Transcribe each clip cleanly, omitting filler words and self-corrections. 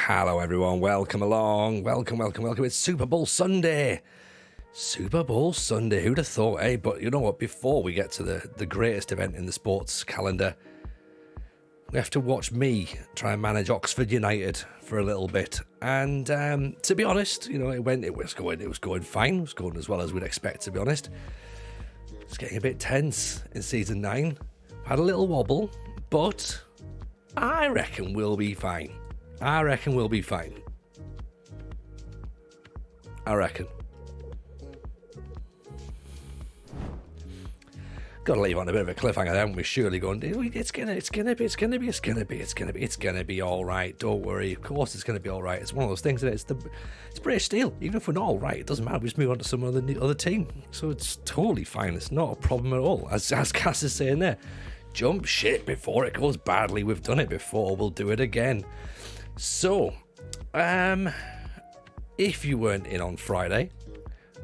Hello everyone, welcome along, welcome. It's Super Bowl Sunday. Super Bowl Sunday, who'd have thought, eh? But you know what, before we get to the greatest event in the sports calendar, we have to watch me try and manage Oxford United for a little bit. And to be honest, you know, it was going fine. It was going as well as we'd expect, to be honest. It's getting a bit tense in season 9. Had a little wobble, but I reckon we'll be fine. I reckon. Got to leave on a bit of a cliffhanger, haven't we? Surely going, it's gonna be all right. Don't worry. Of course, it's gonna be all right. It's one of those things that it's British Steel. Even if we're not all right, it doesn't matter. We just move on to some other team, so it's totally fine. It's not a problem at all. As Cass is saying there, jump shit before it goes badly. We've done it before. We'll do it again. So, if you weren't in on Friday,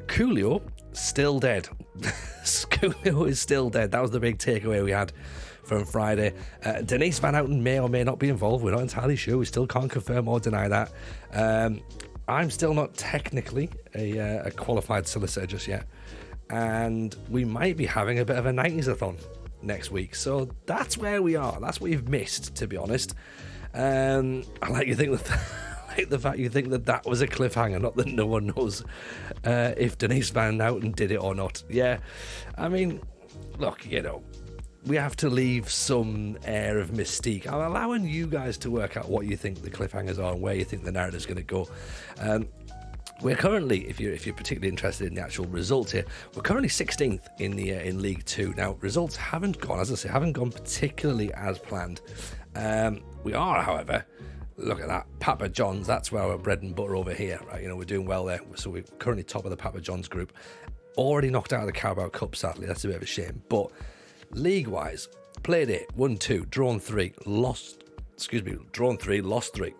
Coolio still dead. Coolio is still dead. That was the big takeaway we had from Friday. Denise Van Houten may or may not be involved. We're not entirely sure. We still can't confirm or deny that. I'm still not technically a qualified solicitor just yet. And we might be having a bit of a 90s-a-thon next week. So that's where we are. That's what you've missed, to be honest. I like you think that... the fact you think that was a cliffhanger, not that no one knows if Denise Van Houten did it or not. Yeah, I mean, look, you know, we have to leave some air of mystique. I'm allowing you guys to work out what you think the cliffhangers are and where you think the narrative's going to go. We're currently, if you're particularly interested in the actual results here, we're currently 16th in League 2. Now, results haven't gone particularly as planned. We are, however... Look at that, Papa John's, that's where our bread and butter over here, right? You know, we're doing well there. So we're currently top of the Papa John's group. Already knocked out of the Carabao Cup, sadly. That's a bit of a shame. But league-wise, played 8, won 2, drawn 3, lost 3.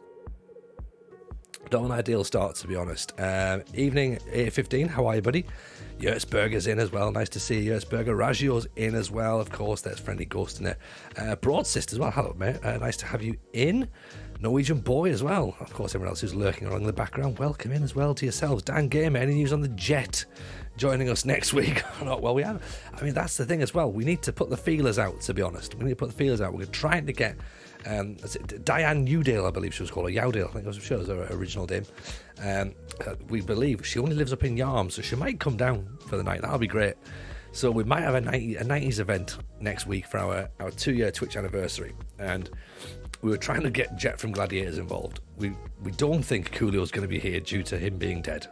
Not an ideal start, to be honest. Evening, 8:15, how are you, buddy? Yurtsberger's in as well. Nice to see you, Yurtsberger. Raggio's in as well, of course. There's Friendly Ghost in there. Broadsist as well. Hello, mate. Nice to have you in. Norwegian Boy as well. Of course, everyone else who's lurking along in the background, welcome in as well to yourselves. Dan Gamer, any news on the Jet joining us next week? Well, we have. I mean, that's the thing as well. We need to put the feelers out, to be honest. We need to put the feelers out. We're trying to get Diane Newdale, I believe she was called, or Yowdale, I think I'm sure was her original name. We believe she only lives up in Yarm, so she might come down for the night. That'll be great. So we might have a 90s event next week for our 2-year Twitch anniversary, and we were trying to get Jet from Gladiators involved. We don't think Coolio's going to be here due to him being dead.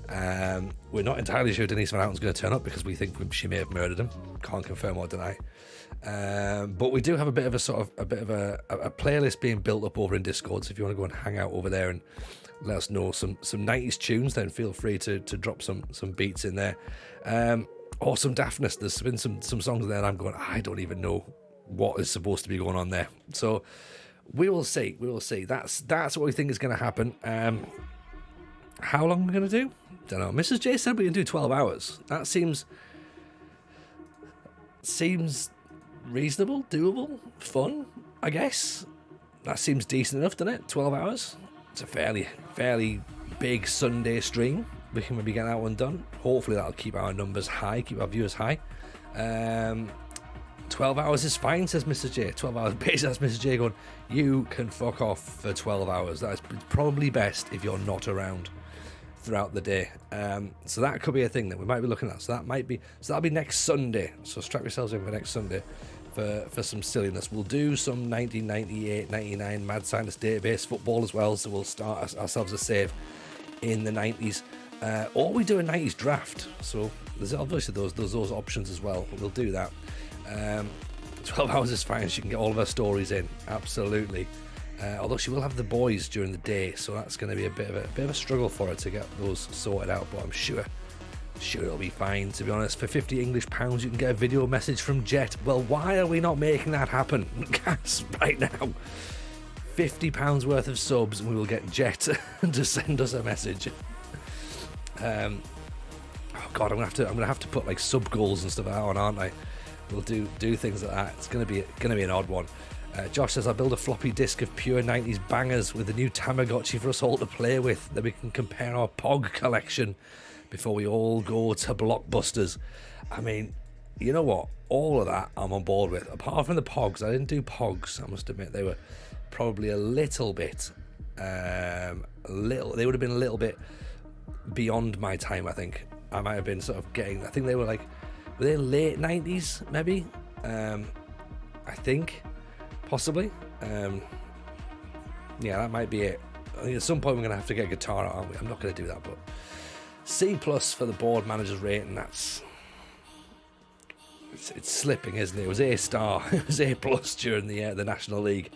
We're not entirely sure Denise Van Houten's going to turn up because we think she may have murdered him. Can't confirm or deny. But we do have a bit of a playlist being built up over in Discord. So if you want to go and hang out over there and let us know some 90s tunes, then feel free to drop some beats in there. Or some daftness. There's been some songs there and I'm going, I don't even know what is supposed to be going on there. So we will see. That's what we think is going to happen. How long are we going to do? Don't know. Mrs. J said we can do 12 hours. That seems reasonable, doable, fun, I guess. That seems decent enough, doesn't it? 12 hours. It's a fairly big Sunday stream. We can maybe get that one done. Hopefully that'll keep our numbers high, keep our viewers high. 12 hours is fine, says Mr. J. 12 hours. Basically, that's Mr. J going, you can fuck off for 12 hours. That's probably best if you're not around throughout the day. So that could be a thing that we might be looking at. So that'll be next Sunday. So strap yourselves in for next Sunday for some silliness. We'll do some 1998, 99 Mad Scientist Database football as well. So we'll start ourselves a save in the 90s. Or we do a 90s draft. So there's obviously those options as well. We'll do that. 12 hours is fine. She can get all of her stories in. Absolutely. Although she will have the boys during the day, so that's going to be a bit of a struggle for her to get those sorted out. But I'm sure it'll be fine. To be honest, for £50 English, you can get a video message from Jet. Well, why are we not making that happen, guys? Right now, £50 worth of subs, and we will get Jet to send us a message. Oh God, I'm gonna have to put like sub goals and stuff out on, aren't I? We'll do things like that. It's gonna be an odd one. Josh says, I'll build a floppy disk of pure 90s bangers with a new Tamagotchi for us all to play with. Then we can compare our POG collection before we all go to Blockbusters. I mean, you know what? All of that I'm on board with. Apart from the POGs, I didn't do POGs. I must admit they were probably a little bit, they would have been a little bit beyond my time. I think I might have been sort of getting. I think they were like, were they late 90s maybe? I think possibly. Yeah, that might be it. I think at some point we're gonna have to get a guitar out, aren't we? I'm not gonna do that, but C+ for the board manager's rating. That's it's slipping, isn't it? It was A*, it was A+ during the National League.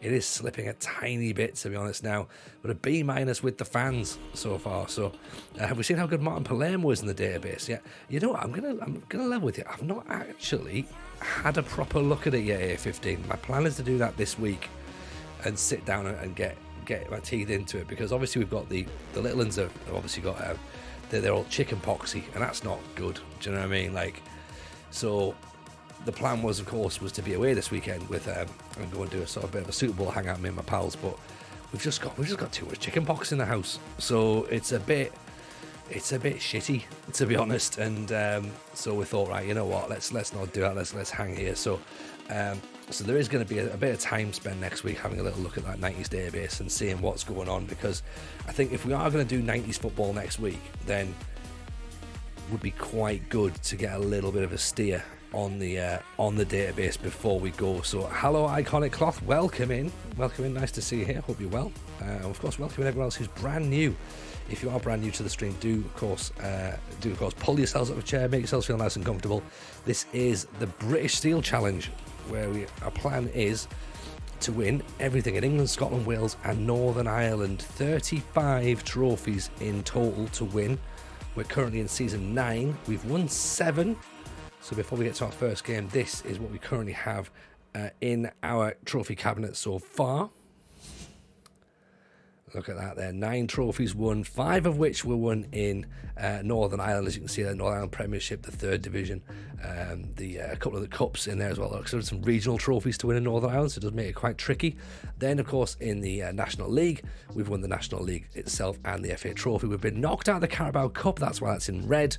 It is slipping a tiny bit, to be honest, now, but a B- with the fans so far. So, have we seen how good Martin Palermo is in the database? Yeah, you know what? I'm gonna level with you. I've not actually had a proper look at it yet. A15. My plan is to do that this week and sit down and get my teeth into it, because obviously we've got the little ones have obviously got they're all chicken poxy, and that's not good. Do you know what I mean? Like, so. The plan was, of course, to be away this weekend with and go and do a sort of bit of a Super Bowl hangout with me and my pals, but we've just got too much chicken pox in the house, so it's a bit shitty, to be honest. And so we thought, right, you know what, let's not do that. Let's hang here. So so there is going to be a bit of time spent next week having a little look at that 90s database and seeing what's going on, because I think if we are going to do 90s football next week, then it would be quite good to get a little bit of a steer on the database before we go. So hello Iconic Cloth, welcome in, nice to see you here, hope you're well. Of course, welcome in everyone else who's brand new. If you are brand new to the stream, do of course pull yourselves up a chair, make yourselves feel nice and comfortable. This is the British Steel Challenge, where our plan is to win everything in England, Scotland, Wales and Northern Ireland. 35 trophies in total to win. We're currently in season 9, we've won 7. So before we get to our first game, this is what we currently have in our trophy cabinet so far. Look at that there, 9 trophies won, 5 of which were won in Northern Ireland. As you can see there, Northern Ireland Premiership, the 3rd Division, a couple of the cups in there as well. So there's some regional trophies to win in Northern Ireland, so it does make it quite tricky. Then, of course, in the National League, we've won the National League itself and the FA Trophy. We've been knocked out of the Carabao Cup, that's why that's in red.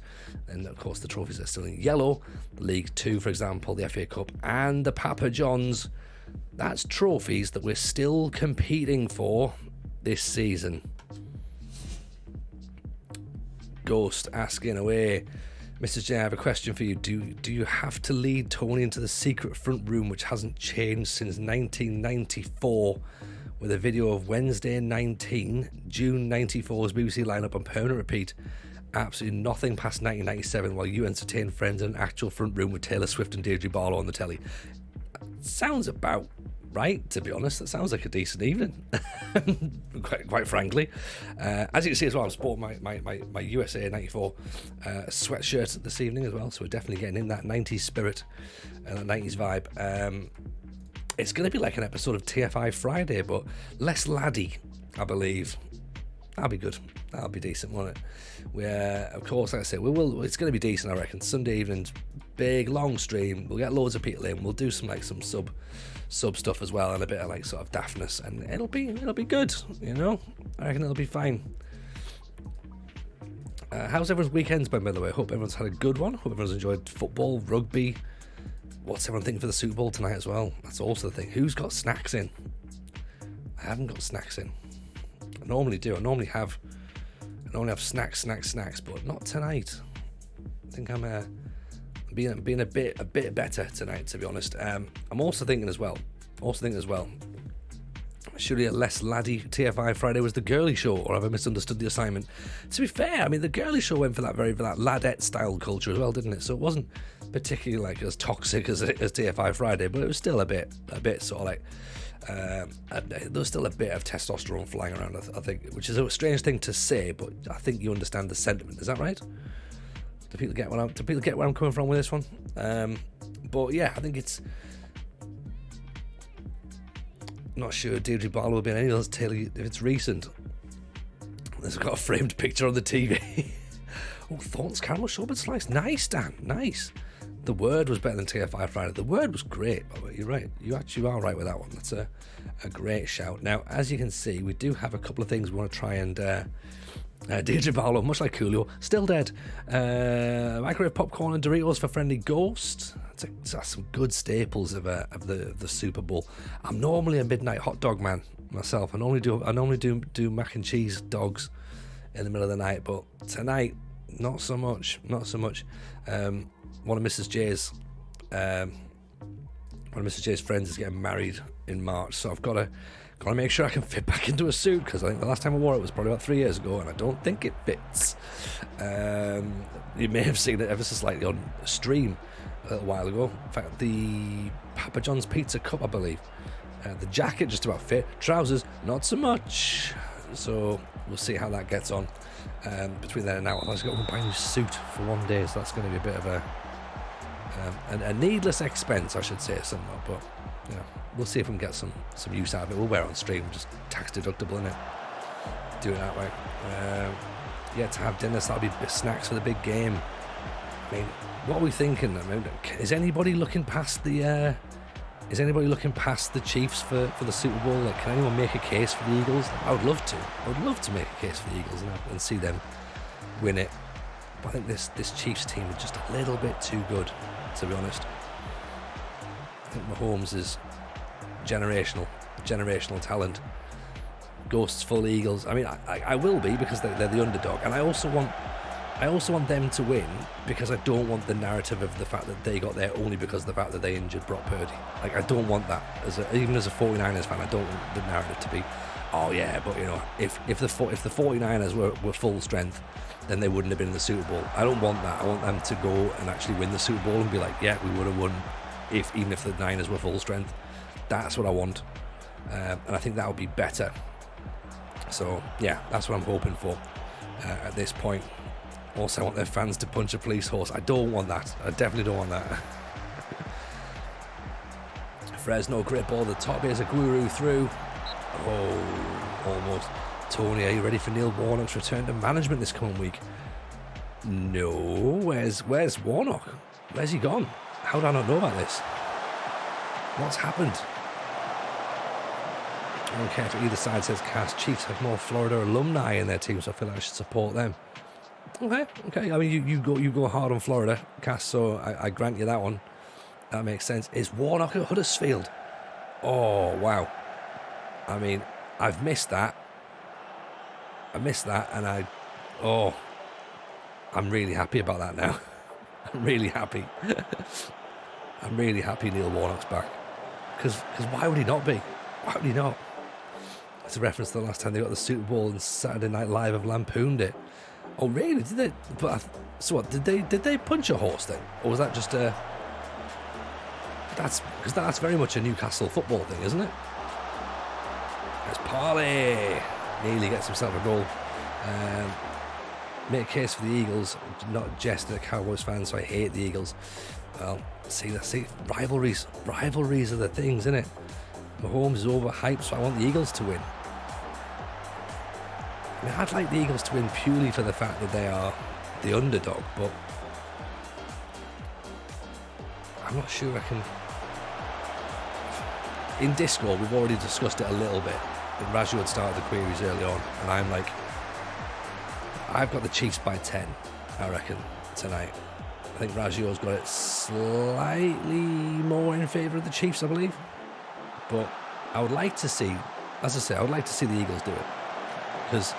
And, of course, the trophies are still in yellow. The League 2, for example, the FA Cup and the Papa Johns. That's trophies that we're still competing for this season. Ghost asking away, Mrs. J, I have a question for you. Do you have to lead Tony into the secret front room, which hasn't changed since 1994, with a video of Wednesday 19, June 94's BBC lineup on permanent repeat? Absolutely nothing past 1997, while you entertain friends in an actual front room with Taylor Swift and Deirdre Barlow on the telly. Sounds about right, to be honest. That sounds like a decent evening, quite frankly. As you can see as well, I'm sporting my USA 94 sweatshirt this evening as well, so we're definitely getting in that 90s spirit and that 90s vibe. It's going to be like an episode of TFI Friday, but less laddie, I believe. That'll be good. That'll be decent, won't it? Of course, like I say, it's going to be decent, I reckon. Sunday evenings, big, long stream. We'll get loads of people in. We'll do some sub stuff as well, and a bit of like sort of daftness, and it'll be good, you know. I reckon it'll be fine. How's everyone's weekends been, by the way? Hope everyone's had a good one. Hope everyone's enjoyed football, rugby. What's everyone thinking for the Super Bowl tonight as well? That's also the thing. Who's got snacks in? I haven't got snacks in. I normally do. I normally have snacks, but not tonight. I think I'm being a bit better tonight, to be honest. I'm also thinking as well. Surely a less laddie TFI Friday was the girly show, or have I misunderstood the assignment? To be fair, I mean, the girly show went for that ladette style culture as well, didn't it? So it wasn't particularly like as toxic as TFI Friday, but it was still a bit sort of like there was still a bit of testosterone flying around, I think, which is a strange thing to say, but I think you understand the sentiment. Is that right? Do people get where I'm coming from with this one? But yeah, I think it's not sure Deirdre Barlow will be in any of those Taylor if it's recent. There's got a framed picture on the TV. Oh, Thornton's caramel sherbet slice. Nice, Dan. Nice. The Word was better than TFI Friday. The Word was great, by the way. You're right. You actually are right with that one. That's a great shout. Now, as you can see, we do have a couple of things we want to try and... DJ Paolo, much like Coolio, still dead. Microwave popcorn and Doritos for Friendly Ghost. That's some good staples of the Super Bowl. I'm normally a midnight hot dog man myself. I normally do mac and cheese dogs in the middle of the night, but tonight, not so much. One of Mrs. J's friends is getting married in March, so I've got to make sure I can fit back into a suit, because I think the last time I wore it was probably about 3 years ago, and I don't think it fits. You may have seen it ever so slightly on stream a little while ago. In fact, the Papa John's Pizza Cup, I believe. The jacket just about fit. Trousers, not so much. So we'll see how that gets on between then and now. I've got to buy a new suit for one day, so that's going to be a bit of a needless expense, I should say, somewhat. But you know, we'll see if we can get some use out of it. We'll wear it on stream, just tax deductible in it. Do it that way. To have dinner, so that'll be snacks for the big game. I mean, what are we thinking? I mean, is anybody looking past the Chiefs for the Super Bowl? Like, can anyone make a case for the Eagles? I would love to. I would love to make a case for the Eagles and see them win it. But I think this Chiefs team is just a little bit too good, to be honest. I think Mahomes is generational talent. Ghosts full Eagles. I mean, I will be, because they're the underdog, and I also want them to win, because I don't want the narrative of the fact that they got there only because of the fact that they injured Brock Purdy. Like, I don't want that. Even as a 49ers fan, I don't want the narrative to be, oh yeah, but you know, if the 49ers were full strength, then they wouldn't have been in the Super Bowl. I don't want that. I want them to go and actually win the Super Bowl and be like, yeah, we would have won even if the Niners were full strength. That's what I want, and I think that would be better. So yeah, that's what I'm hoping for at this point. Also, I want their fans to punch a police horse. I don't want that. I definitely don't want that. Fresno great ball. The top is a guru through. Oh, almost. Tony, are you ready for Neil Warnock's return to management this coming week? No. Where's Warnock? Where's he gone? How do I not know about this? What's happened? I don't care if either side says Cass. Chiefs have more Florida alumni in their team, so I feel like I should support them. Okay. I mean, you go hard on Florida, Cass, so I grant you that one. That makes sense. Is Warnock at Huddersfield? Oh, wow. I mean, I've missed that. And I'm really happy about that now. I'm really happy. I'm really happy Neil Warnock's back. Because why would he not be? Why would he not? It's a reference to the last time they got the Super Bowl and Saturday Night Live have lampooned it. Oh really? Did they? But so what? Did they punch a horse then, or was that just a? That's very much a Newcastle football thing, isn't it? There's Parley. Nearly gets himself a goal. Make a case for the Eagles. Not just a Cowboys fan, so I hate the Eagles. Well, see, rivalries are the things, isn't it? Mahomes is overhyped, so I want the Eagles to win. I mean, I'd like the Eagles to win purely for the fact that they are the underdog, but I'm not sure I can. In Discord, we've already discussed it a little bit. And Raju had started the queries early on, and I'm like, I've got the Chiefs by 10, I reckon, tonight. I think Raju's got it slightly more in favour of the Chiefs, I believe. But I would like to see, as I say, I would like to see the Eagles do it. Because,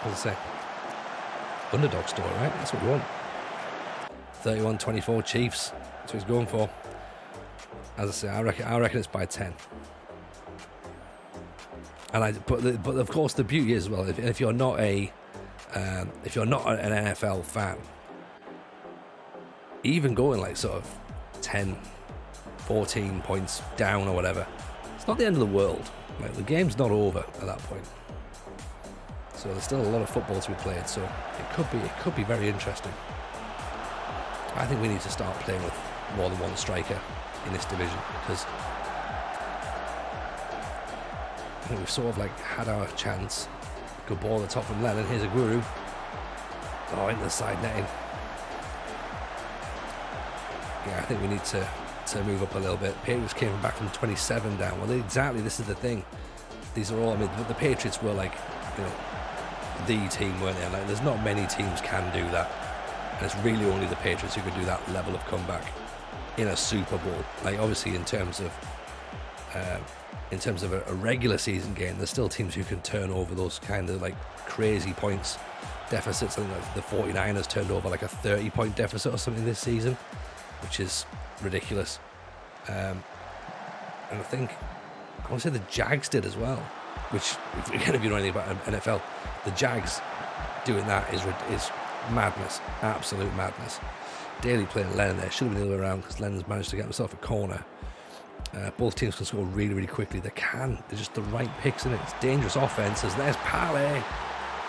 as I say, underdog story, right? That's what we want. 31-24 Chiefs. That's what he's going for. As I say, I reckon it's by 10. And but of course the beauty is, well, if you're not an NFL fan, even going like sort of 10, 14 points down or whatever, it's not the end of the world. Like, the game's not over at that point. So there's still a lot of football to be played. So it could be very interesting. I think we need to start playing with more than one striker in this division, because I think we've sort of like had our chance. Good ball at the top from Lennon. Here's a guru. Oh, into the side netting. yeah, I think we need to move up a little bit. Patriots came back from 27 down. Well, exactly, this is the thing. These are all, I mean, the Patriots were like, you know, the team, weren't they? Like, there's not many teams can do that. And it's really only the Patriots who can do that level of comeback in a Super Bowl. Like, obviously, in terms of a regular season game, there's still teams who can turn over those kind of like crazy points deficits. I think like the 49ers turned over like a 30-point deficit or something this season, which is ridiculous. And I think I want to say the Jags did as well, which, again, if you know anything about NFL, the Jags doing that is madness, absolute madness. Daly playing Lennon there, should have been the other way around because Lennon's managed to get himself a corner. Both teams can score really, really quickly. They can. They're just the right picks in it. It's dangerous offenses. There's Pally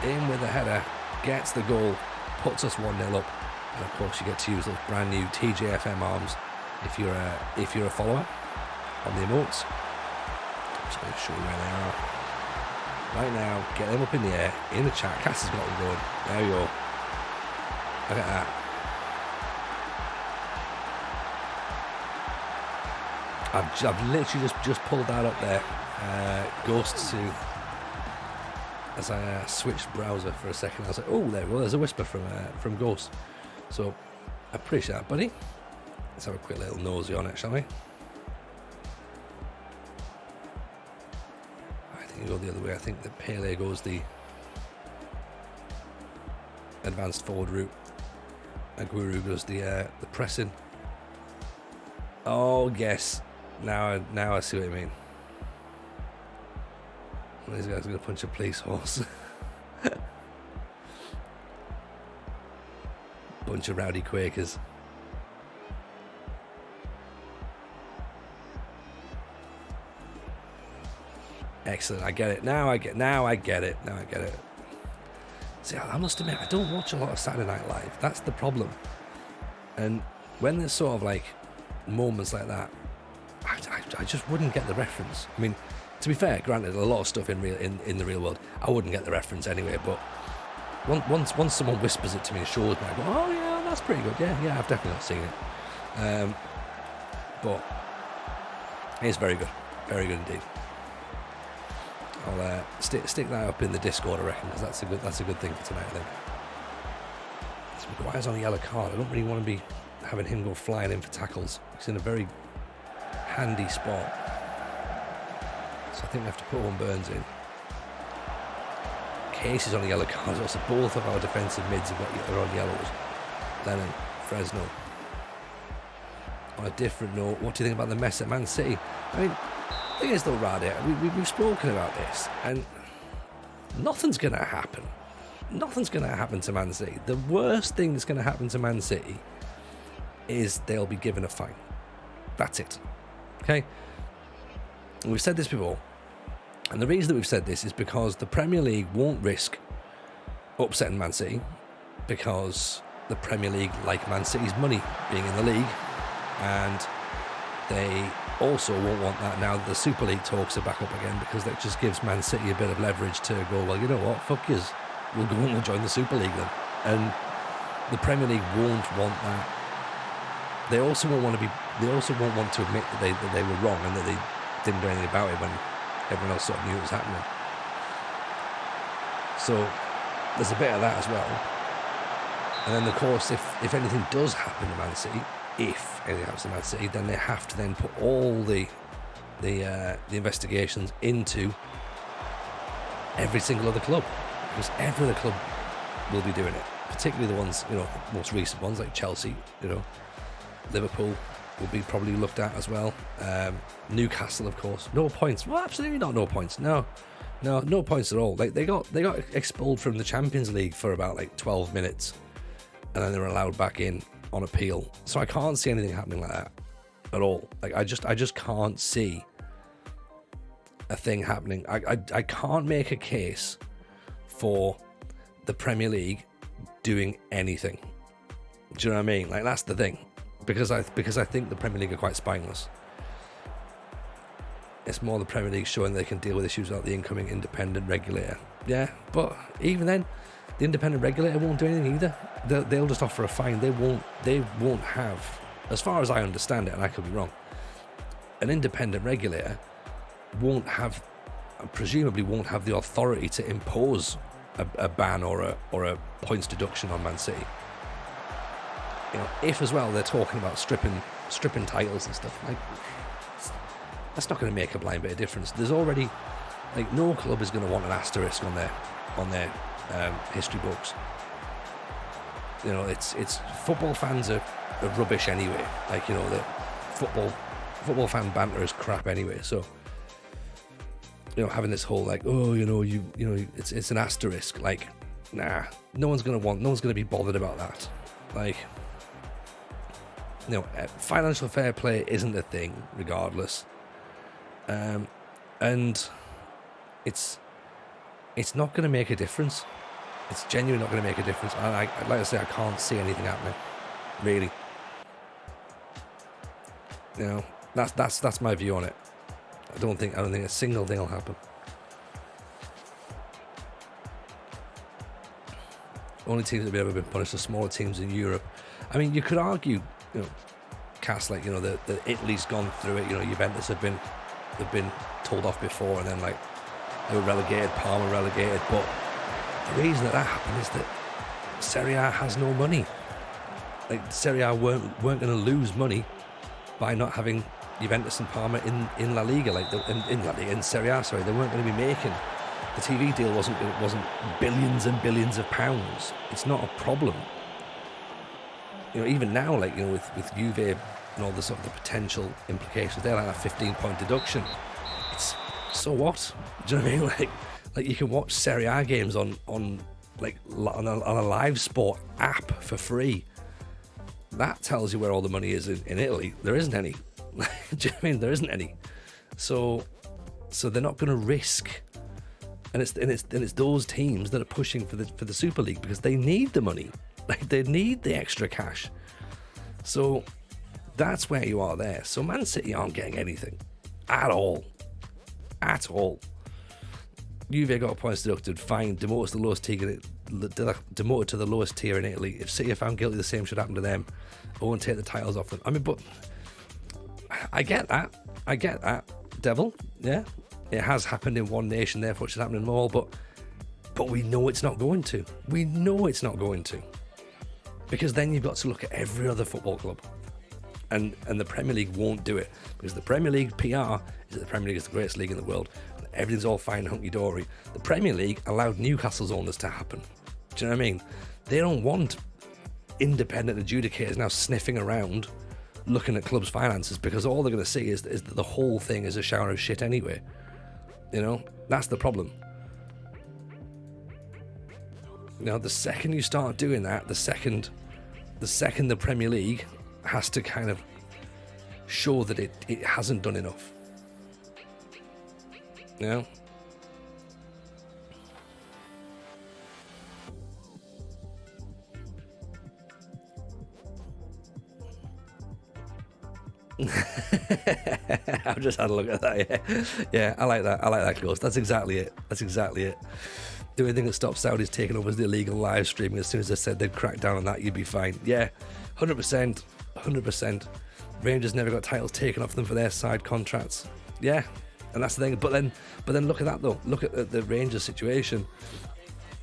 in with the header, gets the goal, puts us 1-0 up, and of course you get to use those brand new TJFM arms if you're a follower on the emotes. I'm just going to show you where they are right now. Get them up in the air in the chat. Cass has got them going. There you go. Look at that. I've literally just pulled that up there. Ghost to, as I switched browser for a second, I was like, oh, there's a whisper from Ghost. So I appreciate that, buddy. Let's have a quick little nosy on it, shall we? I think you go the other way. I think that Pele goes the advanced forward route. Aguero goes the pressing. Oh, yes. Now I see what you mean. Well, these guys are going to punch a police horse. Bunch of rowdy Quakers. Excellent. I get it. Now I get it. See, I must admit, I don't watch a lot of Saturday Night Live. That's the problem. And when there's sort of like moments like that, I just wouldn't get the reference. I mean, to be fair, granted, a lot of stuff in the real world, I wouldn't get the reference anyway. But once someone whispers it to me and shows me, I go, oh yeah, that's pretty good. Yeah, I've definitely not seen it. But it's very good indeed. I'll stick that up in the Discord, I reckon, because that's a good thing for tonight, I think. So McGuire's on a yellow card. I don't really want to be having him go flying in for tackles. He's in a very handy spot. So I think we have to put one Burns in. Case is on a yellow card. Also, both of our defensive mids are on yellows. Lennon, Fresno. On a different note, what do you think about the mess at Man City? I mean, the thing is though, Rada, we've spoken about this, and nothing's going to happen. Nothing's going to happen to Man City. The worst thing that's going to happen to Man City is they'll be given a fine. That's it. Okay? And we've said this before, and the reason that we've said this is because the Premier League won't risk upsetting Man City, because the Premier League like Man City's money being in the league, and they also won't want that now that the Super League talks are back up again, because that just gives Man City a bit of leverage to go, well, you know what, fuck yous, we'll go and we'll join the Super League then. And the Premier League won't want that. They also won't want to admit that they were wrong and that they didn't do anything about it when everyone else sort of knew it was happening. So there's a bit of that as well. And then of course, if anything does happen to Man City, then they have to then put all the investigations into every single other club, because every other club will be doing it, particularly the ones, most recent ones like Chelsea, Liverpool will be probably looked at as well. Newcastle, of course, no points. Well, absolutely not no points. No points at all. Like they got expelled from the Champions League for about 12 minutes, and then they were allowed back in on appeal. So I can't see anything happening like that at all. Like I just can't see a thing happening. I can't make a case for the Premier League doing anything. Do you know what I mean? Like, that's the thing. Because I think the Premier League are quite spineless. It's more the Premier League showing they can deal with issues without the incoming independent regulator. Yeah, but even then, the independent regulator won't do anything either. They'll just offer a fine. They won't have as far as I understand it, and I could be wrong, an independent regulator presumably won't have the authority to impose a ban or a points deduction on Man City. If as well they're talking about stripping titles and stuff, like, that's not going to make a blind bit of difference. There's already, like, no club is going to want an asterisk on their history books. It's football fans are rubbish anyway. Like, the football fan banter is crap anyway. So, having this whole, like, it's an asterisk. Like, nah, no one's going to be bothered about that. Like, financial fair play isn't a thing regardless. And it's not going to make a difference. It's genuinely not going to make a difference. And like I say, I can't see anything happening, really. That's my view on it. I don't think a single thing will happen. Only teams that have ever been punished are smaller teams in Europe. I mean, you could argue, Cass, like, the Italy's gone through it. Juventus they've been told off before, and then, like, they were relegated, Parma relegated. But the reason that happened is that Serie A has no money. Like, Serie A weren't going to lose money by not having Juventus and Parma in La Liga, like in Serie A. Sorry, they weren't going to be making. The TV deal wasn't billions and billions of pounds. It's not a problem. Even now, like, with Juve and all the sort of the potential implications, they're like a 15-point deduction. It's so what? Do you know what I mean? Like you can watch Serie A games on a live sport app for free. That tells you where all the money is in Italy. There isn't any. Do you know what I mean? There isn't any. So they're not going to risk. And it's those teams that are pushing for the Super League because they need the money. Like, they need the extra cash. So that's where you are there. So Man City aren't getting anything at all. At all. Juve got points deducted, fine, demoted to the lowest tier in Italy. If City are found guilty, the same should happen to them. I won't take the titles off them. I mean, but I get that, Devil. Yeah, it has happened in one nation, therefore it should happen in them all. But we know it's not going to. We know it's not going to, because then you've got to look at every other football club, and the Premier League won't do it, because the Premier League PR is that the Premier League is the greatest league in the world. Everything's all fine, hunky-dory. The Premier League allowed Newcastle's owners to happen. Do you know what I mean? They don't want independent adjudicators now sniffing around looking at clubs' finances, because all they're going to see is that the whole thing is a shower of shit anyway. That's the problem. The second you start doing that, the second the Premier League has to kind of show that it hasn't done enough. I've just had a look at that. Yeah, I like that Ghost. That's exactly it. The only thing that stopped Saudis taking over is the illegal live streaming. As soon as they said they'd crack down on that, you'd be fine. Yeah, 100%. Rangers never got titles taken off them for their side contracts. Yeah, and that's the thing. But then look at that though. Look at the Rangers situation.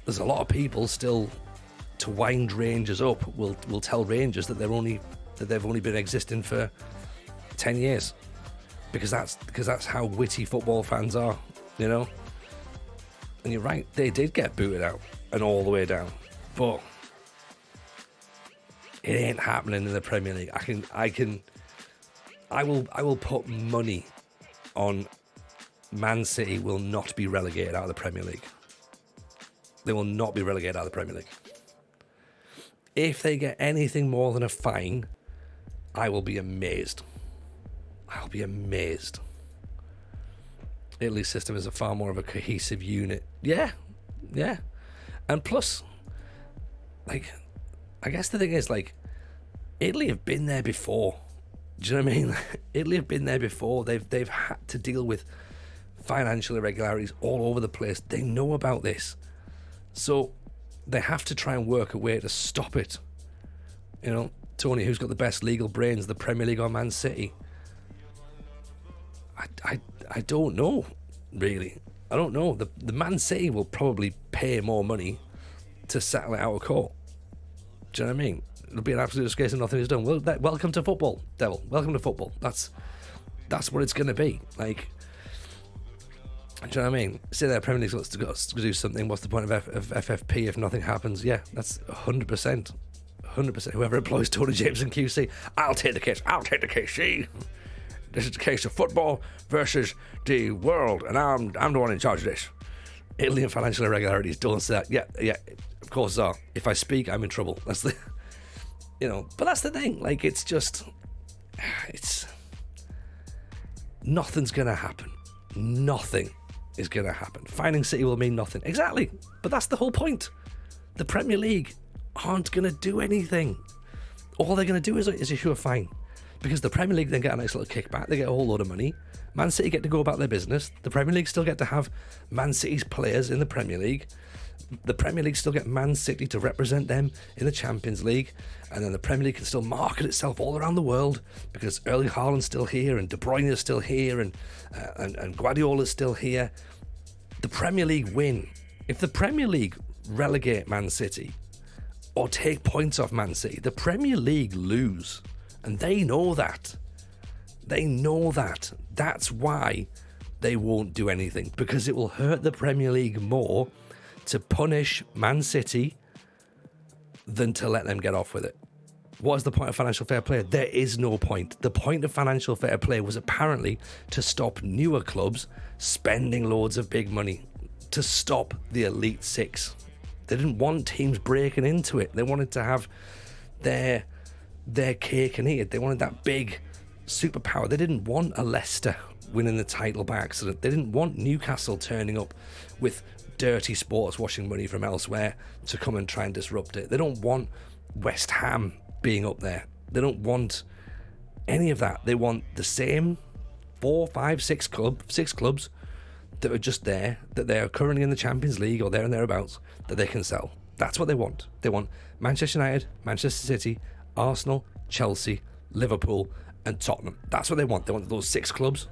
There's a lot of people still, to wind Rangers up, will tell Rangers that they've only been existing for 10 years, because that's how witty football fans are, And you're right, they did get booted out and all the way down, but it ain't happening in the Premier League. I will put money on Man City will not be relegated out of the Premier League. They will not be relegated out of the Premier League. If they get anything more than a fine, I will be amazed. Italy's system is a far more of a cohesive unit. Yeah. And plus, like, I guess the thing is, like, Italy have been there before. Do you know what I mean? Italy have been there before. They've had to deal with financial irregularities all over the place. They know about this. So they have to try and work a way to stop it. Tony, who's got the best legal brains, the Premier League or Man City? I don't know, really. I don't know. The Man City will probably pay more money to settle it out of court. Do you know what I mean? It'll be an absolute disgrace and nothing is done. Well, welcome to football, Devil. Welcome to football. That's what it's going to be. Like, do you know what I mean? Say that Premier League's got to do something. What's the point of FFP if nothing happens? Yeah, that's 100%. 100%. Whoever employs Tony James and QC, I'll take the case. I'll take the case. See, this is the case of football versus the world, and I'm the one in charge of this. Italy and financial irregularities. Don't say that. Yeah. Of course, if I speak, I'm in trouble. That's the, But that's the thing. Like, it's nothing's gonna happen. Nothing is gonna happen. Finding City will mean nothing. Exactly. But that's the whole point. The Premier League aren't gonna do anything. All they're gonna do is issue a fine, because the Premier League then get a nice little kickback. They get a whole load of money. Man City get to go about their business. The Premier League still get to have Man City's players in the Premier League. The Premier League still get Man City to represent them in the Champions League, and then the Premier League can still market itself all around the world because Erling Haaland's still here, and De Bruyne is still here, and Guardiola's still here. The Premier League win. If the Premier League relegate Man City or take points off Man City, the Premier League lose, and they know that. They know that. That's why they won't do anything, because it will hurt the Premier League more to punish Man City than to let them get off with it. What is the point of financial fair play? There is no point. The point of financial fair play was apparently to stop newer clubs spending loads of big money, to stop the Elite Six. They didn't want teams breaking into it. They wanted to have their cake and eat it. They wanted that big superpower. They didn't want a Leicester winning the title by accident. They didn't want Newcastle turning up with dirty sports washing money from elsewhere to come and try and disrupt it. They don't want West Ham being up there. They don't want any of that. They want the same 4, 5, 6 clubs that are just there, that they are currently in the Champions League or there and thereabouts, that they can sell. That's what they want. They want Manchester United, Manchester City, Arsenal, Chelsea, Liverpool and Tottenham. That's what they want. They want those six clubs,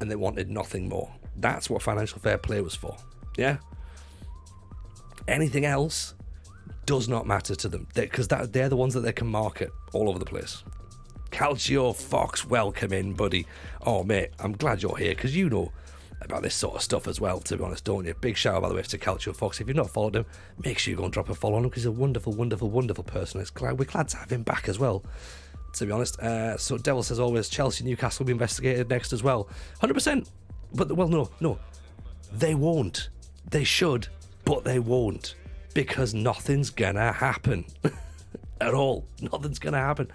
and they wanted nothing more. That's what financial fair play was for. Yeah? Anything else does not matter to them, because they're the ones that they can market all over the place. Calcio Fox, welcome in, buddy. Oh, mate, I'm glad you're here, because you know about this sort of stuff as well, to be honest, don't you? Big shout out, by the way, to Calcio Fox. If you've not followed him, make sure you go and drop a follow on him, because he's a wonderful, wonderful, wonderful person. We're glad to have him back as well, to be honest. So Devil says always, Chelsea, Newcastle will be investigated next as well. 100%. But, well, no. They won't. They should, but they won't, because nothing's gonna happen at all. Nothing's gonna happen.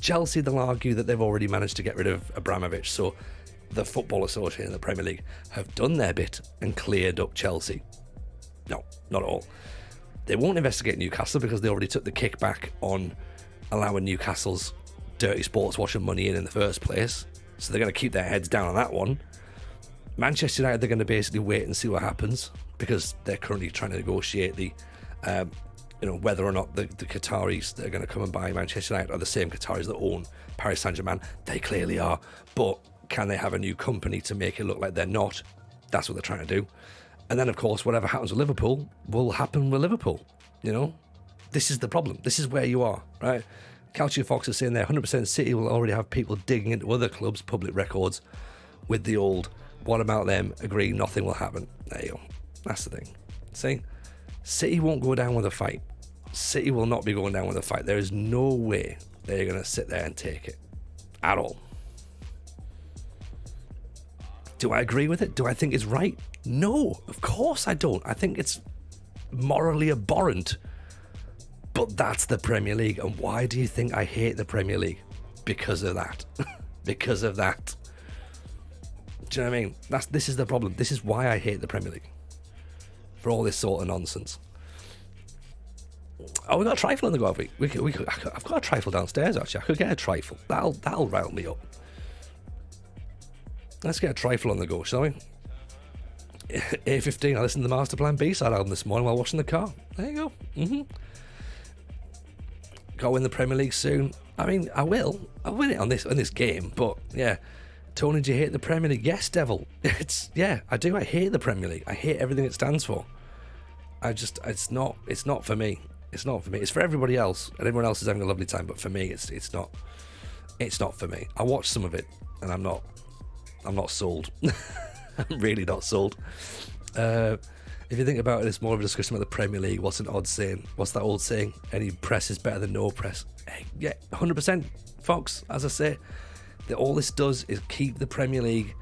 Chelsea, they'll argue that they've already managed to get rid of Abramovich, so the Football Association and the Premier League have done their bit and cleared up Chelsea. No, not at all. They won't investigate Newcastle because they already took the kickback on allowing Newcastle's dirty sports washing money in the first place, so they're going to keep their heads down on that one. Manchester United, they're going to basically wait and see what happens, because they're currently trying to negotiate the whether or not the Qataris that are going to come and buy Manchester United are the same Qataris that own Paris Saint-Germain. They clearly are, but can they have a new company to make it look like they're not? That's what they're trying to do. And then, of course, whatever happens with Liverpool will happen with Liverpool. This is the problem. This is where you are, right? Calcio Fox is saying there 100% City will already have people digging into other clubs' public records with the old, what about them, agree nothing will happen. There you go. That's the thing. See? City won't go down with a fight. City will not be going down with a fight. There is no way they're going to sit there and take it. At all. Do I agree with it? Do I think it's right? No, of course I don't. I think it's morally abhorrent. But that's the Premier League. And why do you think I hate the Premier League? Because of that. Because of that. Do you know what I mean? This is the problem. This is why I hate the Premier League. For all this sort of nonsense. Oh, we got a trifle on the go, have we? I've got a trifle downstairs, actually. I could get a trifle. That'll rile me up. Let's get a trifle on the go, shall we? A15, I listened to the Master Plan B-side album this morning while washing the car. There you go. Got to win the Premier League soon. I mean, I will. I'll win it on this game. But yeah, Tony, do you hate the Premier League? Yes, devil. I do. I hate the Premier League. I hate everything it stands for. It's not for me. It's not for me. It's for everybody else, and everyone else is having a lovely time. But for me, it's not. It's not for me. I watched some of it, and I'm not sold. I'm really not sold. If you think about it, it's more of a discussion about the Premier League. What's an odd saying? What's that old saying? Any press is better than no press. Hey, yeah, 100%, Fox. As I say, all this does is keep the Premier League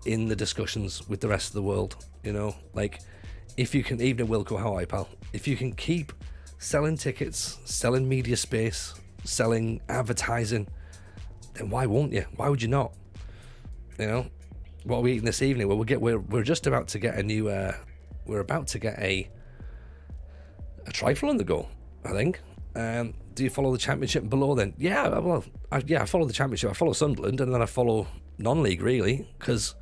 in the discussions with the rest of the world. You know, like if you can, even Wilco, how are you, pal? If you can keep selling tickets, selling media space, selling advertising, then why won't you? Why would you not? You know, what are we eating this evening? Well, we're just about to get a new. We're about to get a trifle on the go, I think. Do you follow the Championship below then? Yeah, well, I follow the Championship. I follow Sunderland, and then I follow non-league, really, because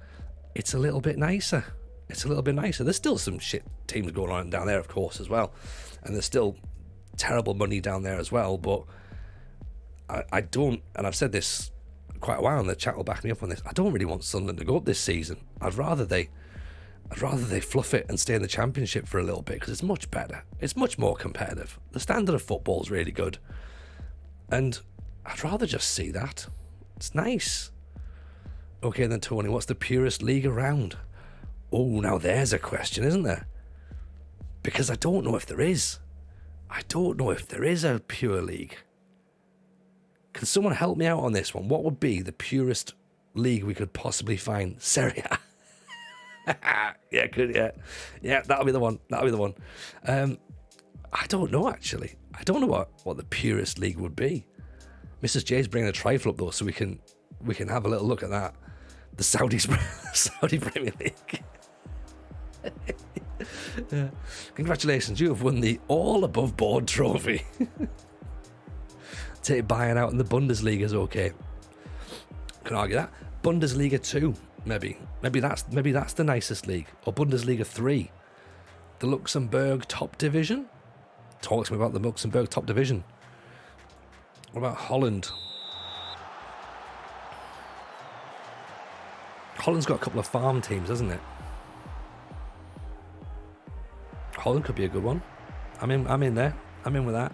it's a little bit nicer. It's a little bit nicer. There's still some shit teams going on down there, of course, as well. And there's still terrible money down there as well, but I don't, and I've said this quite a while, and the chat will back me up on this, I don't really want Sunderland to go up this season. I'd rather they fluff it and stay in the Championship for a little bit, because it's much better. It's much more competitive. The standard of football is really good. And I'd rather just see that. It's nice. Okay, then, Tony, what's the purest league around? Oh, now there's a question, isn't there? Because I don't know if there is. I don't know if there is a pure league. Can someone help me out on this one? What would be the purest league we could possibly find? Serie A. Yeah, good, yeah. Yeah, that'll be the one. I don't know, actually. I don't know what the purest league would be. Mrs. J's bringing a trifle up, though, so we can have a little look at that. The Saudi Premier League. Yeah. Congratulations, you have won the all above board trophy. Take buying out in the Bundesliga is okay. Can argue that. Bundesliga 2, maybe that's the nicest league. Or Bundesliga 3, the Luxembourg top division. Talk to me about the Luxembourg top division. What about Holland? Holland's got a couple of farm teams, hasn't it? Holland could be a good one. I'm in there. I'm in with that.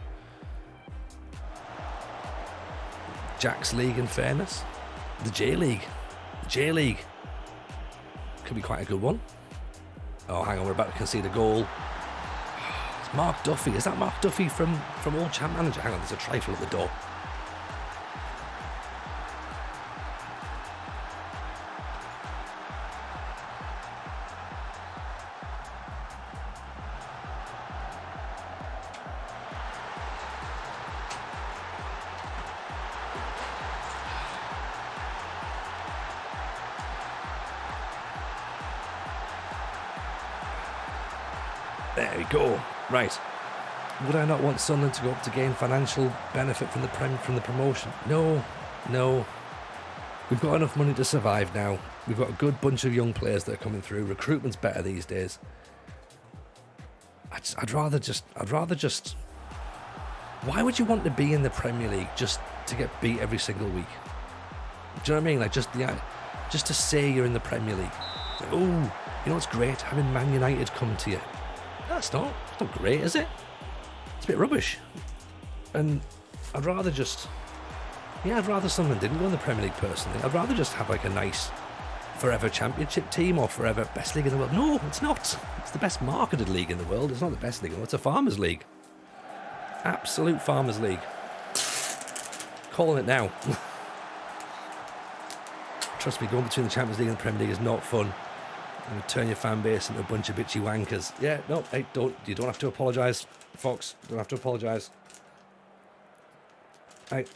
Jack's League, in fairness. The J League. Could be quite a good one. Oh, hang on, we're about to concede a goal. It's Mark Duffy. Is that Mark Duffy from Old Champ Manager? Hang on, there's a trifle at the door. There we go. Right. Would I not want Sunderland to go up to gain financial benefit from the promotion? No. We've got enough money to survive now. We've got a good bunch of young players that are coming through. Recruitment's better these days. I'd rather just. Why would you want to be in the Premier League just to get beat every single week? Do you know what I mean? Like just to say you're in the Premier League. Like, oh, you know what's great? Having Man United come to you. It's not great, is it? It's a bit rubbish. And I'd rather someone didn't go in the Premier League personally. I'd rather just have like a nice forever championship team or forever best league in the world. No, it's not. It's the best marketed league in the world. It's not the best league in the world. It's a farmers league. Absolute farmers league. Calling it now. Trust me, going between the Champions League and the Premier League is not fun. And turn your fan base into a bunch of bitchy wankers. Yeah, no, hey, you don't have to apologise, Fox. You don't have to apologise. Right.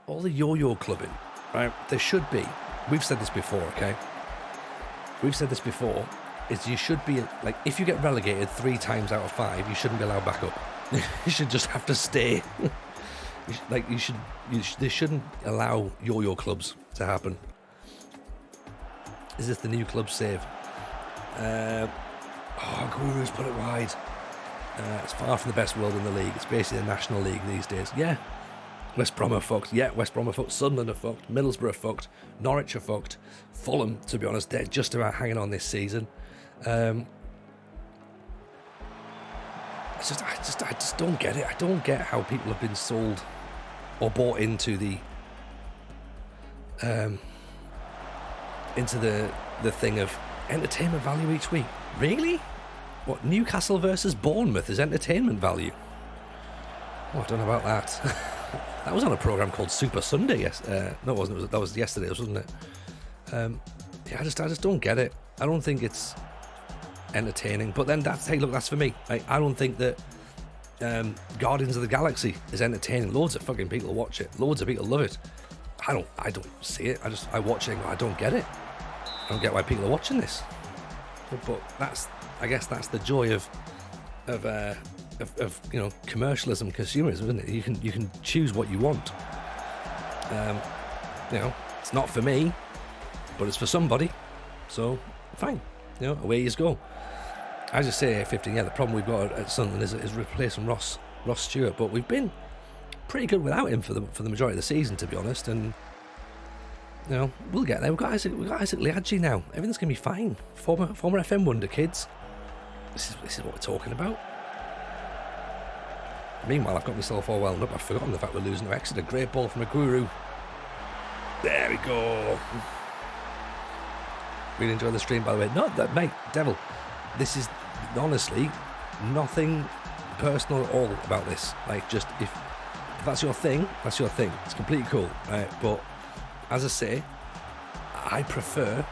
All the yo-yo clubbing, right? There should be. We've said this before, okay? We've said this before. Is you should be like, if you get relegated 3 times out of 5, you shouldn't be allowed back up. You should just have to stay. They shouldn't allow yo-yo clubs to happen. Is this the new club save? Guru's put it wide. It's far from the best world in the league. It's basically the National League these days. Yeah, West Brom are fucked. Yeah, West Brom are fucked. Sunderland are fucked. Middlesbrough are fucked. Norwich are fucked. Fulham, to be honest, they're just about hanging on this season. I just don't get it. I don't get how people have been sold or bought into the thing of entertainment value each week. Really? What, Newcastle versus Bournemouth is entertainment value? Oh, I don't know about that. That was on a programme called Super Sunday. Yes, no, it wasn't. That was yesterday, wasn't it? Yeah, I just don't get it. I don't think it's entertaining. But then that's for me. I don't think that Guardians of the Galaxy is entertaining. Loads of fucking people watch it. Loads of people love it. I don't see it. I watch it and go, I don't get it. I don't get why people are watching this. But I guess that's the joy of commercialism, consumerism, isn't it? You can choose what you want. It's not for me, but it's for somebody. So fine, away you go. I just say 15. Yeah, the problem we've got at Sunderland is replacing Ross Stewart, but we've been pretty good without him for the majority of the season, to be honest. And we'll get there. We've got Isaac Liadji now. Everything's gonna be fine. Former FM wonder kids. This is what we're talking about. Meanwhile, I've got myself all wound up. I've forgotten the fact we're losing to Exeter. Great ball from a guru. There we go. Really enjoy the stream, by the way. No, mate, devil. This is honestly nothing personal at all about this. Like, just if that's your thing, that's your thing. It's completely cool, right? But as I say, I prefer.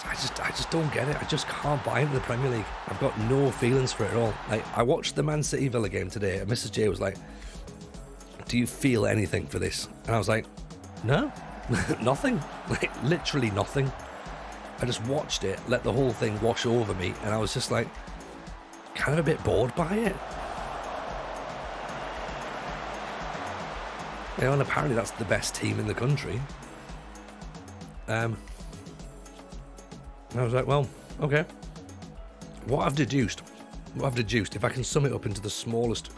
I just don't get it. I just can't buy into the Premier League. I've got no feelings for it at all. Like, I watched the Man City Villa game today, and Mrs. J was like, "Do you feel anything for this?" And I was like, "No, nothing. Like, literally nothing." I just watched it, let the whole thing wash over me, and I was just like, kind of a bit bored by it. And apparently that's the best team in the country. I was like, well, okay. What I've deduced, if I can sum it up into the smallest,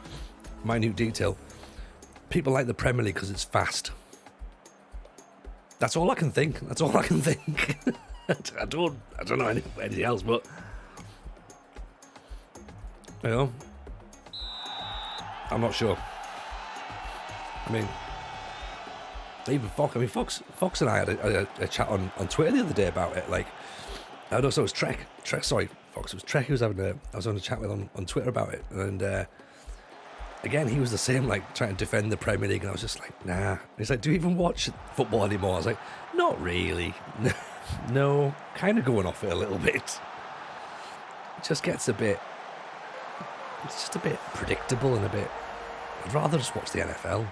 minute detail, people like the Premier League because it's fast. That's all I can think. I don't know anything else, but I'm not sure. I mean, even Fox and I had a chat on Twitter the other day about it. Like, I don't know, so it was Trek. Sorry, Fox. It was Trek who I was on a chat with on Twitter about it, and again, he was the same, like, trying to defend the Premier League, and I was just like, nah. He's like, do you even watch football anymore? I was like, not really. No, kind of going off it a little bit. It just gets it's just a bit predictable and I'd rather just watch the NFL.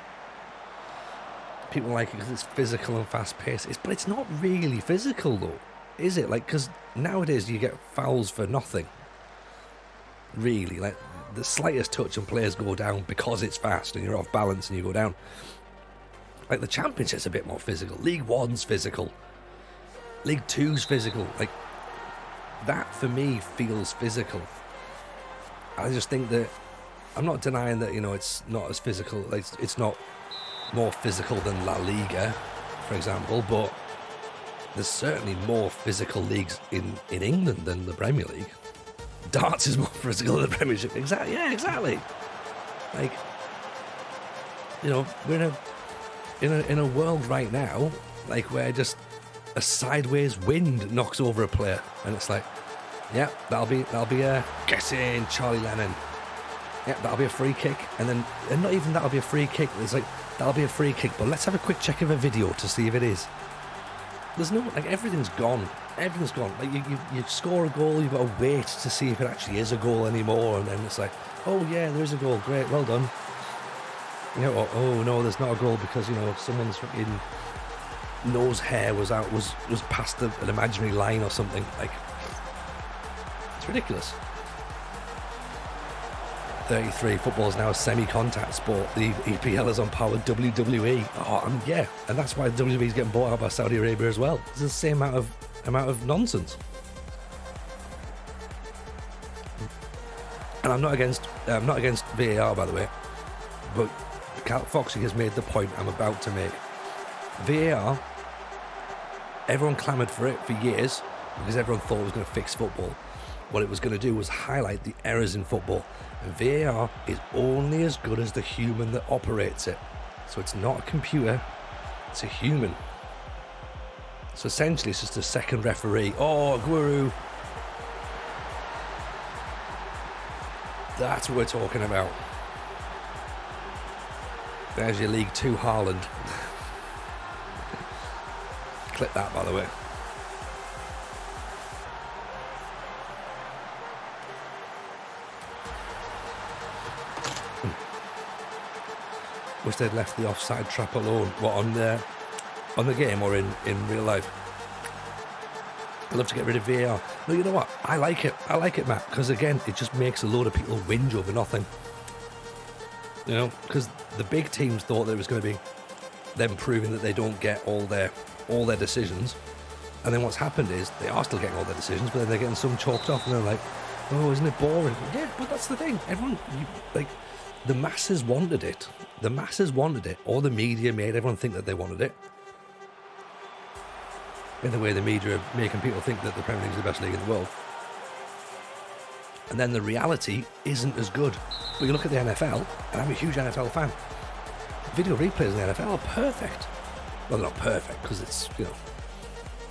People like it because it's physical and fast-paced. But it's not really physical, though, is it? Like, because nowadays you get fouls for nothing. Really, like, the slightest touch and players go down because it's fast and you're off balance and you go down. Like, the Championship's a bit more physical. League One's physical. League Two's physical. Like, that for me feels physical. I just think that I'm not denying that, it's not as physical. Like, it's not more physical than La Liga, for example, but there's certainly more physical leagues in England than the Premier League. Darts is more physical than the Premiership. Exactly. Yeah, exactly. Like, we're in a world right now, like, where just a sideways wind knocks over a player, and it's like, yeah, that'll be a get in, Charlie Lennon. Yeah, that'll be a free kick, and not even that'll be a free kick. It's like, that'll be a free kick, but let's have a quick check of a video to see if it is. There's no, like, everything's gone. Everything's gone. Like, you score a goal, you've got to wait to see if it actually is a goal anymore, and then it's like, oh yeah, there is a goal, great, well done. Oh no, there's not a goal because someone's fucking nose hair was past an imaginary line or something. Like, it's ridiculous. 33, football's now a semi-contact sport. The EPL is on par with WWE. Yeah, and that's why WWE is getting bought out by Saudi Arabia as well. It's the same amount of nonsense. And I'm not against VAR, by the way, but Foxy has made the point I'm about to make. VAR, everyone clamoured for it for years because everyone thought it was going to fix football. What it was going to do was highlight the errors in football. And VAR is only as good as the human that operates it. So it's not a computer, it's a human. So essentially it's just a second referee. Oh, Guru. That's what we're talking about. There's your League 2 Haaland. Clip that, by the way. Wish they'd left the offside trap alone. What, on the game or in real life? I'd love to get rid of VAR. No, you know what? I like it, Matt, because again, it just makes a load of people whinge over nothing. You know, because the big teams thought that it was going to be them proving that they don't get all their decisions, and then what's happened is they are still getting all their decisions, but then they're getting some chalked off, and they're like, "Oh, isn't it boring?" Yeah, but that's the thing. Everyone, the masses wanted it. The masses wanted it. All the media made everyone think that they wanted it. In the way the media are making people think that the Premier League is the best league in the world. And then the reality isn't as good. But you look at the NFL, and I'm a huge NFL fan. Video replays in the NFL are perfect. Well, they're not perfect because it's, you know,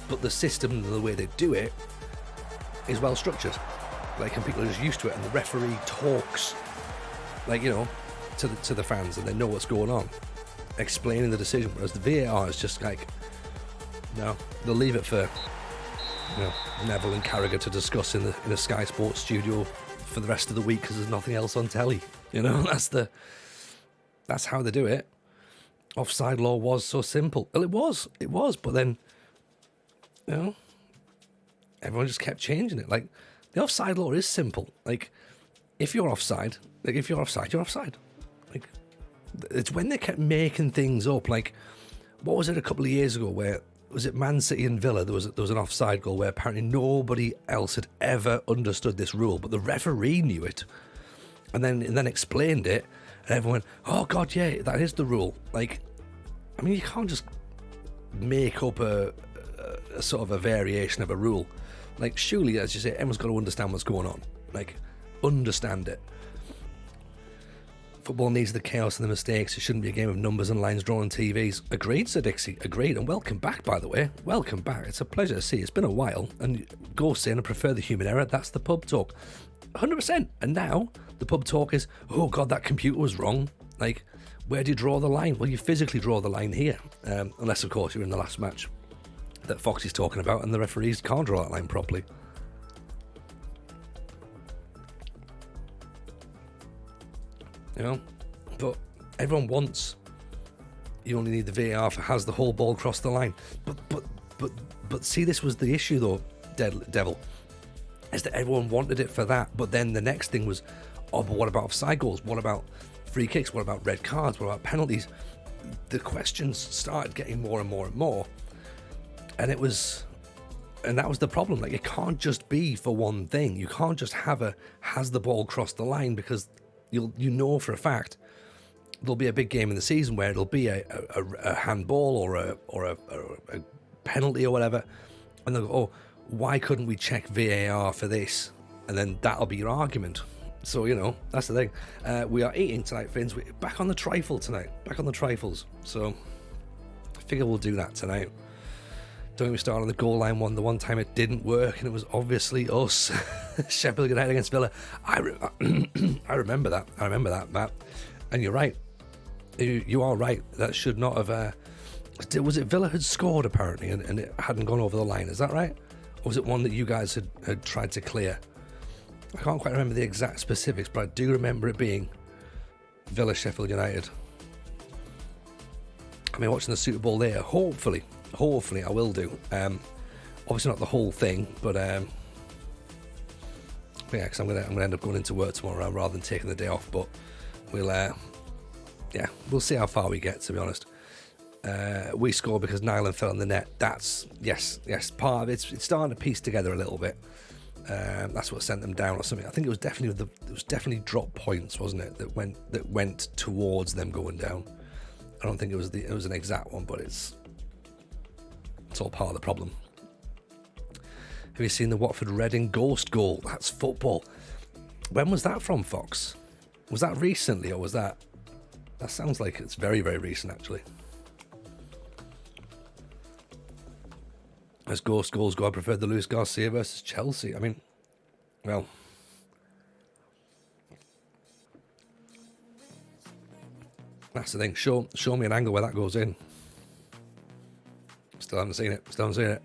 but the system and the way they do it is well structured. Like, and people are just used to it, and the referee talks, like, you know, to the fans, and they know what's going on, explaining the decision. Whereas the VAR is just like, no, they'll leave it for, you know, Neville and Carragher to discuss in a Sky Sports studio for the rest of the week because there's nothing else on telly. You know, that's how they do it. Offside law was so simple. Well, it was, but then, you know, everyone just kept changing it. Like, the offside law is simple. Like, if you're offside, you're offside. Like, it's when they kept making things up. Like, what was it a couple of years ago where, was it Man City and Villa? There was an offside goal where apparently nobody else had ever understood this rule, but the referee knew it, and then explained it, and everyone went, "Oh God, yeah, that is the rule." Like, I mean, you can't just make up a sort of a variation of a rule. Like, surely, as you say, everyone's got to understand what's going on. Like, understand it. Football needs the chaos and the mistakes. It shouldn't be a game of numbers and lines drawn on TVs. Agreed, Sir Dixie. Agreed. And welcome back, by the way. Welcome back. It's a pleasure to see you. It's been a while. And go saying I prefer the human error. That's the pub talk. 100%. And now the pub talk is, oh God, that computer was wrong. Like, where do you draw the line? Well, you physically draw the line here. Unless, of course, you're in the last match that Foxy's talking about and the referees can't draw that line properly. You know, but everyone wants, you only need the VAR for has the whole ball crossed the line. But see, this was the issue though, Devil, is that everyone wanted it for that. But then the next thing was, oh, but what about offside goals? What about free kicks? What about red cards? What about penalties? The questions started getting more and more and more, and that was the problem. Like, it can't just be for one thing. You can't just have a has the ball crossed the line, because you know for a fact there'll be a big game in the season where it'll be a handball or a penalty or whatever, and they'll go, oh, why couldn't we check VAR for this? And then that'll be your argument. So, you know, that's the thing. We are eating tonight, Finns. We're back on the trifle tonight. Back on the trifles. So I figure we'll do that tonight. Don't get me started on the goal line one. The one time it didn't work, and it was obviously us. Sheffield United against Villa. I remember that, Matt. And you're right. You are right. That should not have... was it Villa had scored, apparently, and it hadn't gone over the line? Is that right? Or was it one that you guys had tried to clear? I can't quite remember the exact specifics, but I do remember it being Villa Sheffield United. I mean, watching the Super Bowl there, hopefully I will do. Obviously not the whole thing, but yeah, because I'm gonna end up going into work tomorrow rather than taking the day off. But we'll see how far we get, to be honest. We scored because Nyland fell in the net. That's yes, part of it. It's starting to piece together a little bit. That's what sent them down or something. I think it was definitely drop points, wasn't it? That went towards them going down. I don't think it was an exact one, but it's all part of the problem. Have you seen the Watford Reading Ghost goal? That's football. When was that from, Fox? Was that recently, or was that? That sounds like it's very, very recent, actually. As ghost goals go, I prefer the Luis Garcia versus Chelsea. I mean, well, that's the thing. Show me an angle where that goes in. Still haven't seen it.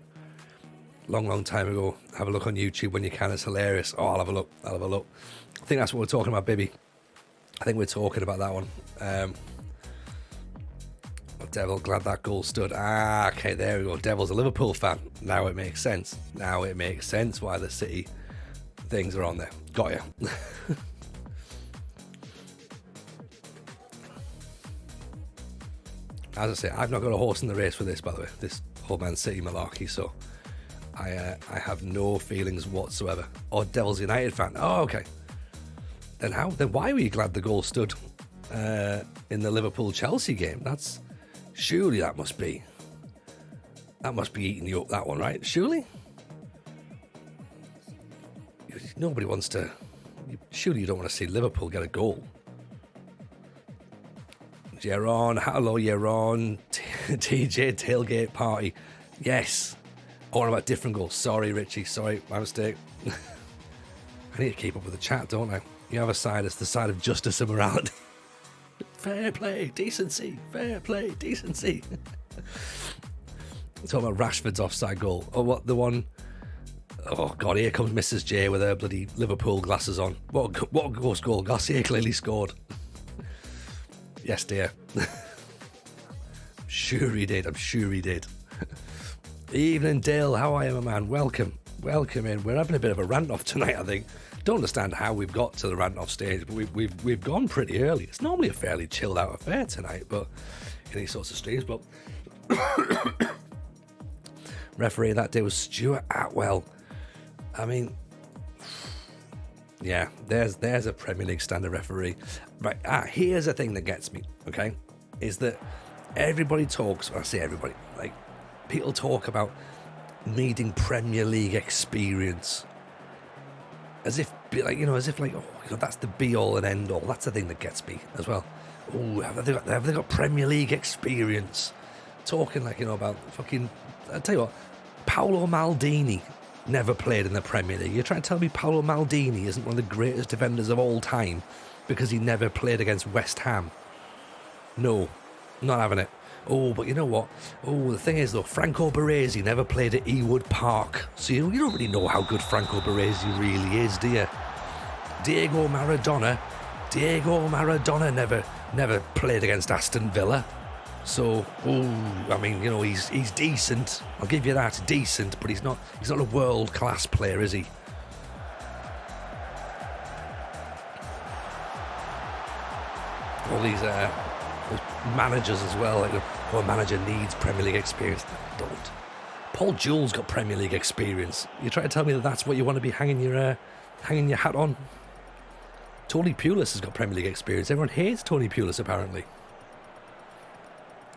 Long time ago. Have a look on YouTube when you can. It's hilarious. Oh, I'll have a look. I think that's what we're talking about, baby. I think we're talking about that one. Devil, glad that goal stood. Okay, there we go. Devil's a Liverpool fan. Now it makes sense. Why the City things are on there. Got you. As I say, I've not got a horse in the race for this, by the way. This whole Man City malarkey, so I have no feelings whatsoever. Or Devil's United fan. Oh, okay. Then why were you glad the goal stood in the Liverpool-Chelsea game? Surely that must be eating you up, that one, right? Surely? Nobody wants to... Surely you don't want to see Liverpool get a goal. Jeron, hello Jeron. TJ tailgate party. Yes. Or about different goals. Sorry, Richie. Sorry, my mistake. I need to keep up with the chat, don't I? You have a side, it's the side of justice and morality. Fair play, decency. Fair play, decency. Talking about Rashford's offside goal. Oh, what the one? Oh God, here comes Mrs. J with her bloody Liverpool glasses on. What a ghost goal! Garcia clearly scored. Yes, dear. I'm sure he did. Evening, Dale. How are you, my man? Welcome in. We're having a bit of a rant off tonight, I think. Don't understand how we've got to the rant off stage, but we've gone pretty early. It's normally a fairly chilled out affair tonight, but in these sorts of streams. But referee that day was Stuart Atwell. I mean, yeah, there's a Premier League standard referee. Right, here's the thing that gets me, okay, is that everybody talks, when I say everybody, like, people talk about needing Premier League experience. As if that's the be-all and end-all. That's the thing that gets me as well. Oh, have they got Premier League experience? Talking like, about fucking... I'll tell you what, Paolo Maldini never played in the Premier League. You're trying to tell me Paolo Maldini isn't one of the greatest defenders of all time because he never played against West Ham? No, not having it. Oh, but you know what? Oh, the thing is, though, Franco Baresi never played at Ewood Park. So you don't really know how good Franco Baresi really is, do you? Diego Maradona never played against Aston Villa. So, I mean, he's decent. I'll give you that, decent, but he's not a world-class player, is he? All these managers as well, like, a manager needs Premier League experience. Don't. Paul Jewell's got Premier League experience. You're trying to tell me that that's what you want to be hanging your hat on? Tony Pulis has got Premier League experience. Everyone hates Tony Pulis, apparently.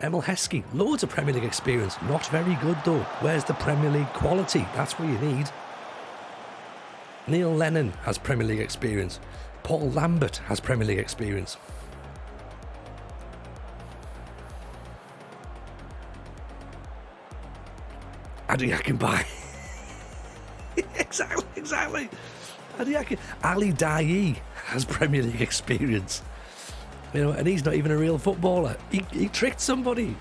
Emil Heskey, loads of Premier League experience. Not very good, though. Where's the Premier League quality? That's what you need. Neil Lennon has Premier League experience. Paul Lambert has Premier League experience. Adi Akinbai. Exactly. Ali Daei has Premier League experience. And he's not even a real footballer. He tricked somebody.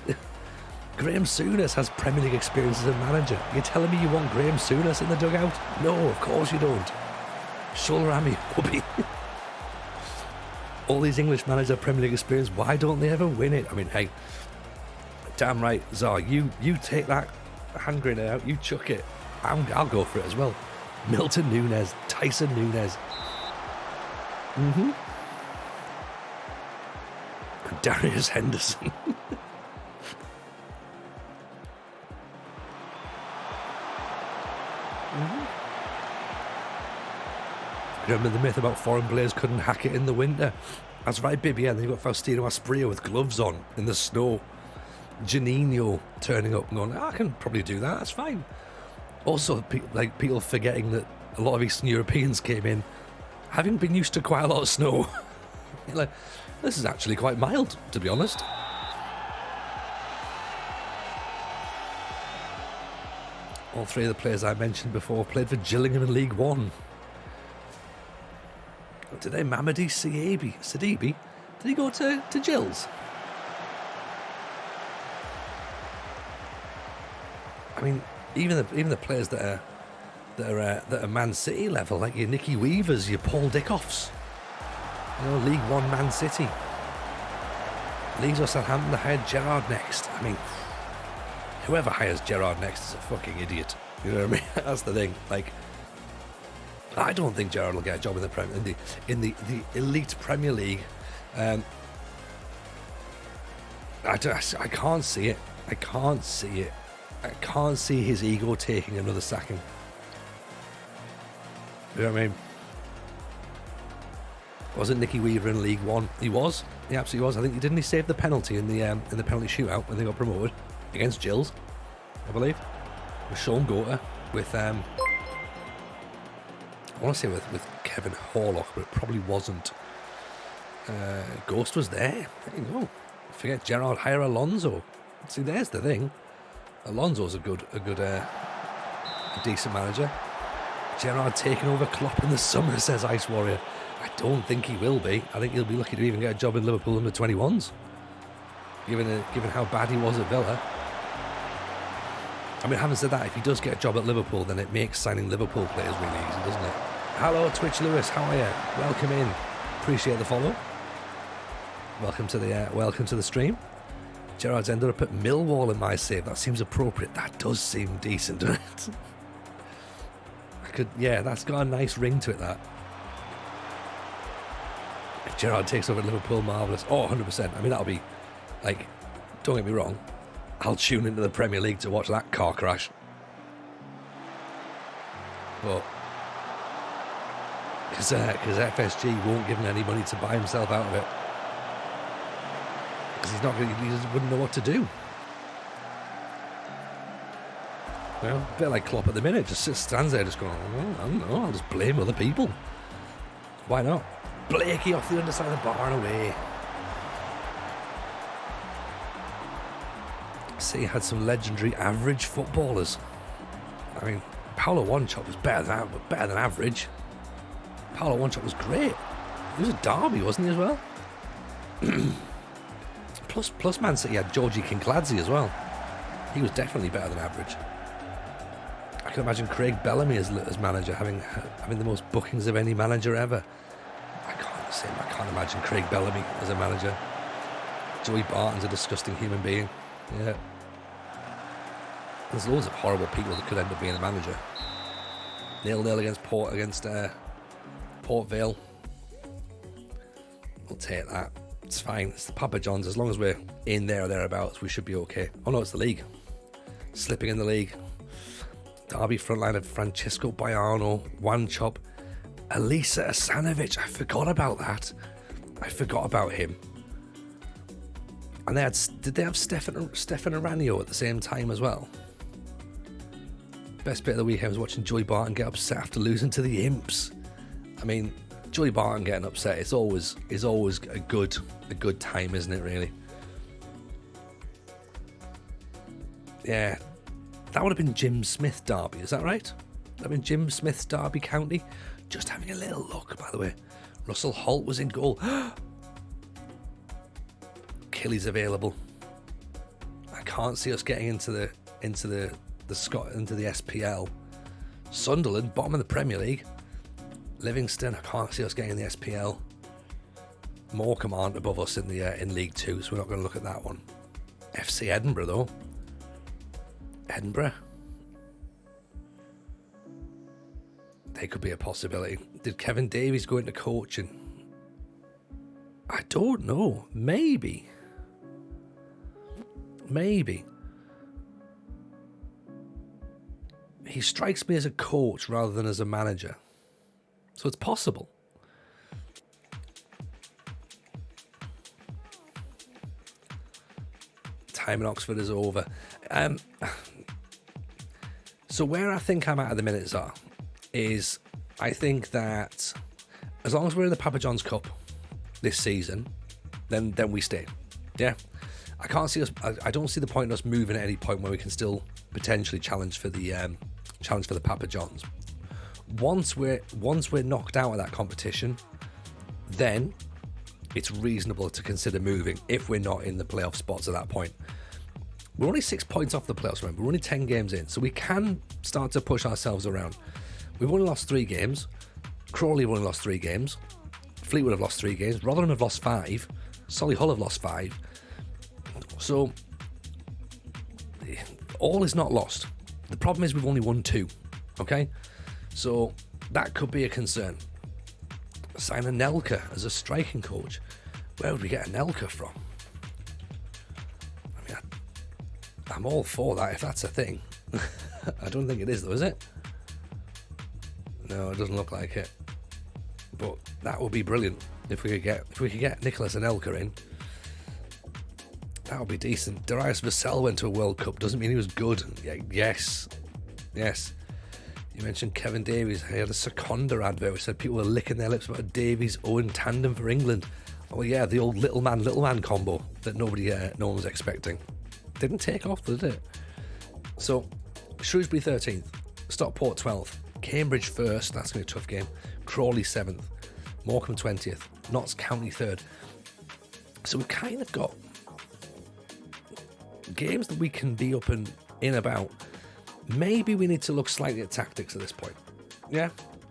Graham Souness has Premier League experience as a manager. You're telling me you want Graham Souness in the dugout? No, of course you don't. Sholarami Hubby. All these English managers have Premier League experience. Why don't they ever win it? I mean, hey, damn right, Czar, you take that hand grenade out, you chuck it. I'll go for it as well. Milton Nunes, Tyson Nunes. Darius Henderson. Remember the myth about foreign players couldn't hack it in the winter? That's right, baby. And then you've got Faustino Asprilla with gloves on in the snow. Janino turning up and going, I can probably do that, that's fine. Also, people forgetting that a lot of Eastern Europeans came in having been used to quite a lot of snow. You're like, this is actually quite mild, to be honest. All three of the players I mentioned before played for Gillingham in League One. Did they? Mamadi Sidibe? Did he go to Gills? I mean, even the players that are Man City level, like your Nicky Weavers, your Paul Dickoffs, League One Man City, Leeds or Southampton, they hired Gerrard next. I mean, whoever hires Gerrard next is a fucking idiot. You know what I mean? That's the thing. Like, I don't think Gerrard will get a job in the elite Premier League. I can't see it. I can't see it. I can't see his ego taking another sacking. You know what I mean? Wasn't Nicky Weaver in League One? He was. He absolutely was. I think didn't he save the penalty in the penalty shootout when they got promoted against Gills, I believe, with Sean Gota, with I want to say with Kevin Horlock, but it probably wasn't. Ghost was there. There you go. Forget Gerrard, hire Alonso. See, there's the thing. Alonso's a decent manager. Gerrard taking over Klopp in the summer, says Ice Warrior. I don't think he will be. I think he'll be lucky to even get a job in Liverpool under 21s, given how bad he was at Villa. I mean, having said that, if he does get a job at Liverpool, then it makes signing Liverpool players really easy, doesn't it? Hello, Twitch Lewis, how are you? Welcome in. Appreciate the follow. Welcome to the stream. Gerrard's ended up at Millwall in my save. That seems appropriate. That does seem decent, doesn't it? That's got a nice ring to it, that. If Gerrard takes over at Liverpool, marvellous. Oh, 100%. I mean, that'll be, like, don't get me wrong, I'll tune into the Premier League to watch that car crash. But, because FSG won't give him any money to buy himself out of it. Because he wouldn't know what to do. Well, a bit like Klopp at the minute, just stands there just going, I don't know, I'll just blame other people. Why not? Blakey off the underside of the bar and away. City had some legendary average footballers. I mean, Paulo Wanchop was better than average. Paulo Wanchop was great. He was a Derby, wasn't he, as well? Plus Man City had Georgie Kinkladze as well. He was definitely better than average. I can imagine Craig Bellamy as manager, having the most bookings of any manager ever. I can't imagine Craig Bellamy as a manager. Joey Barton's a disgusting human being. Yeah. There's loads of horrible people that could end up being a manager. 0-0 against Port Vale. We'll take that. It's fine. It's the Papa John's. As long as we're in there or thereabouts, we should be okay. Oh no, it's the league. Slipping in the league. Derby frontline of Francesco Baiano, Wanchop, Elisa Asanovic. I forgot about that. I forgot about him. And did they have Stefan Aranio at the same time as well? Best bit of the weekend was watching Joey Barton get upset after losing to the Imps. I mean, Joey Barton getting upset is always a good time, isn't it, really? Yeah. That would have been Jim Smith Derby, is that right? That would have been Jim Smith's Derby County. Just having a little look, by the way. Russell Holt was in goal. Killy's available. I can't see us getting into the SPL. Sunderland, bottom of the Premier League. Livingston, I can't see us getting in the SPL. Morecambe aren't above us in League Two, so we're not going to look at that one. FC Edinburgh, though. Edinburgh. They could be a possibility. Did Kevin Davies go into coaching? I don't know. Maybe. He strikes me as a coach rather than as a manager. So it's possible. Time in Oxford is over. So where I think I'm at the minute, Zar, is I think that as long as we're in the Papa John's Cup this season, then we stay. Yeah. I can't see us. I don't see the point in us moving at any point where we can still potentially challenge for the Papa John's. Once we're knocked out of that competition, then it's reasonable to consider moving if we're not in the playoff spots at that point. We're only 6 points off the playoffs, remember. We're only 10 games in, so we can start to push ourselves around. We've only lost 3 games. Crawley have only lost 3 games. Fleetwood have lost 3 games. Rotherham have lost 5. Solihull have lost 5. So, all is not lost. The problem is we've only won 2, okay? So, that could be a concern. Sign a Nelka as a striking coach. Where would we get a Nelka from? I mean, I'm all for that if that's a thing. I don't think it is though, is it? No, it doesn't look like it. But that would be brilliant if we could get Nicholas Anelka in. That would be decent. Darius Vassell went to a World Cup. Doesn't mean he was good. Yes. You mentioned Kevin Davies. He had a Seconda advert which said people were licking their lips about a Davies-Owen tandem for England. Oh yeah, the old little man combo that no one was expecting. Didn't take off, did it? So, Shrewsbury 13th, Stockport 12th, Cambridge 1st, that's going to be a tough game, Crawley 7th, Morecambe 20th, Notts County 3rd. So we've kind of got games that we can be up and in about. Maybe we need to look slightly at tactics at this point. Yeah,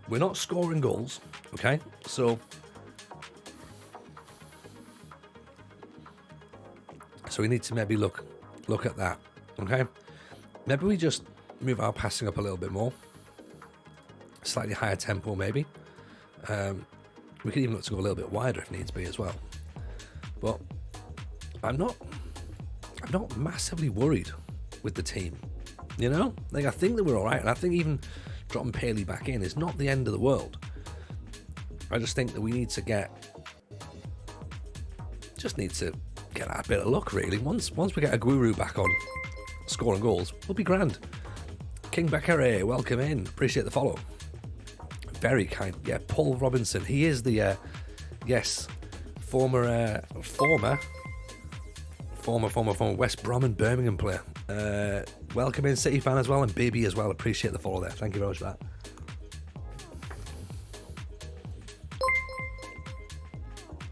we're not scoring goals, okay? So we need to maybe look at that, okay? Maybe we just move our passing up a little bit more. Slightly higher tempo, maybe. We could even look to go a little bit wider if needs be as well. But I'm not massively worried with the team. You know? Like, I think that we're alright, and I think even dropping Paley back in is not the end of the world. I just think that we need to get that bit of luck, really. Once we get a Guru back on scoring goals, we'll be grand. King Bakare, welcome in. Appreciate the follow. Very kind. Yeah, Paul Robinson. He is the former West Brom and Birmingham player. Welcome in, City fan as well, and Baby as well. Appreciate the follow there. Thank you very much for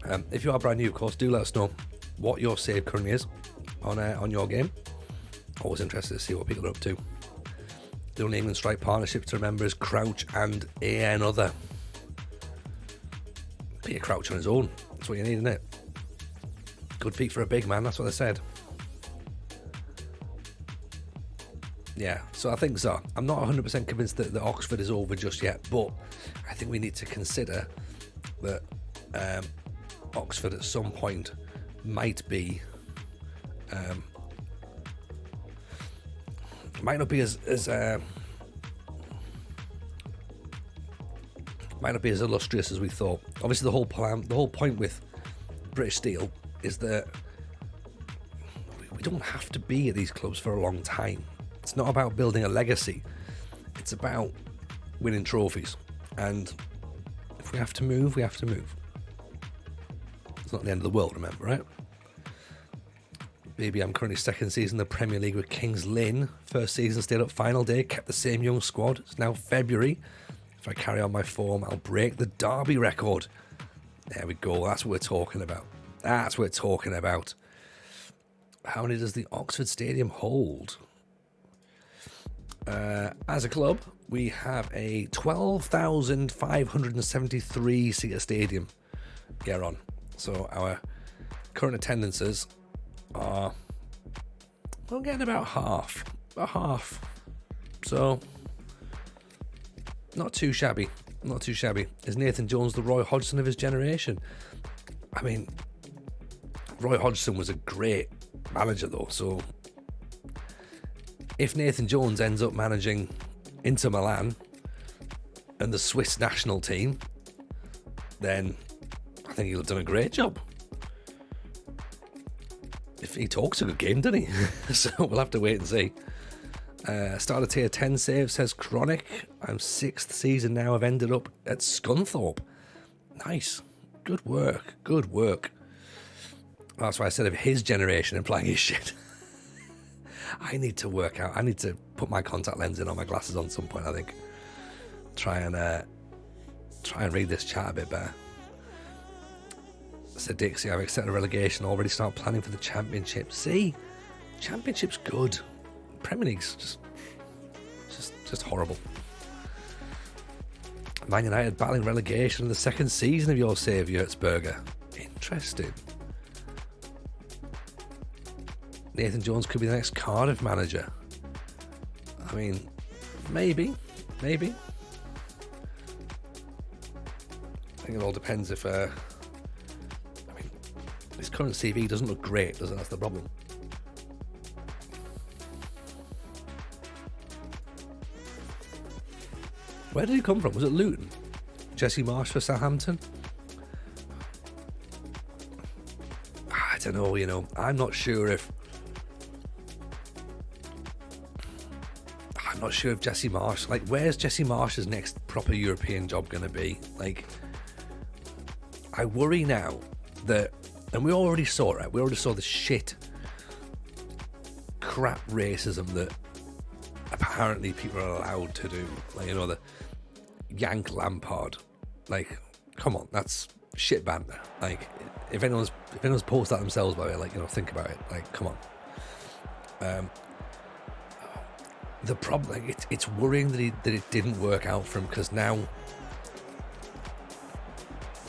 that. If you are brand new, of course, do let us know what your save currently is on your game. Always interested to see what people are up to. The only England strike partnership to remember is Crouch and another. Peter Crouch on his own. That's what you need, isn't it? Good feet for a big man, that's what they said. Yeah, so I think so. I'm not 100% convinced that Oxford is over just yet, but I think we need to consider that Oxford at some point might not be as illustrious as we thought. Obviously, the whole point with British Steel is that we don't have to be at these clubs for a long time. It's not about building a legacy. It's about winning trophies. And if we have to move, we have to move. It's not the end of the world, remember, right? Baby, I'm currently second season in the Premier League with Kings Lynn. First season stayed up final day, kept the same young squad. It's now February. If I carry on my form, I'll break the Derby record. There we go. That's what we're talking about. That's what we're talking about. How many does the Oxford Stadium hold? As a club, we have a 12,573 seater stadium here on. So our current attendances are, we're getting about half. So not too shabby. Is Nathan Jones the Roy Hodgson of his generation? I mean, Roy Hodgson was a great manager though, so if Nathan Jones ends up managing Inter Milan and the Swiss national team, then I think he'll have done a great job. If he talks a good game, doesn't he? So we'll have to wait and see. Started tier 10 save, says Chronic. I'm 6th season now. I've ended up at Scunthorpe. Nice. Good work. Good work. That's why I said of his generation implying his shit. I need to work out. I need to put my contact lens in on my glasses on some point, I think. Try and read this chat a bit better. Said Dixie, I've accepted relegation. Already start planning for the Championship. See? Championship's good. Premier League's just horrible. Man United battling relegation in the second season of your save, Yurtsberger. Interesting. Nathan Jones could be the next Cardiff manager. I mean, maybe. I think it all depends if... I mean, his current CV doesn't look great, does it? That's the problem. Where did he come from? Was it Luton? Jesse Marsh for Southampton? I don't know, you know. I'm not sure if Jesse Marsh, like, where's Jesse Marsh's next proper European job going to be? Like, I worry now that, and we already saw it, right? We already saw the shit, crap racism that apparently people are allowed to do. Like, you know, the yank Lampard. Like, come on, that's shit banter. Like, if anyone's posted that themselves, by the way, like, you know, think about it. Like, come on. The problem, like, it's worrying that it didn't work out for him, because now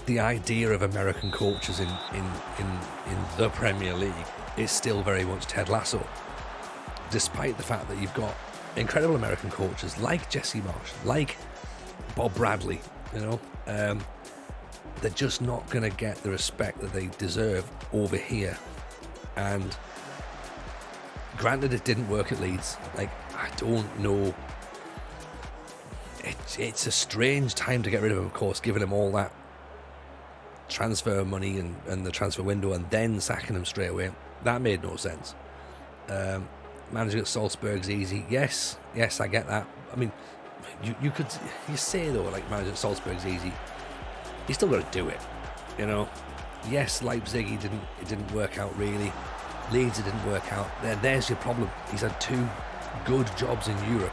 the idea of American coaches in the Premier League is still very much Ted Lasso, despite the fact that you've got incredible American coaches like Jesse Marsh, like Bob Bradley. You know, they're just not going to get the respect that they deserve over here. And granted, it didn't work at Leeds. Like, I don't know. It's a strange time to get rid of him, of course, giving him all that transfer money and the transfer window, and then sacking him straight away. That made no sense. Managing at Salzburg's easy. Yes, I get that. I mean, you say though, like, managing at Salzburg's easy. You still got to do it, you know. Yes, Leipzig, it didn't work out really. Leeds, it didn't work out. There's your problem. He's had 2 good jobs in Europe.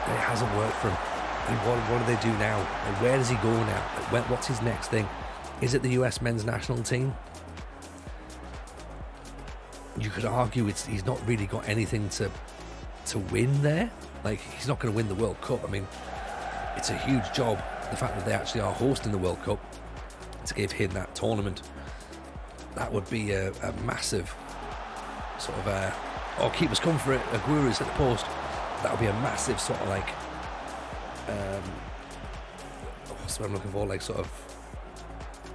It hasn't worked for him. And what do they do now? Like, where does he go now? Like, what's his next thing? Is it the US men's national team? You could argue he's not really got anything to win there. Like, he's not going to win the World Cup. I mean, it's a huge job. The fact that they actually are hosting the World Cup, to give him that tournament, that would be a massive sort of keepers come for it, Aguirre's at the post. That would be a massive sort of like what's what I'm looking for, like, sort of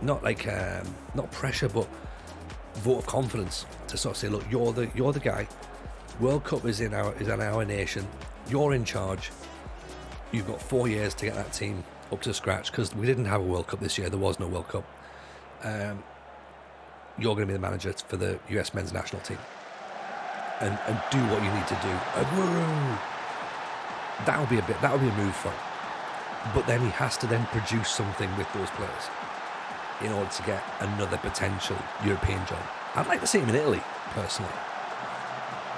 not like not pressure, but vote of confidence to sort of say, look, you're the guy. World Cup is in our nation. You're in charge. You've got 4 years to get that team up to scratch, because we didn't have a World Cup this year. There was no World Cup. You're going to be the manager for the US men's national team, and do what you need to do. That would be a move for him. But then he has to then produce something with those players in order to get another potential European job. I'd like to see him in Italy, personally.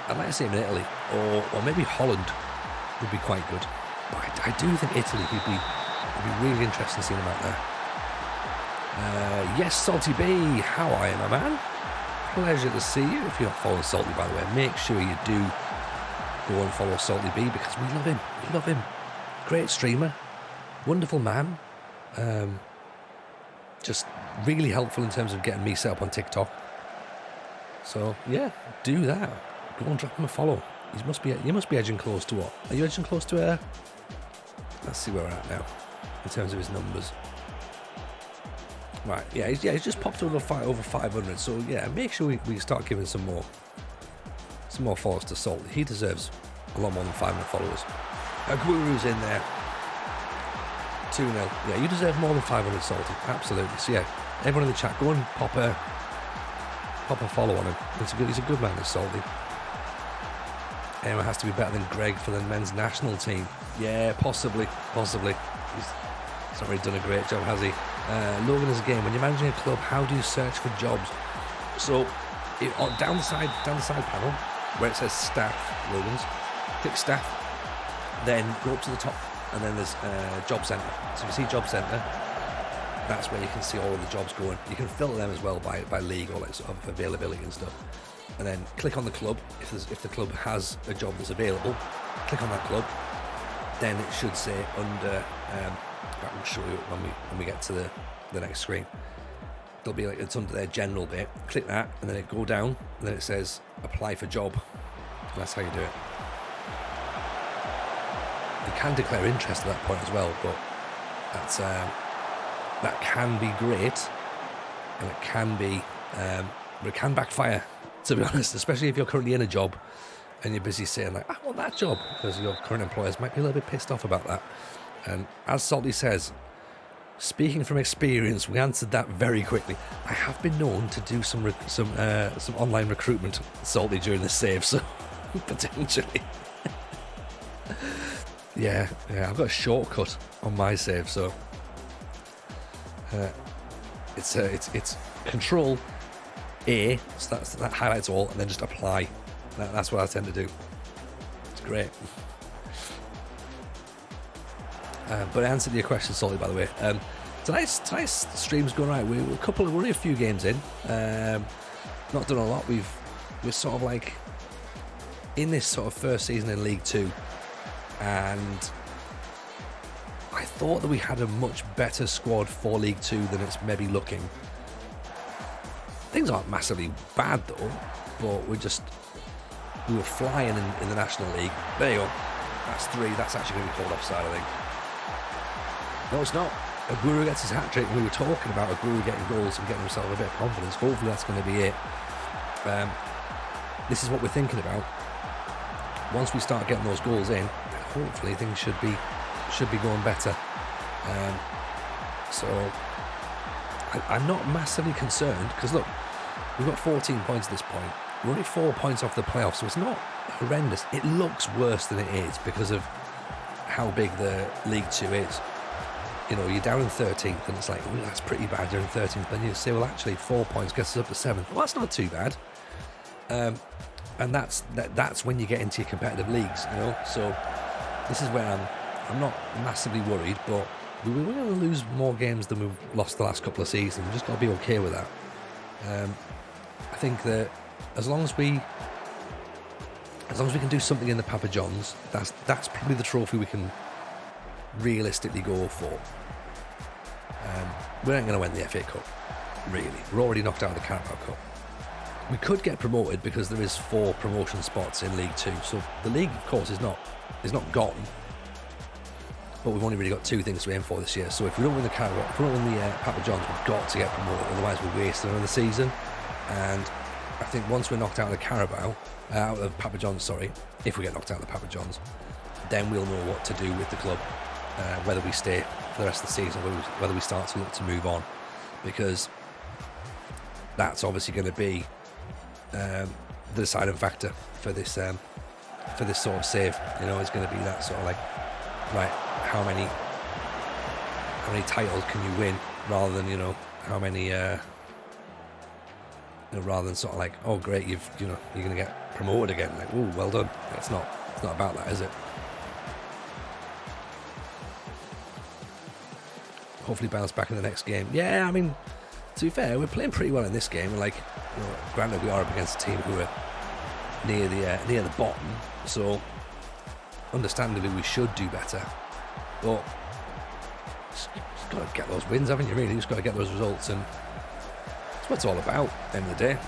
I'd like to see him in Italy, or maybe Holland would be quite good. But I do think Italy would be really interesting seeing him out there. Yes, Salty B, how are you, my man? Pleasure to see you. If you're not following Salty, by the way, make sure you do go and follow Salty B, because we love him. We love him. Great streamer, wonderful man. Just really helpful in terms of getting me set up on TikTok. So yeah, do that. Go and drop him a follow. You must be edging close to what? Are you edging close to let's see where we're at now in terms of his numbers. Right, yeah, he's just popped over 500. So yeah, make sure we start giving some more followers to Salt. He deserves a lot more than 500 followers. Aguiru's in there. 2-0. Yeah, you deserve more than 500, Salty. Absolutely. So yeah, everyone in the chat, go and pop a follow on him. He's a good man, this Salty. Anyone has to be better than Greg for the men's national team. Yeah, possibly. He's not really done a great job, has he? Logan is a game. When you're managing a club, how do you search for jobs? So, down the side panel, where it says staff, Logan's, click staff, then go up to the top, and then there's job centre. So if you see job centre, that's where you can see all of the jobs going. You can filter them as well by league or like sort of availability and stuff. And then click on the club. If the club has a job that's available, click on that club. Then it should say under. I'll show you when we get to the next screen. There'll be like it's under their general bit. Click that, and then it go down, and then it says apply for job. And that's how you do it. You can declare interest at that point as well, but that's that can be great, and it can backfire. To be honest, especially if you're currently in a job and you're busy saying like, I want that job, because your current employers might be a little bit pissed off about that. And as Salty says, speaking from experience, we answered that very quickly. I have been known to do some online recruitment, Salty, during this save, so potentially. yeah, I've got a shortcut on my save, so it's Control A, so that highlights all, and then just apply. That's what I tend to do. It's great. But I answered your question, Salty, by the way. Tonight's stream's going right. We're only a few games in. Not done a lot. We're sort of like in this sort of first season in League 2, and I thought that we had a much better squad for League 2 than it's maybe looking. Things aren't massively bad though, but we were flying in the National League. There you go. That's 3. That's actually going to be called offside, I think. No, it's not. Aguero gets his hat-trick. We were talking about Aguero getting goals and getting himself a bit of confidence. Hopefully that's going to be it. This is what we're thinking about. Once we start getting those goals in, hopefully things should be going better. So I'm not massively concerned, because look, we've got 14 points at this point. We're only 4 points off the playoffs, so it's not horrendous. It looks worse than it is because of how big the League 2 is. You know, you're down in 13th, and it's like, well, that's pretty bad, you're in 13th. Then you say, well, actually, 4 points gets us up to 7th. Well, that's not too bad. And that's when you get into your competitive leagues, you know. So this is where I'm not massively worried, but we're going to lose more games than we've lost the last couple of seasons. We've just got to be okay with that. I think that as long as we can do something in the Papa John's, that's probably the trophy we can realistically go for. We ain't going to win the FA Cup, really. We're already knocked out of the Carabao Cup. We could get promoted because there is 4 promotion spots in League 2, so the league, of course, is not gone. But we've only really got 2 things to aim for this year. So if we don't win the Carabao, if we don't win the Papa John's, we've got to get promoted. Otherwise, we're wasting another season. And I think once we're knocked out of the Carabao, out of Papa John's, sorry, if we get knocked out of the Papa John's, then we'll know what to do with the club, whether we stay for the rest of the season, or whether we start to look to move on, because that's obviously going to be the deciding factor for this sort of save. You know, it's going to be that sort of like, right, how many titles can you win, rather than, you know, how many rather than sort of like, oh great, you're going to get promoted again, like, oh, well done. It's not about that, is it? Hopefully bounce back in the next game. Yeah, I mean, to be fair, we're playing pretty well in this game. Like, you know, granted, we are up against a team who are near the bottom, so understandably we should do better. But just got to get those wins, haven't you? Really, just got to get those results, and that's what it's all about. At the end of the day.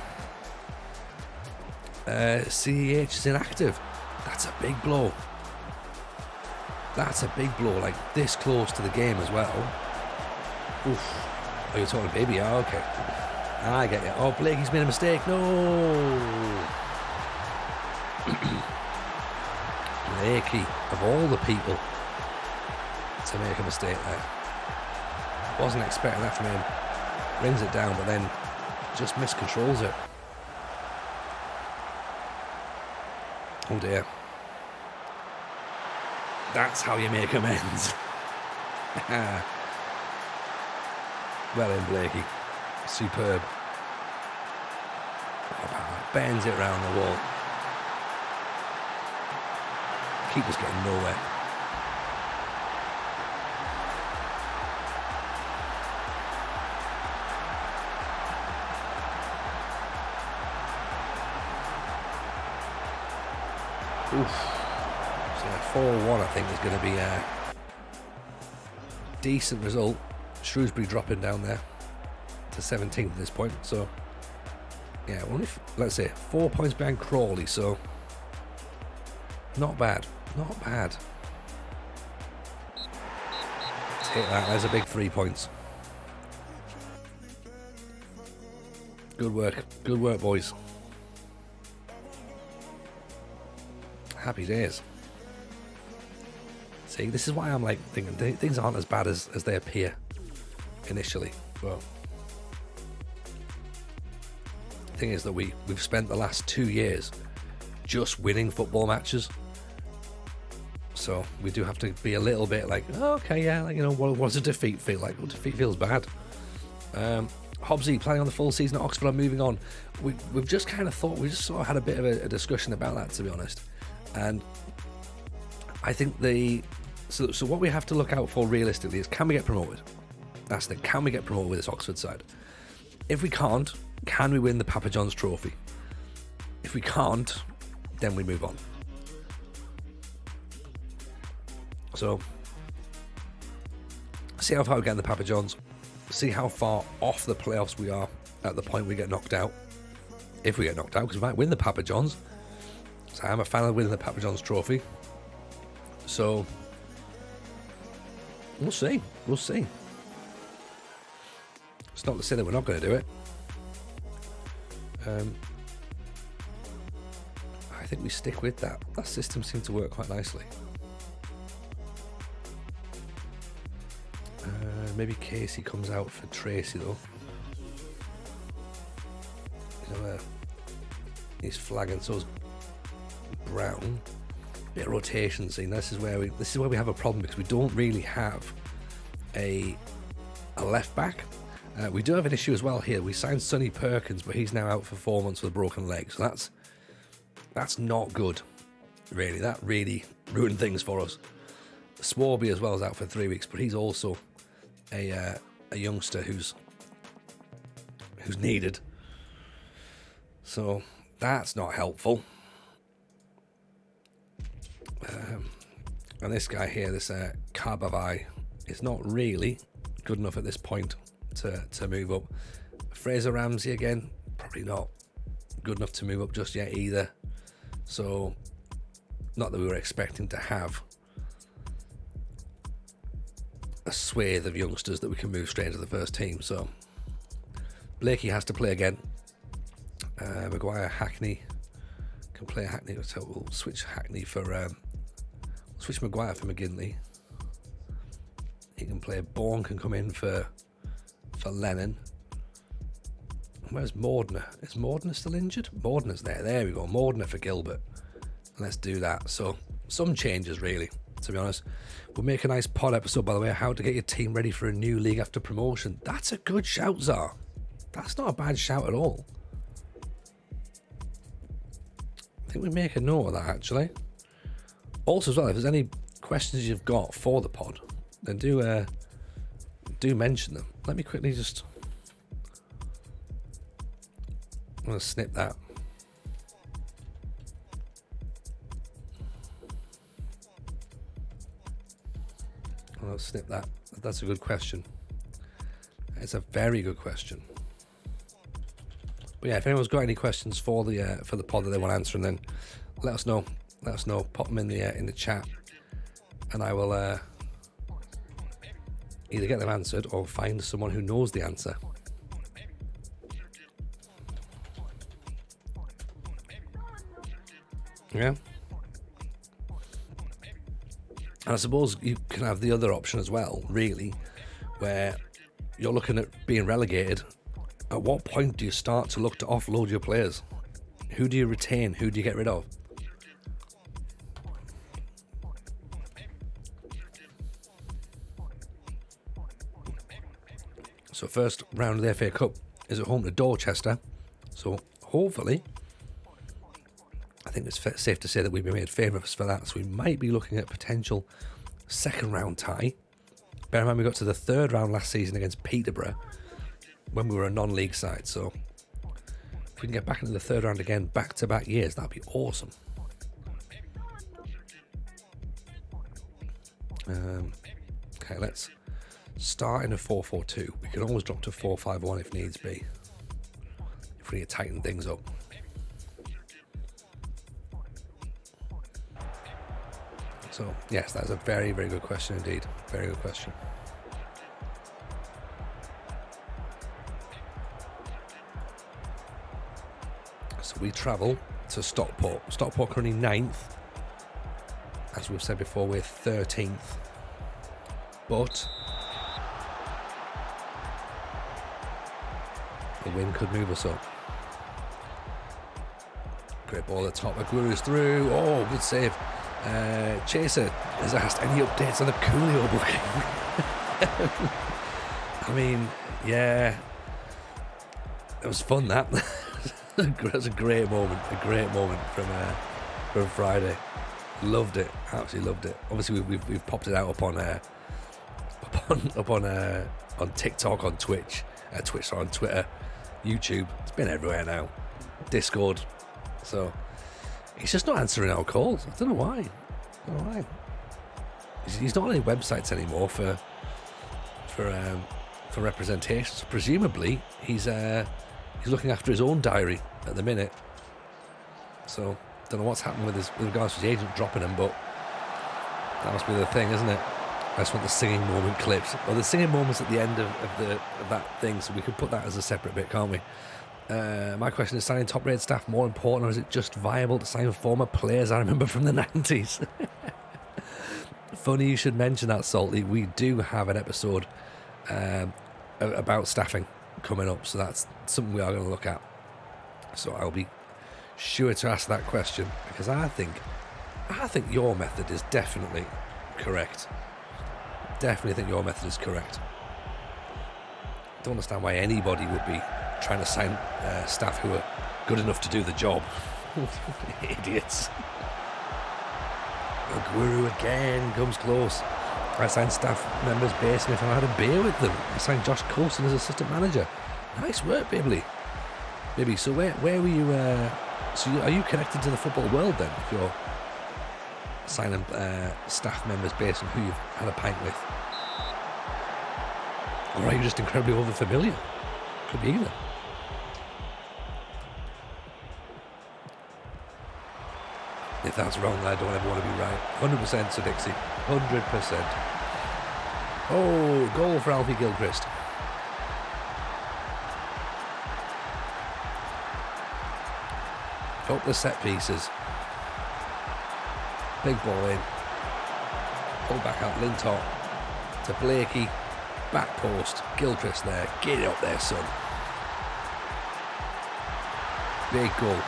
CEH is inactive. That's a big blow. That's a big blow. Like, this close to the game as well. Oof. Oh, you're talking baby? Oh, okay. I get it. Oh, Blakey's made a mistake. No. Blakey, of all the people. to make a mistake there. Wasn't expecting that from him. Brings it down, but then just miscontrols it. Oh dear. That's how you make amends. Well in, Blakey. Superb. Bends it round the wall. Keeper's getting nowhere. Oof. So 4-1 I think is going to be a decent result. Shrewsbury dropping down there to 17th at this point. So yeah, only let's say 4 points behind Crawley. So not bad, not bad. Take that. There's a big 3 points. Good work, boys. Happy days. See, this is why I'm like thinking things aren't as bad as they appear initially. Well, the thing is that we've spent the last 2 years just winning football matches, so we do have to be a little bit like, oh, okay, yeah, like, you know, what does a defeat feel like? Well, defeat feels bad. Hobbsy planning on the full season at Oxford. I'm moving on. We've just kind of thought, we just sort of had a bit of a discussion about that, to be honest. And I think so what we have to look out for realistically is, can we get promoted? That's the thing. Can we get promoted with this Oxford side? If we can't, can we win the Papa John's trophy? If we can't, then we move on. So see how far we get in the Papa John's. See how far off the playoffs we are at the point we get knocked out. If we get knocked out, because we might win the Papa John's. So I'm a fan of winning the Papa John's trophy. So we'll see. We'll see. It's not to say that we're not going to do it. I think we stick with that. That system seemed to work quite nicely. Maybe Casey comes out for Tracy though. He's flagging, so is Brown. Bit of rotation scene. This is where we have a problem, because we don't really have a left back. We do have an issue as well here. We signed Sonny Perkins, but he's now out for 4 months with a broken leg. So that's not good, really. That really ruined things for us. Swarby as well is out for 3 weeks, but he's also a youngster who's needed. So that's not helpful. And this guy here, this Carbavai, is not really good enough at this point to move up. Fraser Ramsey again, probably not good enough to move up just yet either. So not that we were expecting to have a swathe of youngsters that we can move straight into the first team. So Blakey has to play again. Maguire, Hackney can play Hackney, so we'll switch Hackney for switch Maguire for McGinley. He can play. Bourne can come in for Lennon. Where's Mordner? Is Mordner still injured? Mordner's there. There we go. Mordner for Gilbert. Let's do that. So some changes, really, to be honest. We'll make a nice pod episode, by the way, how to get your team ready for a new league after promotion. That's a good shout, Zar. That's not a bad shout at all. I think we make a note of that, actually. Also, as well, if there's any questions you've got for the pod, then do mention them. Let me quickly just... I'm going to snip that. I'll snip that. That's a good question. It's a very good question. But yeah, if anyone's got any questions for the pod that they want answering, then let us know. Let us know. Pop them in the chat, and I will either get them answered or find someone who knows the answer. Yeah. And I suppose you can have the other option as well, really, where you're looking at being relegated. At what point do you start to look to offload your players? Who do you retain? Who do you get rid of? So first round of the FA Cup is at home to Dorchester. So hopefully, I think it's safe to say that we've been made favourites for that. So we might be looking at potential second round tie. Bear in mind we got to the third round last season against Peterborough when we were a non-league side. So if we can get back into the third round again back-to-back years, that'd be awesome. Okay, let's start in a 4-4-2. We can always drop to 4-5-1 if needs be, if we need to tighten things up. So, yes, that's a very, very good question indeed. Very good question. So we travel to Stockport. Stockport currently 9th. As we've said before, we're 13th. But the win could move us up. Great ball at the top. Aguiro's through. Oh, good save. Chaser has asked any updates on the Coolio booking. I mean, yeah, it was fun. That it was a great moment. A great moment from Friday. Loved it. Absolutely loved it. Obviously, we've popped it out up on TikTok, on Twitch, on Twitter, YouTube. It's been everywhere now. Discord. So he's just not answering our calls. I don't know why. He's not on any websites anymore for representation. So presumably he's looking after his own diary at the minute. So don't know what's happened with regards to the agent dropping him, but that must be the thing, isn't it? I just want the singing moment clips. Well, the singing moments at the end of that thing, so we could put that as a separate bit, can't we? My question is, signing top-rated staff more important, or is it just viable to sign former players I remember from the 90s? Funny you should mention that, Salty. We do have an episode about staffing coming up, so that's something we are going to look at. So I'll be sure to ask that question, because I think your method is definitely correct. Definitely think your method is correct. Don't understand why anybody would be trying to sign staff who are good enough to do the job. Idiots. Aguero again comes close. I signed staff members based on if I had a beer with them. I signed Josh Coulson as assistant manager. Nice work, Bibley. So where were you? Are you connected to the football world then? If you're signing staff members based on who you've had a pint with, or are you just incredibly overfamiliar? Could be either. If that's wrong, then I don't ever want to be right. 100%, Sir Dixie. 100%. Oh, goal for Alfie Gilchrist. Up the set pieces. Big ball in. Pull back out Lintop to Blakey. Back post. Gilchrist there. Get it up there, son. Big goal.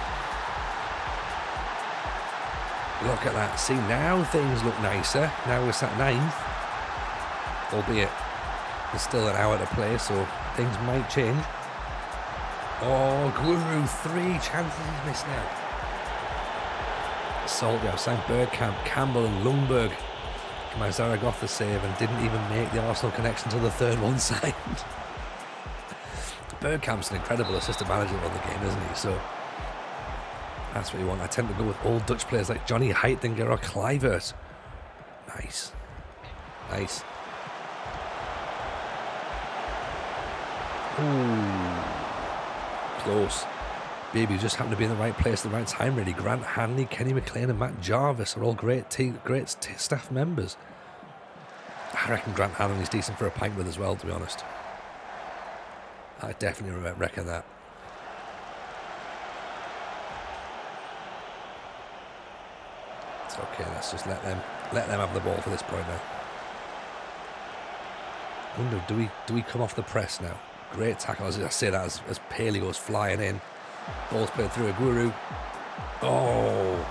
Look at that. See, now things look nicer. Now we're sat 9th. Albeit there's still an hour to play, so things might change. Oh, Guru, 3 chances he's missed now. Salty outside Bergkamp, Campbell and Lundberg. My Zaragoza save and didn't even make the Arsenal connection to the third one signed. Bergkamp's an incredible assistant manager on the game, isn't he? So that's what you want. I tend to go with old Dutch players like Johnny Heitinger or Kluivert. Nice. Ooh. Close. Baby, you just happen to be in the right place at the right time, really. Grant Hanley, Kenny McLean and Matt Jarvis are all great staff members. I reckon Grant Hanley's decent for a pint with as well, to be honest. I definitely reckon that. It's okay. Let's just let them have the ball for this point now. I wonder, do we come off the press now? Great tackle. As I say that as Paley goes flying in. Ball's played through a Guru. Oh,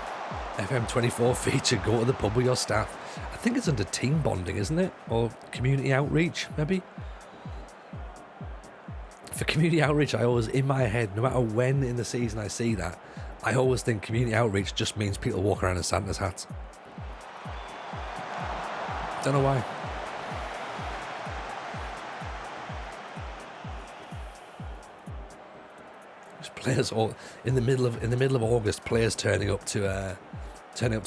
FM24 feature. Go to the pub with your staff. I think it's under team bonding, isn't it? Or community outreach, maybe? For community outreach, I always, in my head, no matter when in the season I see that, I always think community outreach just means people walk around in Santa's hats. Don't know why. Just players all in the middle of August. Players turning up to a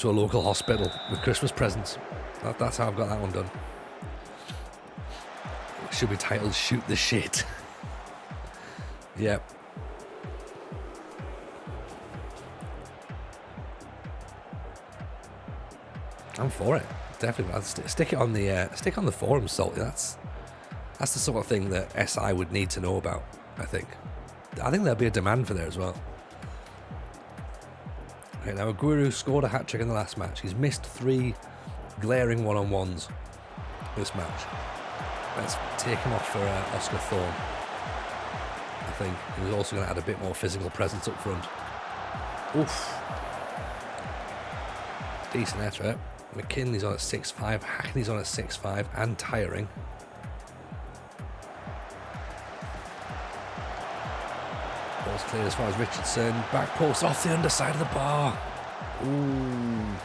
local hospital with Christmas presents. That's how I've got that one done. It should be titled "Shoot the Shit." Yep. I'm for it. Definitely. I'll stick it on the forum, Salty. That's the sort of thing that SI would need to know about, I think there'll be a demand for there as well. Okay, now Aguero scored a hat-trick in the last match. He's missed 3 glaring one-on-ones this match. Let's take him off for Oscar Thorne. I think he was also going to add a bit more physical presence up front. Oof. Decent effort. McKinley's on at 6'5", Hackney's on at 6'5", and tiring. Ball's cleared as far as Richardson. Back post off the underside of the bar. Ooh.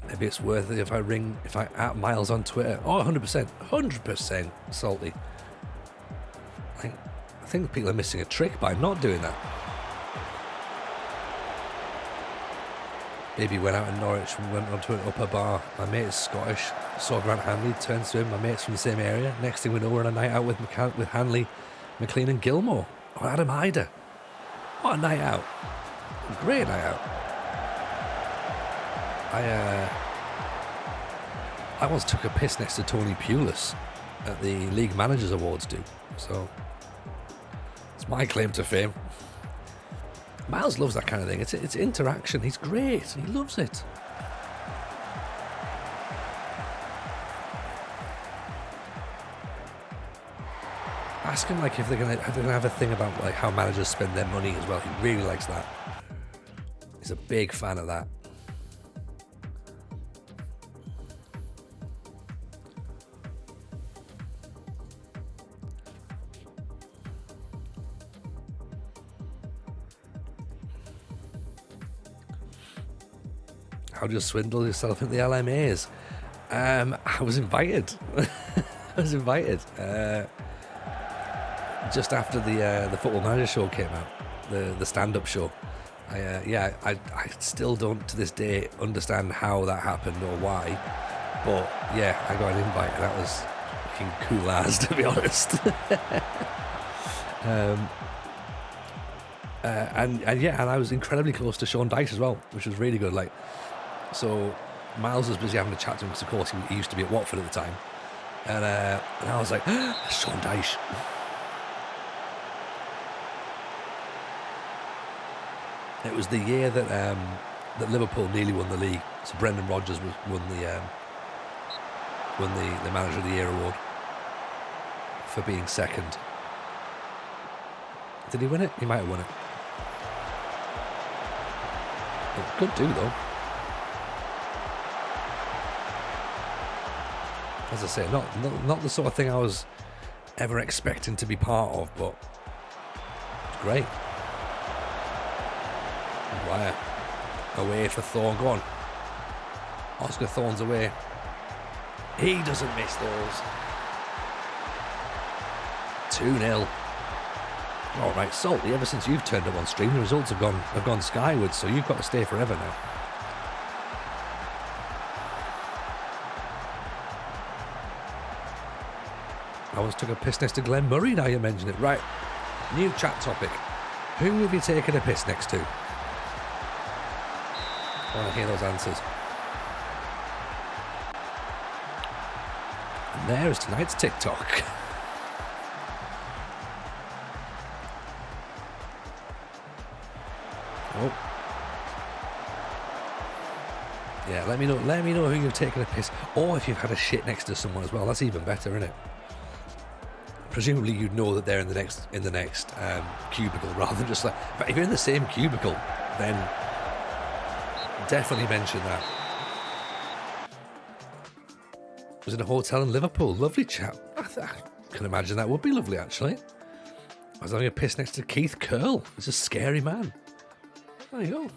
Maybe it's worth it if I at Miles on Twitter. Oh, 100%, Salty. I think people are missing a trick by not doing that. Baby went out in Norwich and went onto an upper bar. My mate is Scottish. Saw Grant Hanley, turns to him. My mate's from the same area. Next thing we know, we're on a night out with Hanley, McLean and Gilmore. Or Adam Hyder. What a night out. Great night out. I once took a piss next to Tony Pulis at the League Managers Awards do. So it's my claim to fame. Miles loves that kind of thing. It's interaction. He's great. He loves it. Ask him if they're gonna have a thing about how managers spend their money as well. He really likes that. He's a big fan of that. How do you swindle yourself into the LMAs? I was invited. Just after the Football Manager show came out, the stand-up show. I still don't to this day understand how that happened or why, but yeah, I got an invite and that was fucking cool as, to be honest. And I was incredibly close to Sean Dyche as well, which was really good. So Miles was busy having a chat to him because, of course, he used to be at Watford at the time, and I was like, Sean Dyche. It was the year that Liverpool nearly won the league. So Brendan Rodgers won the Manager of the Year award for being second. Did he win it? He might have won it. Good do though. As I say, not the sort of thing I was ever expecting to be part of, but it's great. Wire away for Thorne. Go on. Oscar Thorne's away. He doesn't miss those. 2-0. All right, Salty. Ever since you've turned up on stream, the results have gone skywards. So you've got to stay forever now. I once took a piss next to Glenn Murray. Now you mention it, right? New chat topic. Who will be taking a piss next to? I want to hear those answers. And there is tonight's TikTok. Oh. Yeah, let me know who you've taken a piss, or if you've had a shit next to someone as well. That's even better, isn't it? Presumably you'd know that they're in the next cubicle, rather than just like, but if you're in the same cubicle, then definitely mention that. I was in a hotel in Liverpool. Lovely chap. I can imagine that would be lovely, actually. I was having a piss next to Keith Curl. He's a scary man. There you go.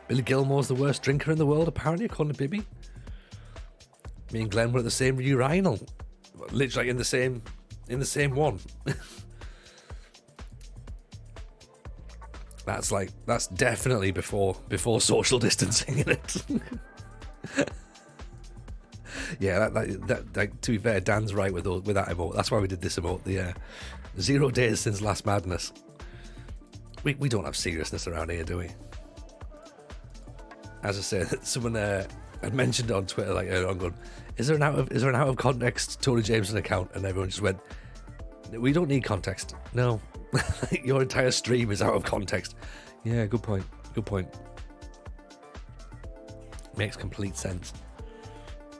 Billy Gilmore's the worst drinker in the world, apparently, according to Bibby. Me and Glenn were at the same urinal. Literally in the same one. That's definitely before social distancing, in it. Yeah, that to be fair, Dan's right with that emote. That's why we did this emote. The 0 days since last madness. We don't have seriousness around here, do we? As I said, someone had mentioned on Twitter like earlier on, going, is there an out of context Tony Jameson account? And everyone just went, we don't need context. No, your entire stream is out of context. Yeah, good point. Makes complete sense,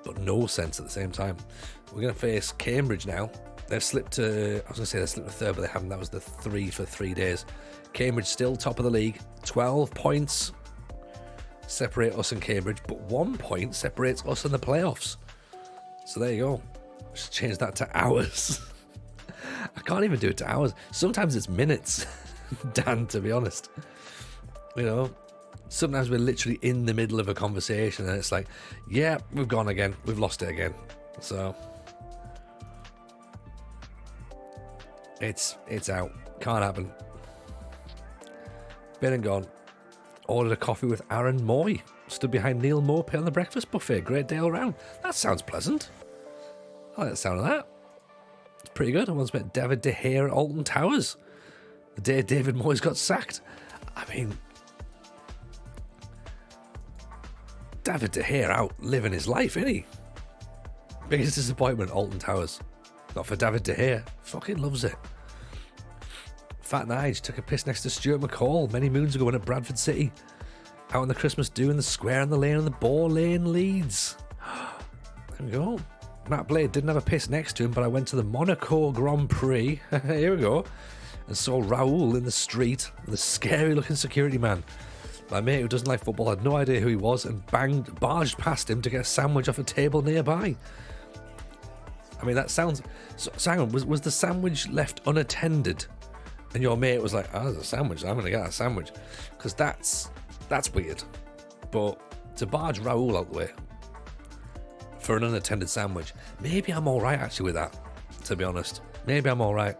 but no sense at the same time. We're going to face Cambridge now. They've slipped to, I was going to say they slipped to third, but they haven't. That was the 3 for 3 days. Cambridge still top of the league. 12 points separate us and Cambridge, but 1 point separates us and the playoffs. So there you go. Just change that to hours. I can't even do it to hours. Sometimes it's minutes, Dan, to be honest. You know, sometimes we're literally in the middle of a conversation and it's like, yeah, we've gone again. We've lost it again. So it's out. Can't happen. Been and gone. Ordered a coffee with Aaron Moy. Stood behind Neil Mopey on the breakfast buffet. Great day all round. That sounds pleasant. I like the sound of that. It's pretty good. I once met David De Gea at Alton Towers the day David Moyes got sacked. I mean, David De Gea out living his life, isn't he? Biggest disappointment, Alton Towers. Not for David De Gea. Fucking loves it. Fat Nige took a piss next to Stuart McCall many moons ago in at Bradford City. Out on the Christmas do in the square and the lane and the Boar Lane Leeds. There we go. Matt Blade didn't have a piss next to him, but I went to the Monaco Grand Prix. Here we go. And saw Raoul in the street, the scary looking security man. My mate who doesn't like football had no idea who he was and barged past him to get a sandwich off a table nearby. I mean, that sounds... So hang on, was the sandwich left unattended? And your mate was like, oh, there's a sandwich, I'm going to get a sandwich. Because that's weird. But to barge Raoul out the way for an unattended sandwich, maybe I'm all right actually with that, to be honest. Maybe I'm all right.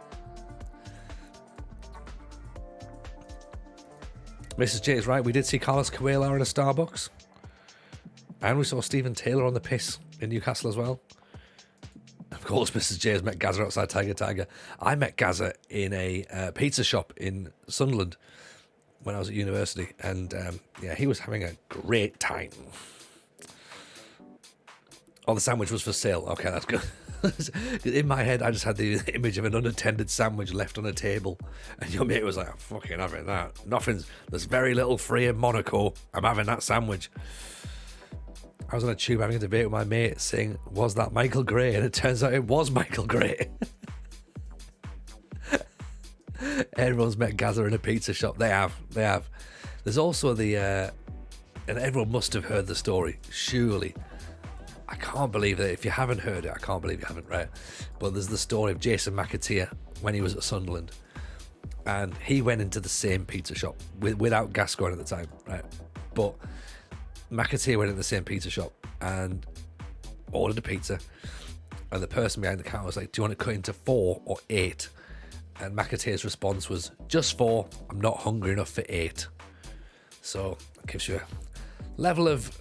Mrs. J is right, we did see Carlos Cuellar in a Starbucks. And we saw Stephen Taylor on the piss in Newcastle as well. Of course, Mrs. J has met Gazza outside Tiger. I met Gazza in a pizza shop in Sunderland when I was at university. And yeah, he was having a great time. Oh, the sandwich was for sale. Okay, that's good. In my head, I just had the image of an unattended sandwich left on a table. And your mate was like, I'm fucking having that. There's very little free in Monaco. I'm having that sandwich. I was on a tube having a debate with my mate saying, was that Michael Gray? And it turns out it was Michael Gray. Everyone's met Gazza in a pizza shop. They have. There's also and everyone must have heard the story, surely. I can't believe that. If you haven't heard it, I can't believe you haven't, right? But there's the story of Jason McAteer when he was at Sunderland. And he went into the same pizza shop without Gascoigne at the time, right? But McAteer went into the same pizza shop and ordered a pizza. And the person behind the counter was like, do you want to cut into 4 or 8? And McAteer's response was, just 4. I'm not hungry enough for 8. So it gives you a level of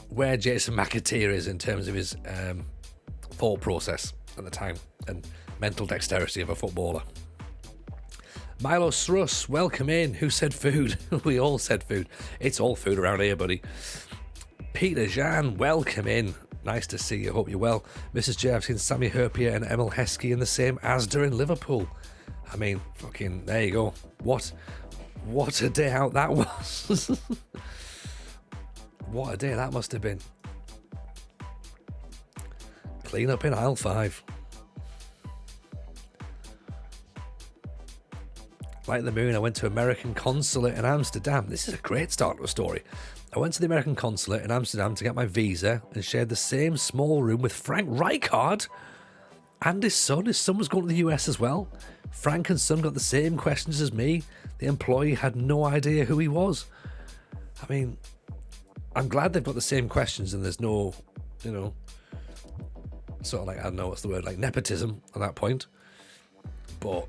where Jason McAteer is in terms of his thought process at the time and mental dexterity of a footballer. Milo Struss, welcome in. Who said food? We all said food. It's all food around here, buddy. Peter Jan, welcome in. Nice to see you. Hope you're well. Mrs. J, I've seen Sammy Herpier and Emil Heskey in the same Asda in Liverpool. I mean, fucking, there you go. What a day out that was. What a day that must have been. Clean up in aisle 5. Like the moon, I went to American consulate in Amsterdam. This is a great start to a story. I went to the American consulate in Amsterdam to get my visa and shared the same small room with Frank Rijkaard and his son. His son was going to the US as well. Frank and son got the same questions as me. The employee had no idea who he was. I mean, I'm glad they've got the same questions and there's no, sort of like, I don't know what's the word, like nepotism at that point. But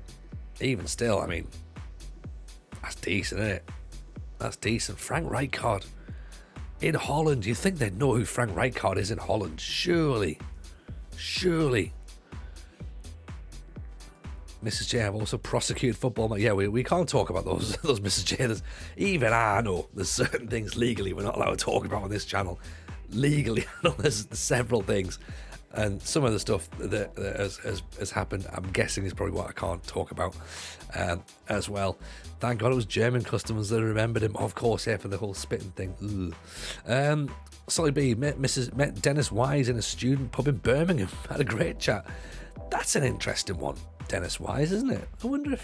even still, I mean, that's decent, isn't it? That's decent. Frank Rijkaard in Holland. You think they'd know who Frank Rijkaard is in Holland? Surely. Mrs. J, I've also prosecuted football. Yeah, we can't talk about those Mrs. J. Even I know there's certain things legally we're not allowed to talk about on this channel. Legally, I know there's several things. And some of the stuff that has happened, I'm guessing, is probably what I can't talk about as well. Thank God it was German customers that remembered him. Of course, yeah, for the whole spitting thing. Solly B, met Dennis Wise in a student pub in Birmingham. Had a great chat. That's an interesting one, Dennis Wise, isn't it? I wonder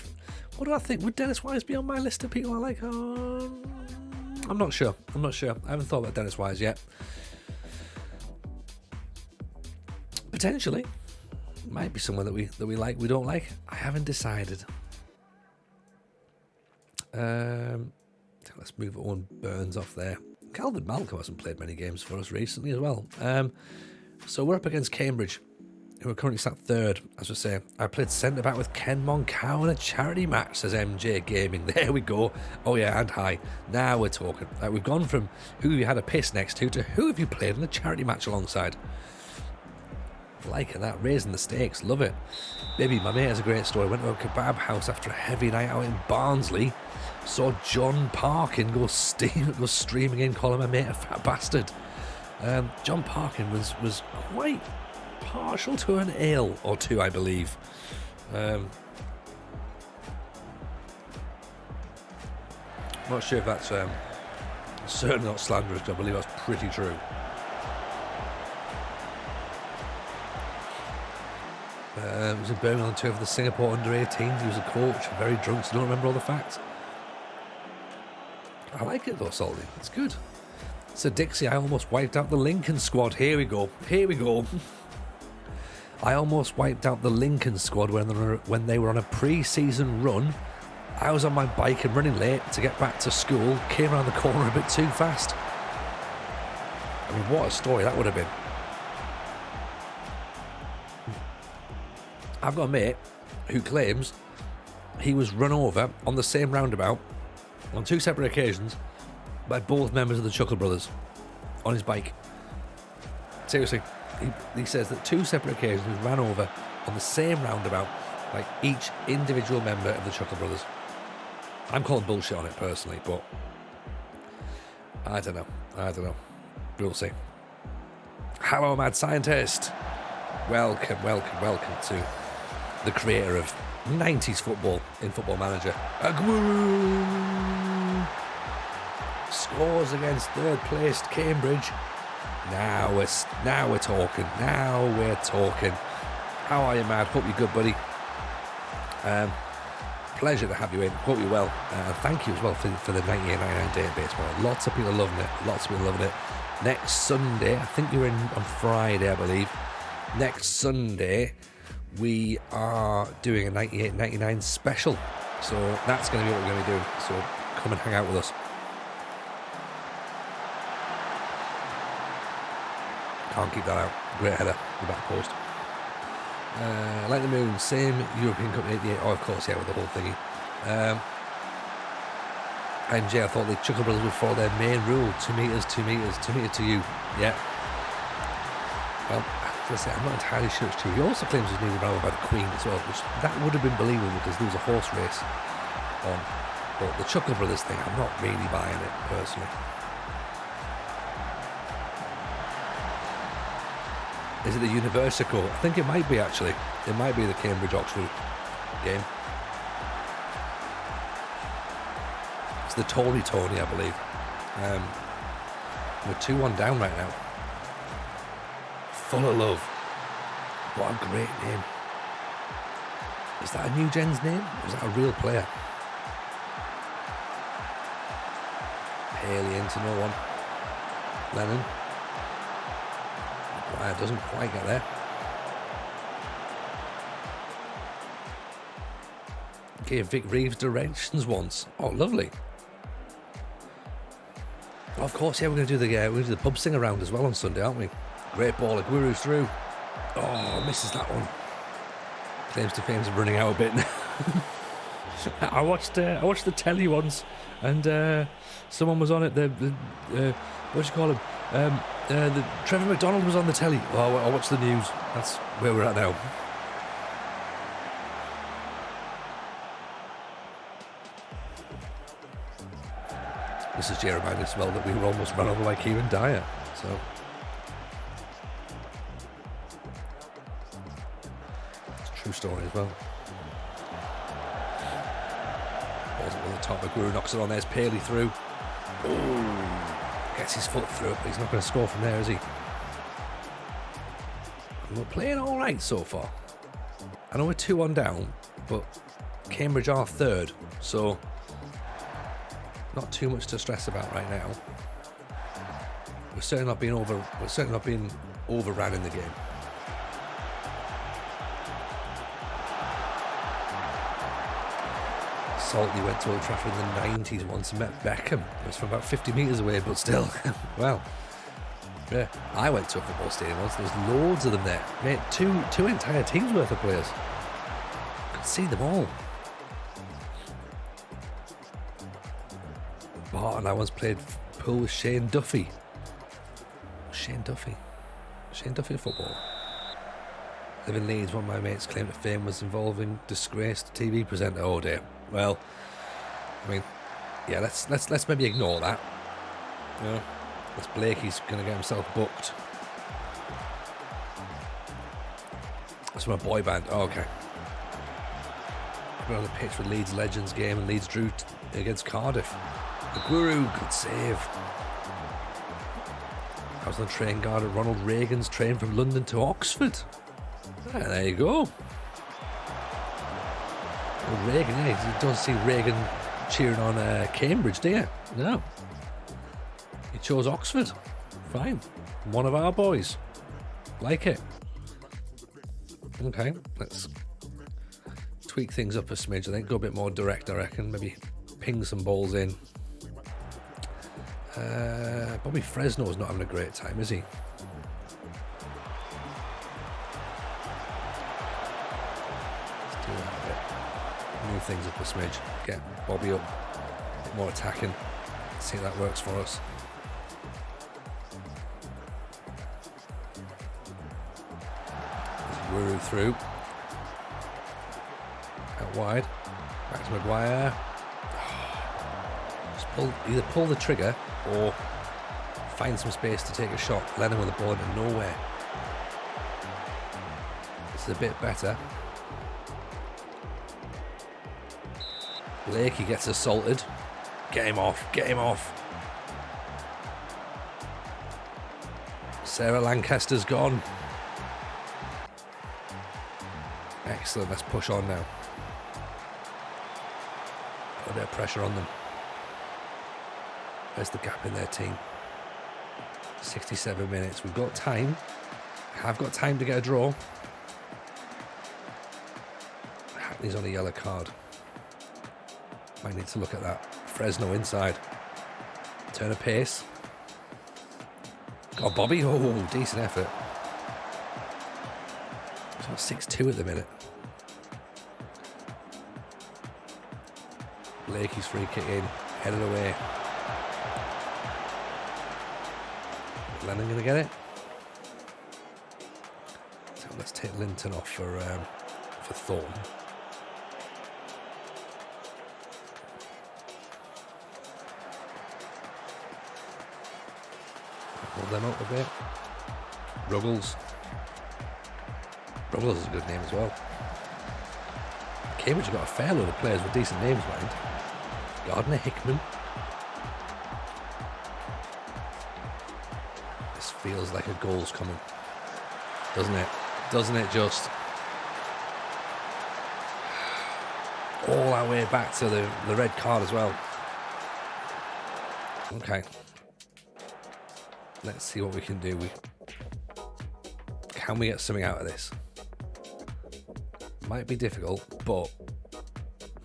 what do I think? Would Dennis Wise be on my list of people I like? I'm not sure. I haven't thought about Dennis Wise yet. Potentially, might be someone that we like, we don't like. I haven't decided. Let's move on. Burns off there. Calvin Malcolm hasn't played many games for us recently as well. So we're up against Cambridge, who are currently sat third. As I say, I played centre back with Ken Moncow in a charity match, says MJ Gaming. There we go. Oh yeah, and hi. Now we're talking. We've gone from who you had a piss next to who have you played in a charity match alongside. Liking that, raising the stakes, love it. Baby, my mate has a great story. Went to a kebab house after a heavy night out in Barnsley. Saw John Parkin go streaming in, calling my mate a fat bastard. John Parkin was quite partial to an ale or two, I believe. Not sure if that's certainly not slanderous, I believe that's pretty true. Was in Birmingham on tour for the Singapore under-18s. He was a coach, very drunk, so don't remember all the facts. I like it though, Salty. It's good. So Dixie, I almost wiped out the Lincoln squad. Here we go. I almost wiped out the Lincoln squad when they were on a pre-season run. I was on my bike and running late to get back to school. Came around the corner a bit too fast. I mean, what a story that would have been. I've got a mate who claims he was run over on the same roundabout on 2 separate occasions by both members of the Chuckle Brothers on his bike. Seriously, he says that 2 separate occasions he was ran over on the same roundabout by each individual member of the Chuckle Brothers. I'm calling bullshit on it personally, but I don't know. We'll see. Hello, mad scientist. Welcome to the creator of 90s football in Football Manager. Aguero scores against third-placed Cambridge. Now we're talking. How are you, Mad? Hope you're good, buddy. Pleasure to have you in. Hope you're well. Thank you as well for the 9899 database. Well, lots of people are loving it. Next Sunday, I think you're in on Friday, I believe. Next Sunday, we are doing a 98.99 special. So that's going to be what we're going to be doing. So come and hang out with us. Can't keep that out. Great header, the back post. Like the moon, same European Cup in 88. Oh, of course, yeah, with the whole thingy. MJ, I thought the Chuckle Brothers would follow their main rule: 2 meters to you. Yeah. Well, as I say, I'm not entirely sure it's true. He also claims he was nearly run over by the Queen as well, which that would have been believable because there was a horse race on. But the Chuckle Brothers thing, I'm not really buying it personally. Is it the Universico? I think it might be, actually. It might be the Cambridge-Oxford game. It's the Tony, I believe. We're 2-1 down right now. Full of love. What a great name. Is that a new gen's name? Or is that a real player? Haley into no one. Lennon. Maguire doesn't quite get there. Gave Vic Reeves directions once. Oh, lovely. Oh, of course, yeah, we're going to do the pub sing around as well on Sunday, aren't we? Great ball, Aguero through. Oh, misses that one. Claims to fame's running out a bit now. I watched the telly once, and someone was on it. The what do you call him? The Trevor McDonald was on the telly. Oh, I watched the news. That's where we're at now. This is Jeremiah as well, that we were almost run over by Kieran Dyer. So it's a true story as well. Balls over the top. Aguero knocks it on. There's Paley through. Oh, gets his foot through it, but he's not going to score from there, is he? And we're playing all right so far. I know we're 2-1 down, but Cambridge are third, so not too much to stress about right now. We're certainly not being overran in the game. Salty went to Old Trafford in the 90s once and met Beckham. It was from about 50 metres away, but still. Well, yeah. I went to a football stadium once. There's loads of them there. Mate, two entire teams worth of players. Could see them all. Oh, and I once played pool with Shane Duffy. Shane Duffy at football. Live in Leeds, one of my mates claimed that fame was involving disgraced TV presenter. Oh dear. Well, I mean, yeah, let's maybe ignore that. You know, this Blakey's going to get himself booked. That's from a boy band. Oh, okay. We're on the pitch for Leeds Legends game, and Leeds drew against Cardiff. Aguero, good save. I was on the train guard at Ronald Reagan's train from London to Oxford. Ah, there you go. Well, Reagan, yeah, you don't see Reagan cheering on Cambridge, do you? No. He chose Oxford. Fine. One of our boys. Like it. Okay, let's tweak things up a smidge, I think. Go a bit more direct, I reckon. Maybe ping some balls in. Bobby Fresno's not having a great time, is he? Let's do that a bit. Move things up a smidge. Get Bobby up. A bit more attacking. See if that works for us. Wuru through. Out wide. Back to Maguire. Just either pull the trigger or find some space to take a shot. Lennon with the ball into nowhere. This is a bit better. Blakey gets assaulted. Get him off. Get him off. Sarah Lancaster's gone. Excellent. Let's push on now. Put a bit of pressure on them. There's the gap in their team. 67 minutes. We've got time. Have got time to get a draw. Hackney's on a yellow card. Might need to look at that. Fresno inside. Turn of pace. Got Bobby. Oh, decent effort. It's 6-2 at the minute. Blakey's free kick in. Headed away. Lennon going to get it? So let's take Linton off for Thorne. Pull them out a bit. Ruggles. Ruggles is a good name as well. Cambridge have got a fair load of players with decent names, mind. Gardner Hickman. feels like a goal's coming, doesn't it? Doesn't it just? All our way back to the red card as well. Okay. Let's see what we can do. Can we get something out of this? Might be difficult, but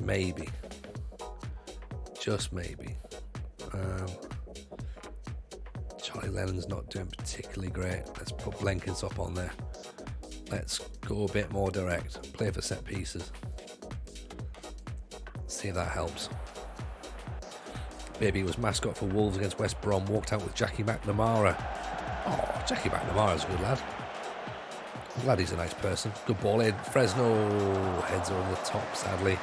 maybe. Just maybe. Charlie Lennon's not doing particularly great. Let's put Blenkins up on there. Let's go a bit more direct. Play for set pieces. See if that helps. Baby was mascot for Wolves against West Brom. Walked out with Jackie McNamara. Oh, Jackie McNamara's a good lad. I'm glad he's a nice person. Good ball in. Fresno heads over the top, sadly.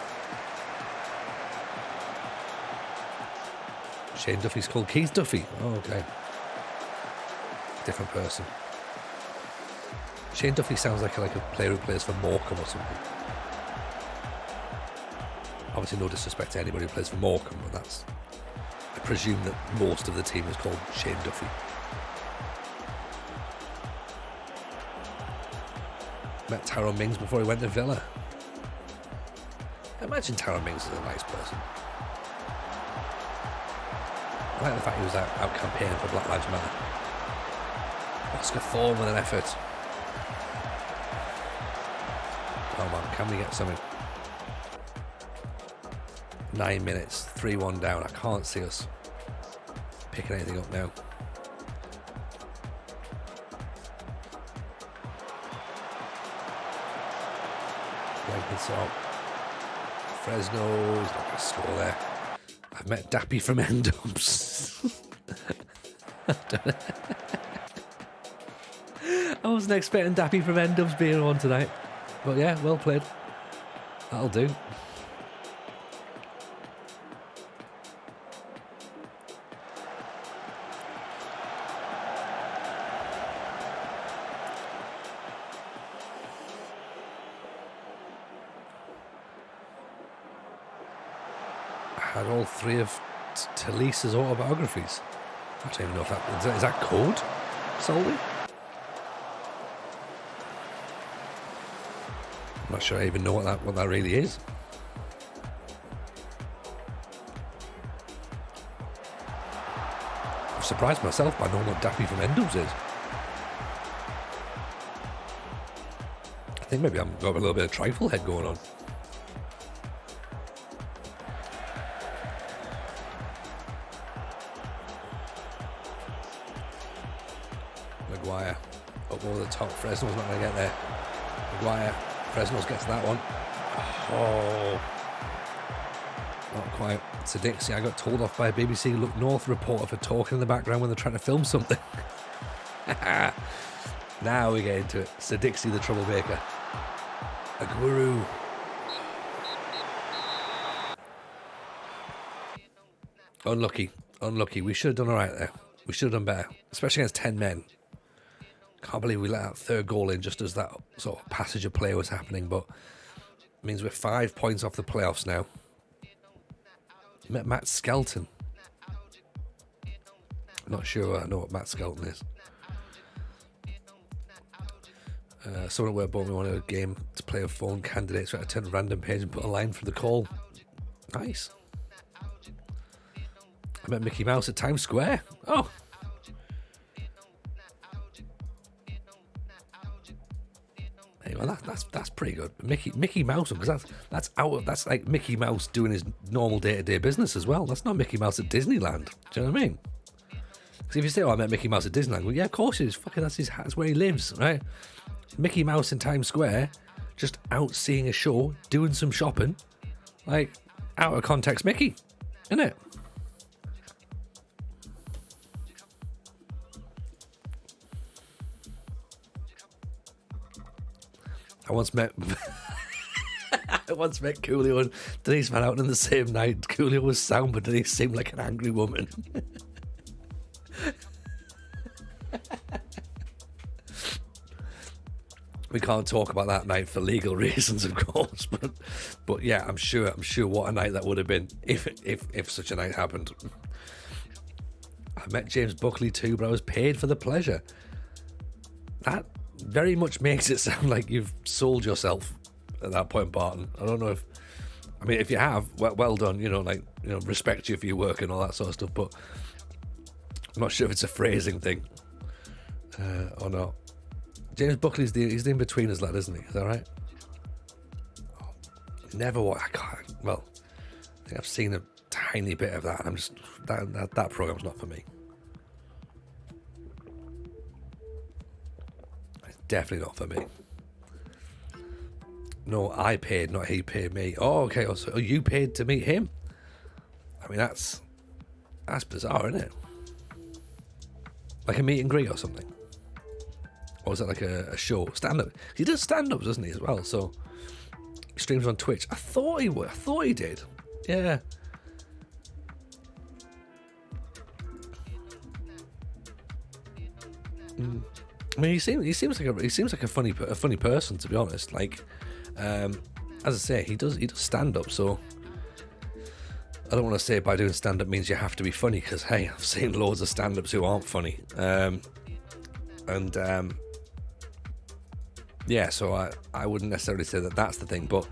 Shane Duffy's called Keith Duffy. Oh, okay. Different person. Shane Duffy sounds like a player who plays for Morecambe or something. Obviously no disrespect to anybody who plays for Morecambe, but that's... I presume that most of the team is called Shane Duffy. Met Tyrone Mings before he went to Villa. I imagine Tyrone Mings is a nice person. I like the fact he was out campaigning for Black Lives Matter. Oscar Thorne with an effort. Come on, can we get something? 9 minutes, 3-1 down. I can't see us picking anything up now. So Fresno, he's not going to score there. I've met Dappy from Endubs. I wasn't expecting Dappy from Endubs being on tonight. But yeah, well played. That'll do. Had all three of Talisa's autobiographies. I don't even know if that is that code solely. I'm not sure I even know what that really is. I'm surprised myself by knowing what Dappy from Endubs is. I think maybe I've got a little bit of trifle head going on. Maguire up over the top. Fresno's not going to get there. Maguire. Fresno's gets that one. Oh, not quite. Sadixi, I got told off by a BBC Look North reporter for talking in the background when they're trying to film something. Now we get into it. Sadixi, the troublemaker. Aguero. Unlucky. We should have done all right there. We should have done better, especially against 10 men. Can't believe we let that third goal in just as that sort of passage of play was happening, but it means we're 5 points off the playoffs now. Met Matt Skelton. Not sure I know what Matt Skelton is. Someone at work bought me one of a game to play with phone candidates, so I turned a random page and put a line for the call. Nice. I met Mickey Mouse at Times Square. Oh. Well, that's pretty good. Mickey Mouse, because that's like Mickey Mouse doing his normal day-to-day business as well. That's not Mickey Mouse at Disneyland. Do you know what I mean? Because if you say, "Oh, I met Mickey Mouse at Disneyland," well, yeah, of course it is. Fucking that's where he lives, right? Mickey Mouse in Times Square, just out seeing a show, doing some shopping, like out of context, Mickey, isn't it? I once met Coolio and Denise Van Houten on the same night. Coolio was sound, but Denise seemed like an angry woman. We can't talk about that night for legal reasons, of course, but yeah, I'm sure what a night that would have been if such a night happened. I met James Buckley too, but I was paid for the pleasure. That very much makes it sound like you've sold yourself at that point, Barton. I don't know if... I mean, if you have, well done, respect you for your work and all that sort of stuff, but I'm not sure if it's a phrasing thing or not. James Buckley's he's the in-betweeners lad, isn't he? Is that right? I think I've seen a tiny bit of that, and I'm just... That program's not for me. It's definitely not for me. No, I paid, not he paid me. Oh, okay. So you paid to meet him? I mean, that's bizarre, isn't it? Like a meet and greet or something? Or is that like a show? Stand-up? He does stand-ups, doesn't he, as well? So, he streams on Twitch. I thought he did. Yeah. I mean, he seems like a funny person, to be honest. Like, as I say, he does stand up. So I don't want to say by doing stand up means you have to be funny, because hey, I've seen loads of stand ups who aren't funny. Yeah, so I wouldn't necessarily say that that's the thing, but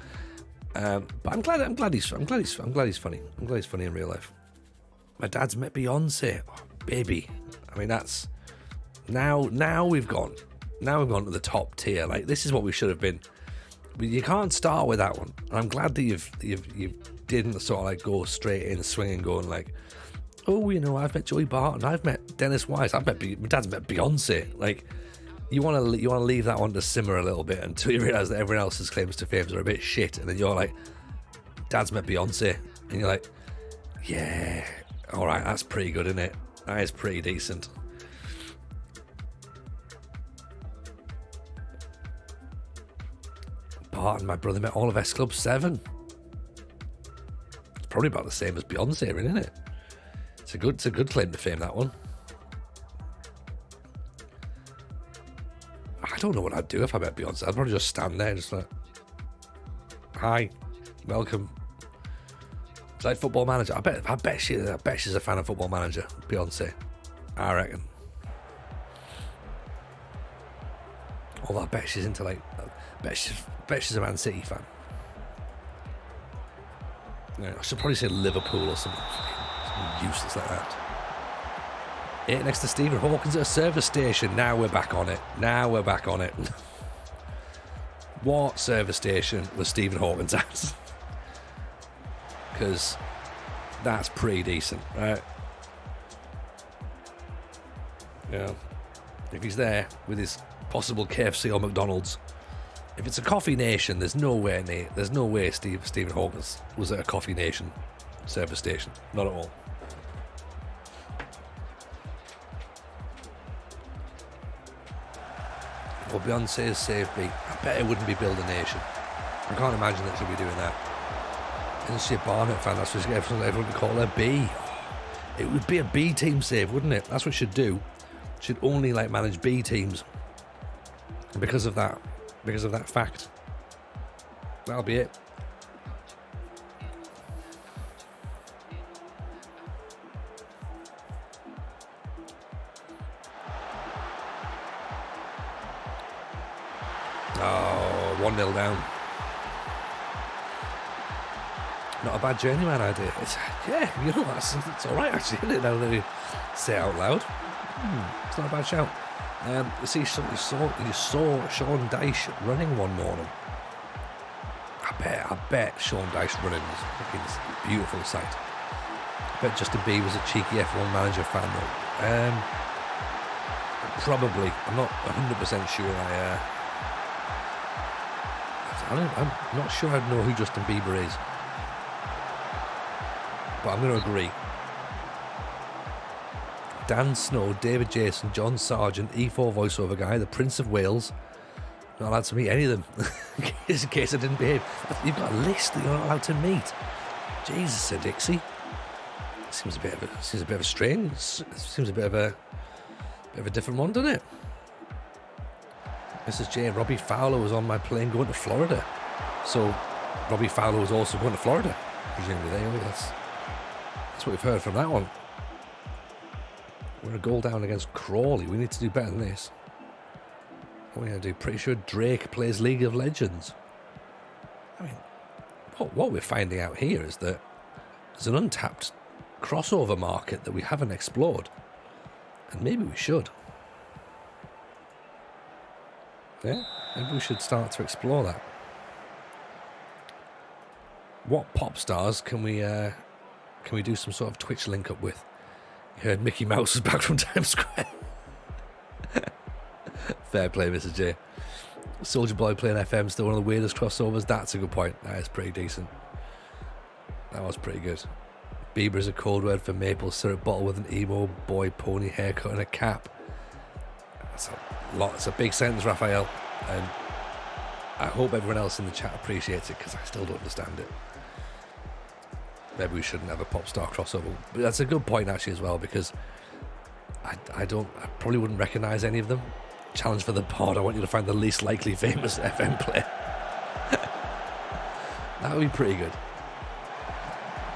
I'm glad he's funny. I'm glad he's funny in real life. My dad's met Beyonce, baby. I mean, that's now we've gone to the top tier. Like, this is what we should have been. You can't start with that one. And I'm glad that you didn't sort of like go straight in swinging, going like, oh, I've met Joey Barton, I've met Dennis Wise, my dad's met Beyonce. Like, you want to leave that one to simmer a little bit until you realise that everyone else's claims to fame are a bit shit, and then you're like, dad's met Beyonce, and you're like, yeah, all right, that's pretty good, isn't it? That is pretty decent. Barton, my brother, met all of S Club 7. It's probably about the same as Beyonce, isn't it? It's a good claim to fame, that one. I don't know what I'd do if I met Beyonce. I'd probably just stand there, just like, hi, welcome. It's like Football Manager. I bet she's a fan of Football Manager, Beyonce. I reckon. Although I bet she's into like, bet she's a Man City fan. Yeah, I should probably say Liverpool or something useless like that. It next to Stephen Hawkins at a service station. Now we're back on it. What service station was Stephen Hawkins at? Because that's pretty decent, right? Yeah. If he's there with his possible KFC or McDonald's, if it's a Coffee Nation, there's no way Stephen Hawkins was at a Coffee Nation service station. Not at all. Well, Beyonce's Save Beat. I bet it wouldn't be Build a Nation. I can't imagine that she'd be doing that. Isn't she a Barnet fan? That's what everyone would call her B. It would be a B team save, wouldn't it? That's what she'd do. She'd only like manage B teams. And because of that fact, that'll be it. Oh, 1-0 down. Not a bad journeyman idea. It's all right actually, isn't it? Now that we say it out loud, it's not a bad shout. You saw Sean Dyche running one morning. I bet Sean Dyche running was a beautiful sight. I bet Justin Bieber's a cheeky F1 manager fan though. Probably. I'm not 100% sure. I'm not sure I'd know who Justin Bieber is, but I'm going to agree. Dan Snow, David Jason, John Sargent, E4 voiceover guy, the Prince of Wales. Not allowed to meet any of them, in case I didn't behave. You've got a list that you're not allowed to meet. Jesus, Sir Dixie. Seems a bit of a strange. Seems a bit of a different one, doesn't it? Mrs. J, Robbie Fowler was on my plane going to Florida. So Robbie Fowler was also going to Florida, presumably. That's what we've heard from that one. We're a goal down against Crawley. We need to do better than this. What are we going to do? Pretty sure Drake plays League of Legends. I mean, what we're finding out here is that there's an untapped crossover market that we haven't explored. And maybe we should. Yeah, maybe we should start to explore that. What pop stars can we do some sort of Twitch link up with? You heard Mickey Mouse was back from Times Square. Fair play, Mr. J. Soulja Boy playing FM, still one of the weirdest crossovers. That's a good point. That is pretty decent. That was pretty good. Bieber is a code word for maple syrup bottle with an emo boy pony haircut and a cap. That's a lot. It's a big sentence, Raphael. And I hope everyone else in the chat appreciates it, because I still don't understand it. Maybe we shouldn't have a pop star crossover. But that's a good point, actually, as well, because I probably wouldn't recognise any of them. Challenge for the pod: I want you to find the least likely famous FM player. That would be pretty good.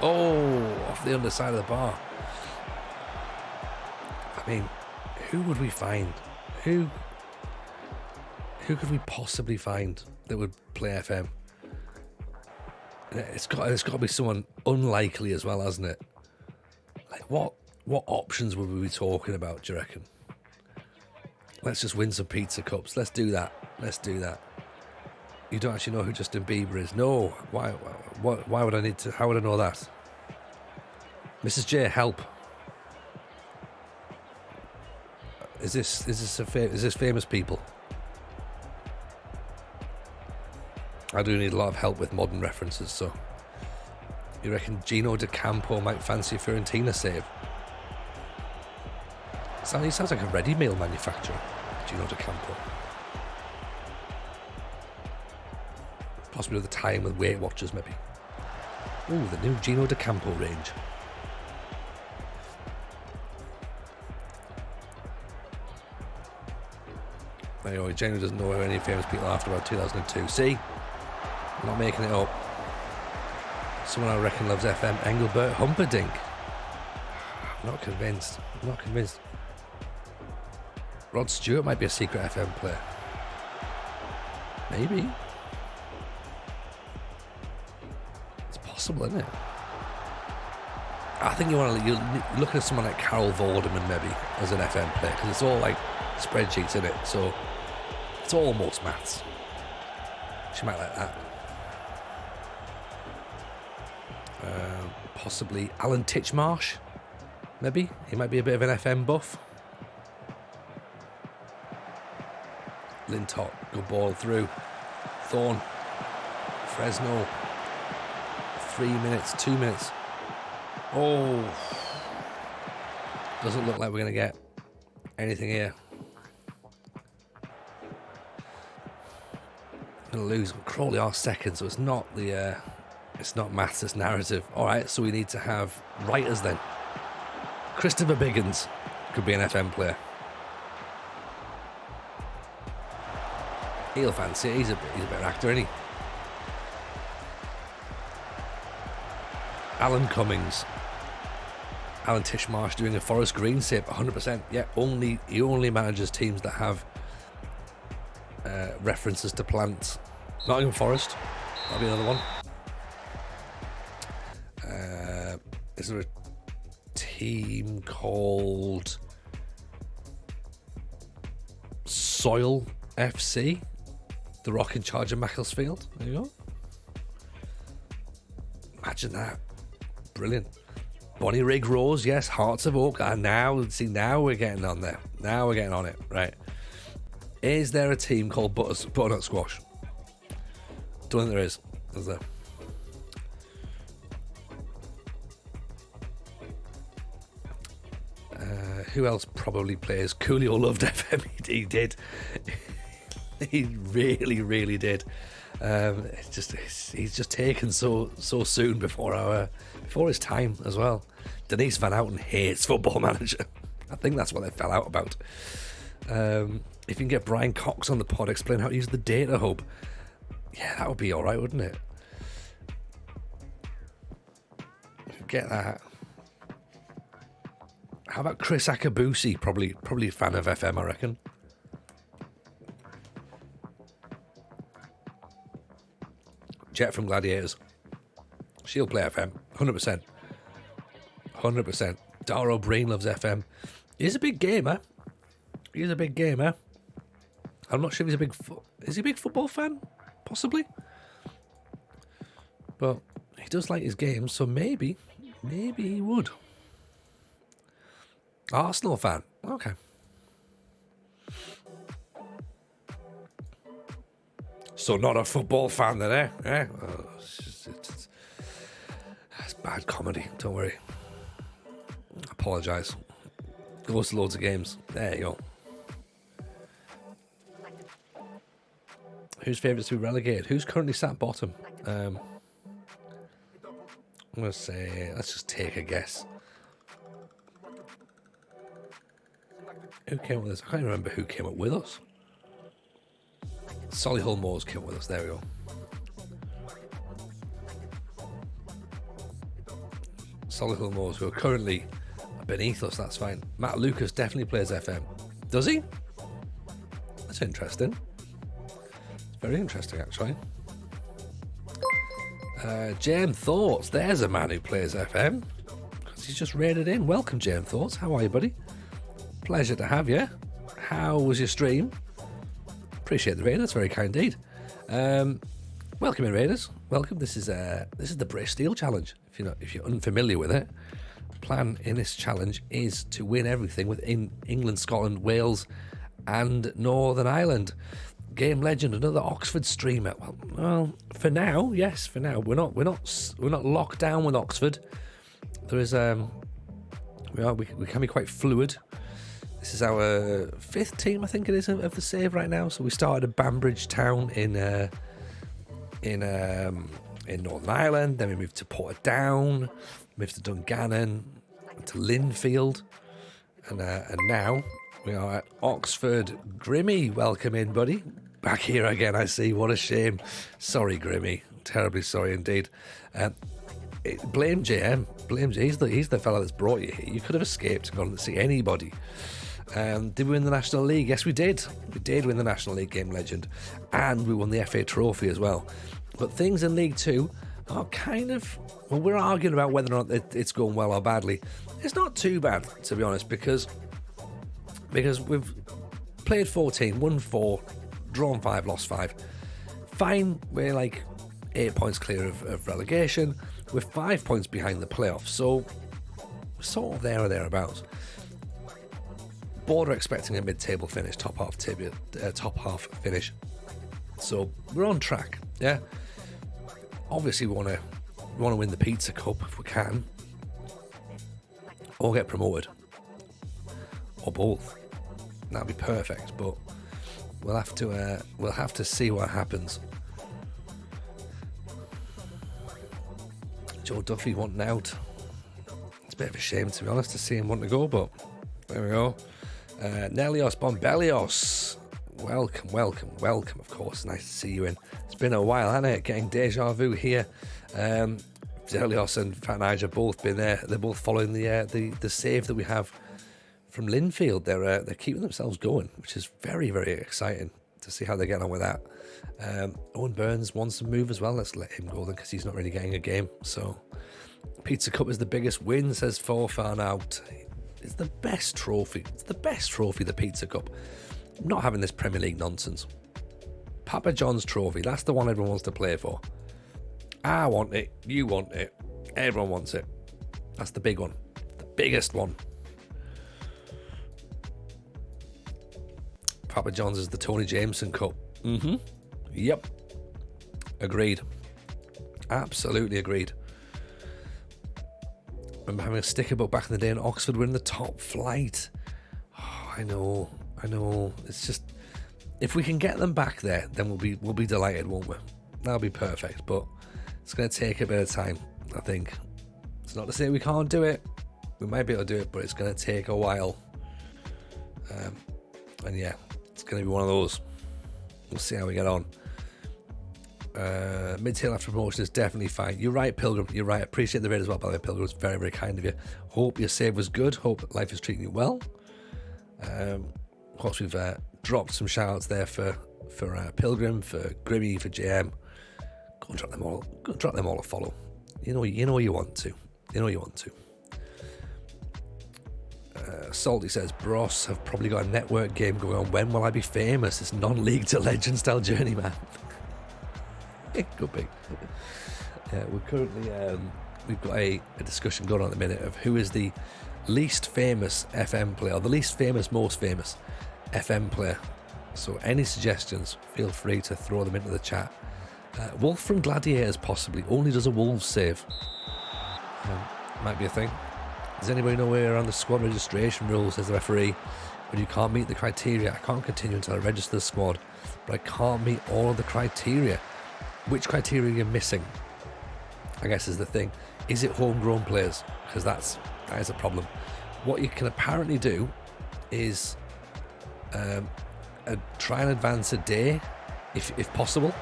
Oh, off the underside of the bar. I mean, who would we find? Who could we possibly find that would play FM? It's got to be someone unlikely as well, hasn't it? Like, what options would we be talking about, do you reckon? Let's just win some pizza cups. Let's do that. You don't actually know who Justin Bieber is? No. Why would I need to? How would I know that? Mrs. J, help. Is this famous people? I do need a lot of help with modern references, so you reckon Gino D'Acampo might fancy a Fiorentina save? He sounds like a ready meal manufacturer, Gino D'Acampo. Possibly with a tie-in with Weight Watchers, maybe. Ooh, the new Gino D'Acampo range. Anyway, Jenny doesn't know who any famous people are after about 2002. See? I'm not making it up. Someone I reckon loves FM, Engelbert Humperdinck. I'm not convinced. Rod Stewart might be a secret FM player. Maybe. It's possible, isn't it? I think you're looking at someone like Carol Vorderman maybe as an FM player, because it's all like spreadsheets in it, so it's almost maths. She might like that. Possibly Alan Titchmarsh, maybe. He might be a bit of an FM buff. Lintott, good ball through. Thorne, Fresno. 3 minutes, 2 minutes. Oh, doesn't look like we're going to get anything here. Going to lose. Crawley are second, so it's not maths, it's narrative. All right, so we need to have writers then. Christopher Biggins could be an FM player. He'll fancy it. He's a better actor, isn't he? Alan Cummings. Alan Titchmarsh doing a Forest Green save, 100%. Yeah, he only manages teams that have references to plants. Nottingham Forest. That'll be another one. Is there a team called Soil FC? The Rock in charge of Macclesfield. There you go. Imagine that. Brilliant. Bonnie Rig Rose, yes. Hearts of Oak. And now we're getting on there. Now we're getting on it. Right. Is there a team called Butternut Squash? Don't think there is. Is there? Who else probably plays? Coolio loved FM. He did. He really, really did. He's just taken so soon before his time as well. Denise Van Houten hates Football Manager. I think that's what they fell out about. If you can get Brian Cox on the pod, explain how to use the data hub. Yeah, that would be all right, wouldn't it? Get that. How about Chris Akabusi? Probably a fan of FM, I reckon. Jet from Gladiators. She'll play FM, 100%. 100%. Dara O'Brien loves FM. He's a big gamer. I'm not sure if he's is he a big football fan? Possibly. But he does like his games, so maybe he would. Arsenal fan. Okay. So not a football fan then, eh? Oh, it's bad comedy. Don't worry. Apologise. Goes to loads of games. There you go. Whose favourites to be relegated? Who's currently sat bottom? I'm going to say, let's just take a guess. Who came with us? I can't even remember who came up with us. Solihull Moors came up with us. There we go. Solihull Moors, who are currently beneath us, that's fine. Matt Lucas definitely plays FM. Does he? That's interesting. Very interesting, actually. Jam Thoughts. There's a man who plays FM. Because he's just raided in. Welcome, Jam Thoughts. How are you, buddy? Pleasure to have you. How was your stream? Appreciate the raid. That's very kind indeed. Welcome in, Raiders. Welcome. This is the British Steel Challenge. If you're unfamiliar with it, the plan in this challenge is to win everything within England, Scotland, Wales, and Northern Ireland. Game legend, another Oxford streamer. Well, for now, yes, for now we're not locked down with Oxford. There is we can be quite fluid. This is our 5th team, I think it is, of the save right now. So we started at Banbridge Town in Northern Ireland. Then we moved to Portadown, moved to Dungannon, to Linfield, and now we are at Oxford. Grimmy, welcome in, buddy. Back here again, I see. What a shame. Sorry, Grimmy. Terribly sorry indeed. Blame JM. Blame J. He's the fella that's brought you here. You could have escaped and gone to see anybody. Did we win the National League? Yes, we did. We did win the National League, Game Legend. And we won the FA Trophy as well. But things in League 2 are kind of... Well, we're arguing about whether or not it's going well or badly. It's not too bad, to be honest, because we've played 14, won 4, drawn 5, lost 5. Fine, we're like 8 points clear of relegation. We're 5 points behind the playoffs, so we're sort of there or thereabouts. Board are expecting a mid-table finish, top half finish. So we're on track, yeah. Obviously, we want to win the Pizza Cup if we can, or get promoted, or both. That'd be perfect, but we'll have to see what happens. Joe Duffy wanting out. It's a bit of a shame, to be honest, to see him want to go, but there we go. Nelios Bombelios, welcome, of course. Nice to see you in. It's been a while, hasn't it? Getting deja vu here. Nelios and Fat Nige have both been there. They're both following the save that we have from Linfield. They're keeping themselves going, which is very, very exciting to see how they get on with that. Owen Burns wants to move as well. Let's let him go then, because he's not really getting a game. So Pizza Cup is the biggest win, says Forfan out. It's the best trophy. It's the best trophy, the Pizza Cup. Not having this Premier League nonsense. Papa John's trophy, that's the one everyone wants to play for. I want it, you want it, everyone wants it. That's the big one, the biggest one. Papa John's is the Tony Jameson Cup. Yep. Agreed. Absolutely agreed. Remember having a sticker book back in the day in Oxford. We're in the top flight. Oh, I know. It's just, if we can get them back there, then we'll be delighted, won't we? That'll be perfect. But it's going to take a bit of time, I think. It's not to say we can't do it. We might be able to do it, but it's going to take a while. And yeah, it's going to be one of those. We'll see how we get on. Mid-tail after promotion is definitely fine. You're right, Pilgrim. You're right. Appreciate the raid as well, by the way, Pilgrim. It's very, very kind of you. Hope your save was good. Hope life is treating you well. Of course, we've dropped some shout-outs there for Pilgrim, for Grimmy, for JM. Go and drop them all. Go and drop them all a follow. You know you want to. You know you want to. Salty says, Bros have probably got a network game going on. When will I be famous? It's non-league to legend style journey, man. It could be. Yeah, we're currently we've got a discussion going on at the minute of who is the least famous FM player, or the least famous, most famous FM player. So any suggestions, feel free to throw them into the chat. Wolf from Gladiators possibly, only does a Wolves save. Might be a thing. Does anybody know where on the squad registration rules, says the referee, when you can't meet the criteria? I can't continue until I register the squad, but I can't meet all of the criteria. Which criteria are you missing? I guess is the thing. Is it homegrown players? Because that is a problem. What you can apparently do is try and advance a day, if possible.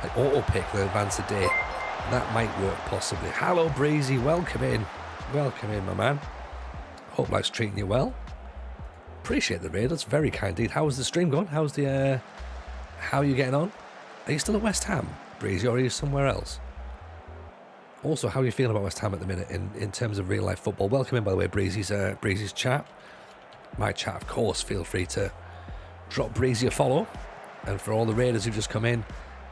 Like auto pick and advance a day. That might work possibly. Hello, Breezy. Welcome in. Welcome in, my man. Hope life's treating you well. Appreciate the raid. That's very kind indeed. How's the stream going? How's the how are you getting on? Are you still at West Ham, Breezy, or are you somewhere else? Also, how are you feeling about West Ham at the minute in terms of real life football? Welcome in, by the way, Breezy's chat. My chat, of course. Feel free to drop Breezy a follow. And for all the raiders who've just come in,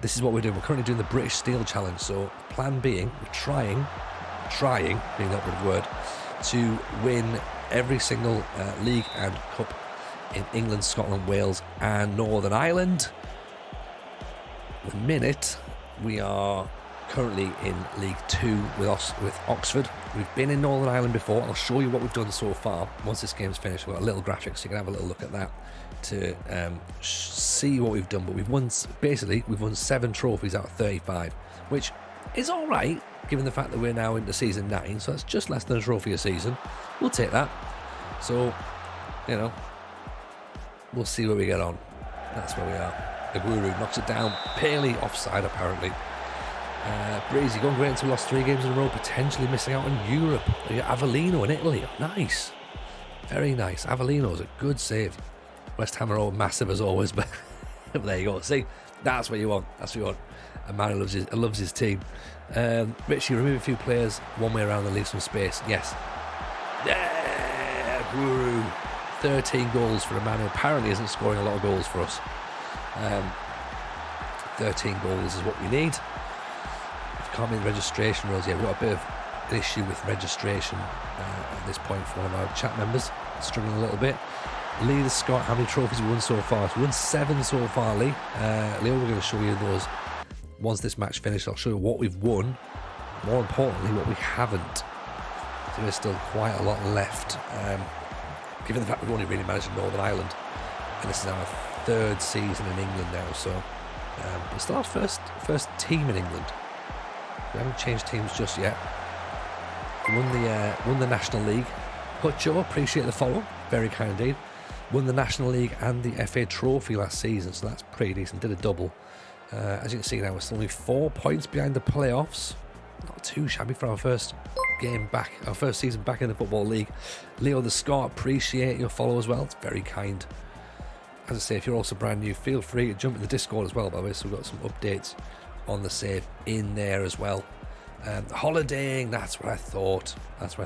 this is what we're doing. We're currently doing the British Steel Challenge. So plan being, we're trying, being that bit of word, to win every single league and cup in England, Scotland, Wales and Northern Ireland. At the minute, we are currently in League 2 with Oxford. We've been in Northern Ireland before. I'll show you what we've done so far. Once this game's finished, we've got a little graphic so you can have a little look at that to see what we've done. But we've won 7 trophies out of 35, which is all right, given the fact that we're now into season 9, so that's just less than a trophy a season. We'll take that. So, you know, we'll see where we get on. That's where we are. The Guru knocks it down, Paley offside apparently. Breezy going great until we lost 3 games in a row, potentially missing out on Europe. Avellino in Italy, nice. Very nice. Avellino's a good save. West Ham are all massive as always, but there you go. See, that's what you want. That's what you want. A man who loves his team. Richie, remove a few players one way around and leave some space. Yes. Yeah, Guru. 13 goals for a man who apparently isn't scoring a lot of goals for us. 13 goals is what we need. Can't mean registration rules. Yeah, we've got a bit of an issue with registration at this point for one of our chat members. Struggling a little bit. Lee the Scott, how many trophies we won so far? So we won 7 so far, Lee. Leo, we're going to show you those once this match finishes. I'll show you what we've won. More importantly, what we haven't. So there's still quite a lot left. Given the fact we've only really managed in Northern Ireland, and this is our 3rd season in England now, so it's still our first team in England. We haven't changed teams just yet. We won the National League. Hutcho, appreciate the follow. Very kind indeed. Won the National League and the FA Trophy last season, so that's pretty decent. Did a double. As you can see now, we're still only 4 points behind the playoffs. Not too shabby for our first game back, our first season back in the Football League. Leo the Scott, appreciate your follow as well. It's very kind. As I say, if you're also brand new, feel free to jump in the Discord as well, by the way, so we've got some updates on the save in there as well. Holidaying, that's what I thought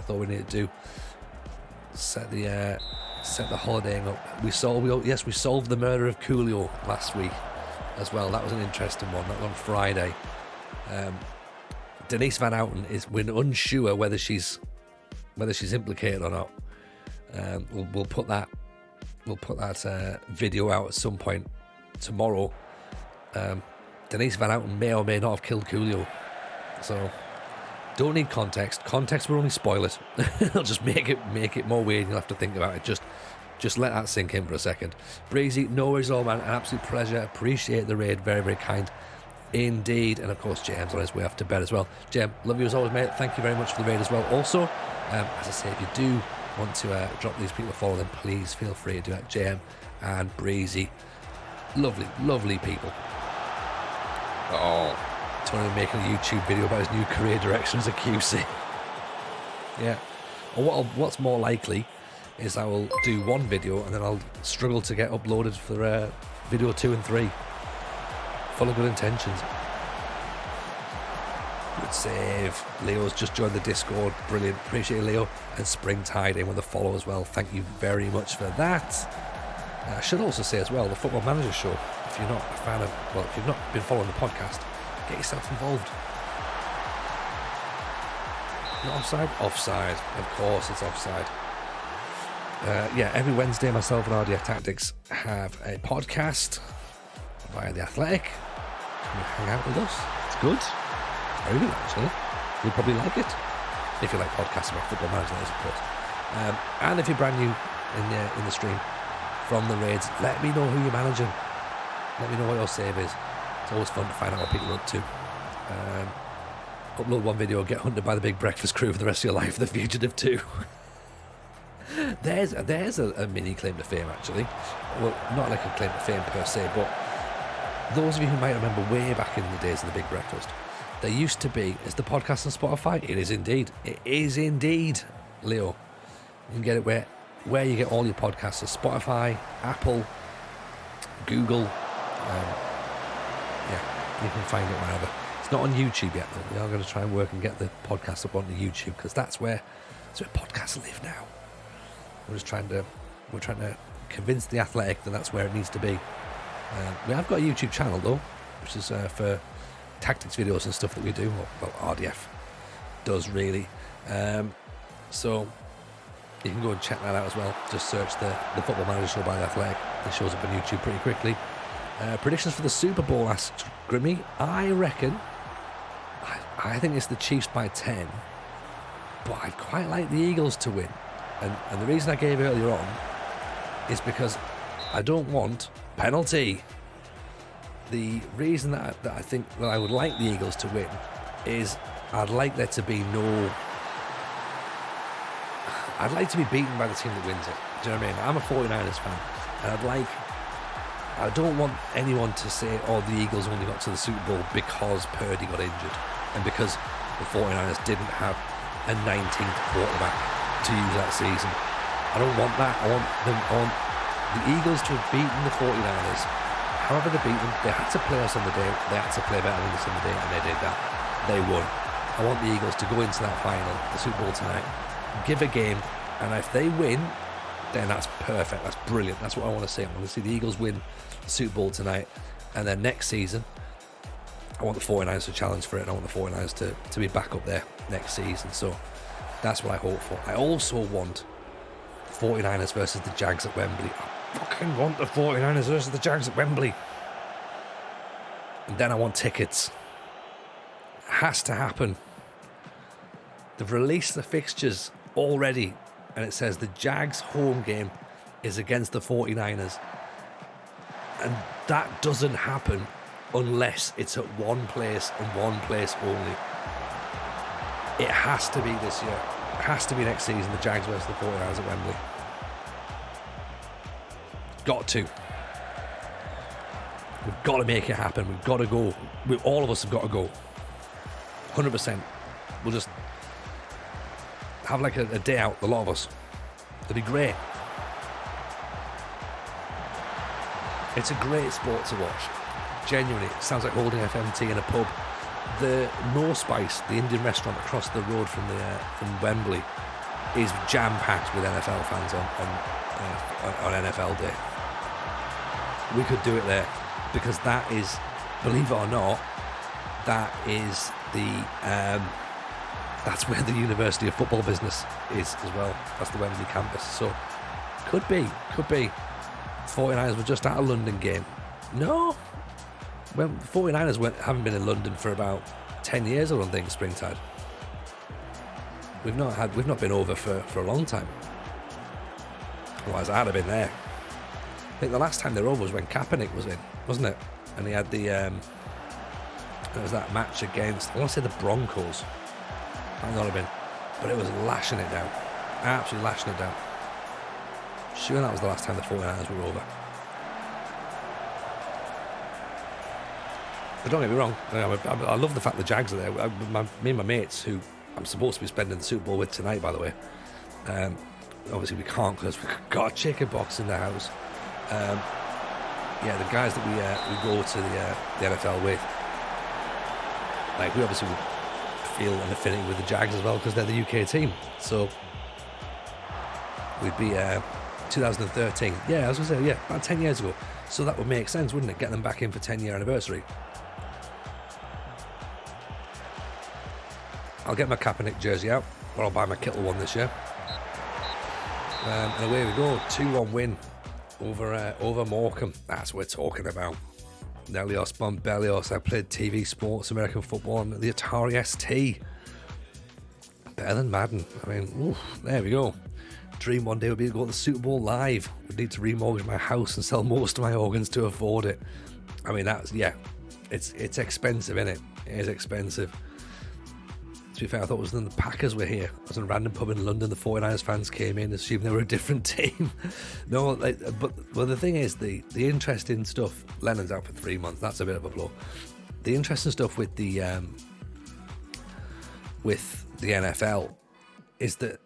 we needed to do. Set the holidaying up. We solved the murder of Coolio last week as well. That was an interesting one. That was on Friday. Denise Van Outen we're unsure whether she's implicated or not. We'll put that video out at some point tomorrow. Denise Van Outen may or may not have killed Coolio, so don't need context. Context will only spoil it. It'll just make it more weird. You'll have to think about it. Just let that sink in for a second. Breezy, no worries at all, man. An absolute pleasure. Appreciate the raid. Very, very kind indeed. And of course, James on his way off to bed as well. Jem, love you as always, mate. Thank you very much for the raid as well. Also, as I say, if you do want to drop these people a follow, then please feel free to do that. Jem and Breezy, lovely, lovely people. Oh. Tony making a YouTube video about his new career direction as a QC. Yeah. Or what's more likely is I will do one video and then I'll struggle to get uploaded for video 2 and 3. Full of good intentions. Good save. Leo's just joined the Discord. Brilliant. Appreciate it, Leo. And Springtide in with a follow as well. Thank you very much for that. I should also say as well, the Football Manager Show, if you're not a fan of, well, if you've not been following the podcast, get yourself involved. Not offside? Offside. Of course it's offside. Yeah, every Wednesday myself and RDF Tactics have a podcast via The Athletic. Come and hang out with us. It's good. Very good, actually. You'll probably like it. If you like podcasts about Football Manager, of course. And if you're brand new in the stream from the raids, let me know who you're managing. Let me know what your save is. It's always fun to find out what people are up to. Upload one video, get hunted by the Big Breakfast Crew for the rest of your life, The Fugitive 2. There's a mini claim to fame, actually. Well, not like a claim to fame per se, but those of you who might remember way back in the days of the Big Breakfast, there used to be, is the podcast on Spotify? It is indeed. It is indeed, Leo. You can get it where you get all your podcasts. So Spotify, Apple, Google. Yeah, you can find it wherever. It's not on YouTube yet, though. We are going to try and work and get the podcast up onto YouTube, because that's where podcasts live now. We're trying to convince The Athletic that that's where it needs to be. We have got a YouTube channel, though, which is for tactics videos and stuff that we do. Well, RDF does, really. So you can go and check that out as well. Just search the Football Manager Show by The Athletic. It shows up on YouTube pretty quickly. Predictions for the Super Bowl, asks Grimmy. I reckon, I think it's the Chiefs by 10, but I'd quite like the Eagles to win. And the reason I gave earlier on is because I don't want penalty. The reason that I think that I would like the Eagles to win is I'd like there to be I'd like to be beaten by the team that wins it. Do you know what I mean? I'm a 49ers fan, and I don't want anyone to say, oh, the Eagles only got to the Super Bowl because Purdy got injured and because the 49ers didn't have a 19th quarterback to use that season. I don't want that. I want the Eagles to have beaten the 49ers. However they beat them, they had to play us on the day. They had to play better than us on the day, and they did that. They won. I want the Eagles to go into that final, the Super Bowl tonight, give a game, and if they win, then that's perfect. That's brilliant. That's what I want to see. I want to see the Eagles win the Super Bowl tonight, and then next season, I want the 49ers to challenge for it, and I want the 49ers to be back up there next season. So that's what I hope for. I also want 49ers versus the Jags at Wembley. I fucking want the 49ers versus the Jags at Wembley. And then I want tickets. It has to happen. They've released the fixtures already, and it says the Jags home game is against the 49ers. And that doesn't happen unless it's at one place and one place only. It has to be this year. It has to be next season, the Jags versus the 49ers at Wembley. Got to. We've got to make it happen. We've got to go. All of us have got to go. 100%. We'll just have like a day out, a lot of us. It'll be great. It's a great sport to watch. Genuinely, it sounds like holding FMT in a pub. The No Spice, the Indian restaurant across the road from Wembley, is jam-packed with NFL fans on NFL Day. We could do it there, because that is, believe it or not, that is that's where the University of Football Business is as well. That's the Wembley campus. So could be 49ers were just at a London game. No, well, 49ers haven't been in London for about 10 years, I don't think, Springtide. We've not been over for a long time. Otherwise I'd have been there. I think the last time they were over was when Kaepernick was in, wasn't it? And he had there was that match against, I want to say the Broncos. Might not have been, but it was lashing it down. Absolutely lashing it down. Sure, that was the last time the 49ers were over. don't get me wrong. I love the fact the Jags are there. Me and my mates, who I'm supposed to be spending the Super Bowl with tonight, by the way. Obviously we can't because we've got a chicken box in the house. The guys that we go to the NFL with, like, we obviously feel an affinity with the Jags as well because they're the UK team. So we'd be 2013. Yeah, I was going to say, about 10 years ago. So that would make sense, wouldn't it? Get them back in for 10-year anniversary. I'll get my Kaepernick jersey out, or I'll buy my Kittle one this year. And away we go, 2-1 win over Morecambe. That's what we're talking about. Nelios Bombelios. I played TV sports, American football on the Atari ST. Better than Madden. I mean, there we go. Dream one day would be to go to the Super Bowl live. Would need to remortgage my house and sell most of my organs to afford it. I mean, it's expensive, isn't it? It is expensive. To be fair, I thought it was when the Packers were here. I was in a random pub in London. The 49ers fans came in, assuming they were a different team. No, but the thing is, the interesting stuff. Lennon's out for 3 months. That's a bit of a blow. The interesting stuff with the NFL is that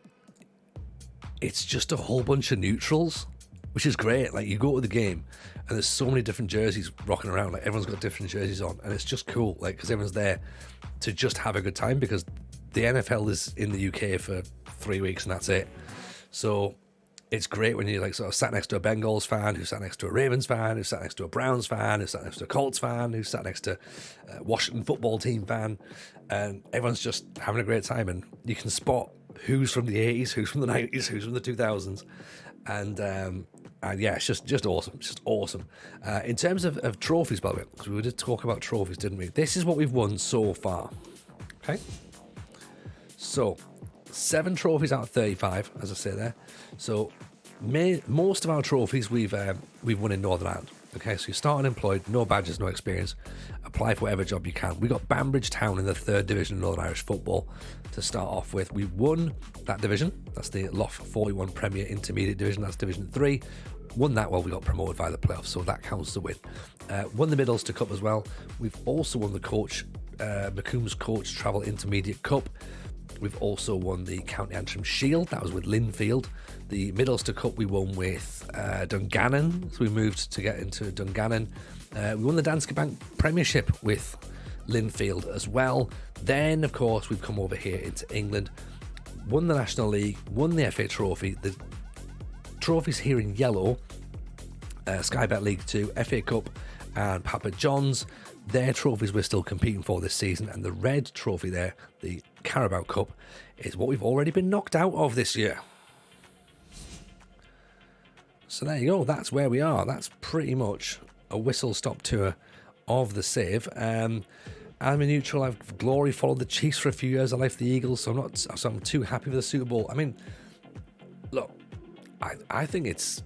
it's just a whole bunch of neutrals, which is great. Like, you go to the game and there's so many different jerseys rocking around. Like, everyone's got different jerseys on, and it's just cool. Like, because everyone's there to just have a good time, because the NFL is in the UK for 3 weeks and that's it. So it's great when you're like sort of sat next to a Bengals fan, who's sat next to a Ravens fan, who's sat next to a Browns fan, who's sat next to a Colts fan, who's sat next to a Washington football team fan, and everyone's just having a great time. And you can spot who's from the 80s, who's from the 90s, who's from the 2000s. And yeah, it's just awesome. It's just awesome. In terms of trophies, by the way, because we did talk about trophies, didn't we? This is what we've won so far. Okay. So 7 trophies out of 35, as I say there. So most of our trophies we've won in Northern Ireland. Okay, so you start unemployed, no badges, no experience. Apply for whatever job you can. We got Banbridge Town in the 3rd division of Northern Irish football to start off with. We won that division. That's the Lough 41 Premier Intermediate Division. That's Division 3. Won that while we got promoted via the playoffs, so that counts as a win. Won the Middlester Cup as well. We've also won the McCombs Coach Travel Intermediate Cup. We've also won the County Antrim Shield. That was with Linfield. The Middlester Cup we won with Dungannon. So we moved to get into Dungannon. We won the Danske Bank Premiership with Linfield as well. Then, of course, we've come over here into England. Won the National League. Won the FA Trophy. The trophies here in yellow. Sky Bet League 2, FA Cup and Papa John's. Their trophies we're still competing for this season. And the red trophy there, the Carabao Cup, is what we've already been knocked out of this year. So there you go. That's where we are. That's pretty much a whistle-stop tour of the save. I'm a neutral. I've glory followed the Chiefs for a few years. I left the Eagles, so I'm too happy with the Super Bowl. I mean, look, I think it's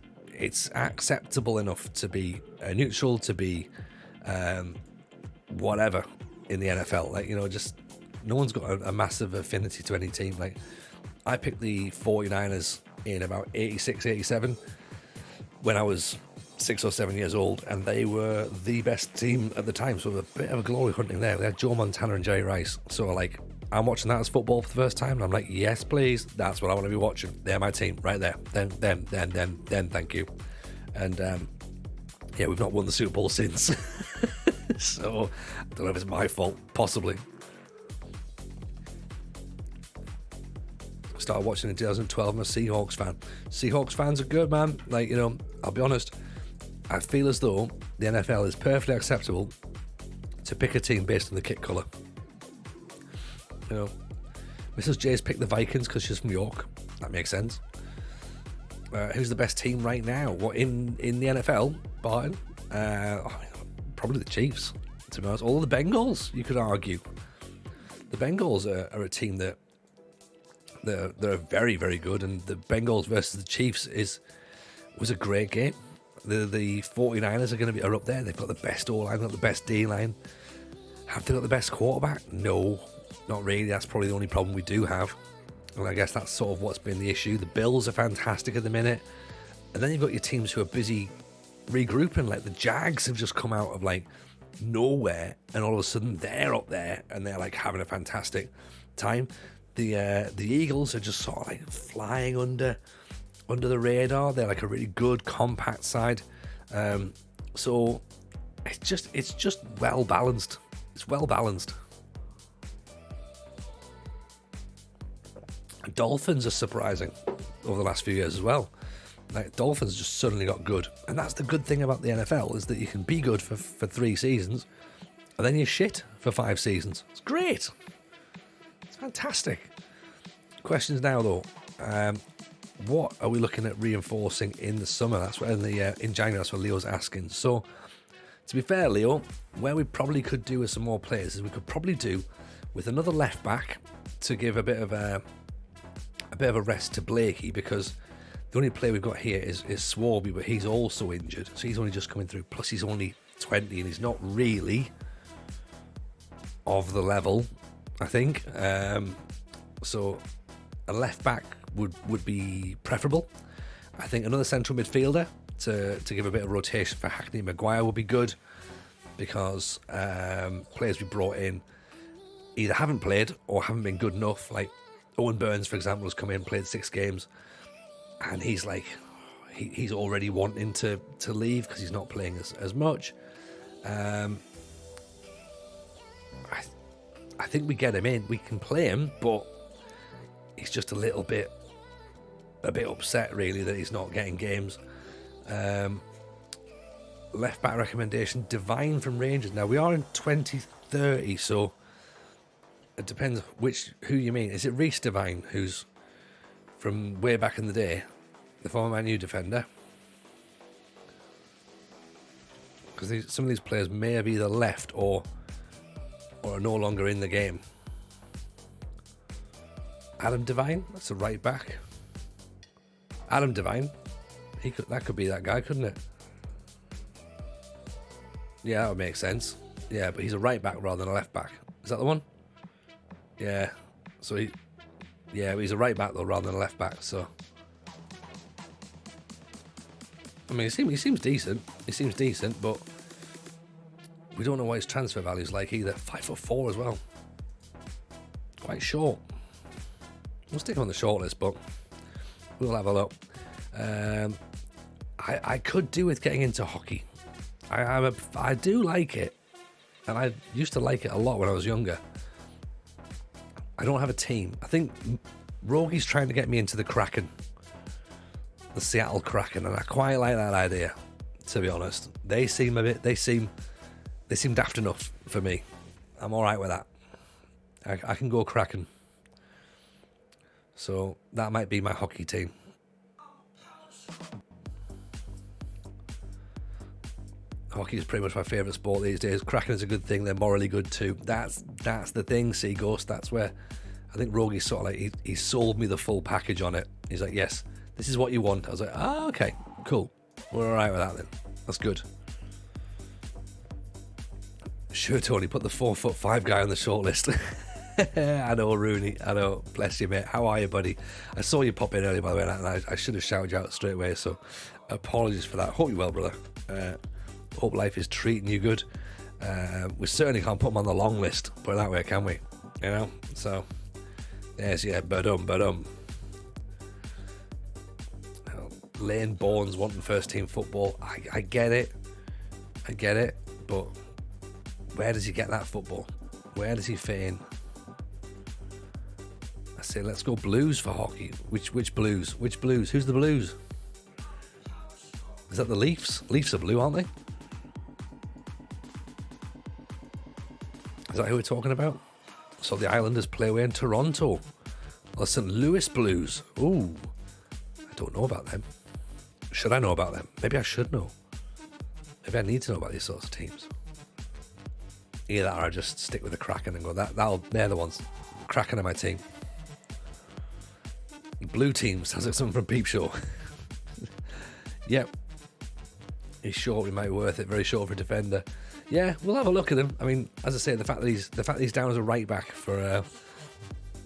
acceptable enough to be neutral, to be whatever in the NFL. Like, you know, just no one's got a massive affinity to any team. Like, I picked the 49ers in about 86, 87 when I was 6 or 7 years old, and they were the best team at the time. So a bit of a glory hunting there. They had Joe Montana and Jerry Rice. So like, I'm watching that as football for the first time, and I'm like, yes, please. That's what I want to be watching. They're my team right there. Then, thank you. And yeah, we've not won the Super Bowl since. So I don't know if it's my fault. Possibly. Started watching in 2012. I'm a Seahawks fan. Seahawks fans are good, man. Like, you know, I'll be honest, I feel as though the NFL is perfectly acceptable to pick a team based on the kit colour. You know, Mrs. J's picked the Vikings because she's from York. That makes sense. Who's the best team right now? What in the NFL, Barton? Probably the Chiefs, to be honest. All the Bengals, you could argue. The Bengals are a team that they're very, very good, and the Bengals versus the Chiefs was a great game. The 49ers are up there. They've got the best O-line, got the best D-line. Have they got the best quarterback? No, not really. That's probably the only problem we do have. And I guess that's sort of what's been the issue. The Bills are fantastic at the minute. And then you've got your teams who are busy regrouping. Like the Jags have just come out of like nowhere, and all of a sudden they're up there and they're like having a fantastic time. The Eagles are just sort of like flying under the radar. They're like a really good compact side. So it's just well balanced. It's well balanced. Dolphins are surprising over the last few years as well. Like, Dolphins just suddenly got good, and that's the good thing about the NFL, is that you can be good for 3 seasons, and then you're shit for 5 seasons. It's great. It's fantastic. Questions now though. What are we looking at reinforcing in the summer? That's what in January. That's what Leo's asking. So, to be fair, Leo, where we probably could do with some more players is we could probably do with another left back to give a bit of a rest to Blakey, because the only player we've got here is Swarby, but he's also injured, so he's only just coming through. Plus, he's only 20, and he's not really of the level, I think. So, a left back would be preferable. I think another central midfielder to give a bit of rotation for Hackney and Maguire would be good, because players we brought in either haven't played or haven't been good enough. Like Owen Burns, for example, has come in, played 6 games, and he's like, he's already wanting to leave because he's not playing as much. I think we get him in, we can play him, but he's just a bit upset really that he's not getting games. Left back recommendation, Divine from Rangers. Now we are in 2030, so it depends who you mean. Is it Reece Divine, who's from way back in the day, the former Man U defender? Because some of these players may have either left or are no longer in the game. Adam Devine, that's a right back. Adam Devine, that could be that guy, couldn't it? Yeah, that would make sense. Yeah, but he's a right back rather than a left back. Is that the one? Yeah. So but he's a right back though rather than a left back. So, I mean, he seems decent. He seems decent, but we don't know what his transfer value is like either. 5'4" as well. Quite short. We'll stick him on the short list, but we'll have a look. I could do with getting into hockey. I do like it, and I used to like it a lot when I was younger. I don't have a team. I think Rogi's trying to get me into the Kraken, the Seattle Kraken, and I quite like that idea, to be honest. They seem daft enough for me. I'm all right with that. I can go Kraken. So that might be my hockey team. Hockey is pretty much my favourite sport these days. Kraken is a good thing. They're morally good too. That's the thing, Sea Ghost. That's where I think Rogi's sort of like, he sold me the full package on it. He's like, yes, this is what you want. I was like, okay, cool. We're all right with that then. That's good. Sure, Tony, put the 4'5" guy on the shortlist. I know, Rooney. I know. Bless you, mate. How are you, buddy? I saw you pop in earlier, by the way, and I should have shouted you out straight away, so apologies for that. Hope you're well, brother. Hope life is treating you good. We certainly can't put him on the long list, put it that way, can we? You know? So, yes, yeah, badum. Lane Bourne's wanting first team football. I get it, but where does he get that football? Where does he fit in? I say let's go Blues for hockey. Which Blues? Which Blues? Who's the Blues? Is that the Leafs? Leafs are blue, aren't they? Is that who we're talking about? So the Islanders play away in Toronto. The St. Louis Blues. Ooh, I don't know about them. Should I know about them? Maybe I should know. Maybe I need to know about these sorts of teams. Either that or I just stick with the Kraken and go, they're the ones. Kraken are my team. Blue team sounds like something from Peep Show. Yep. He's short, he might be worth it. Very short for a defender. Yeah, we'll have a look at him. I mean, as I say, the fact that he's down as a right back for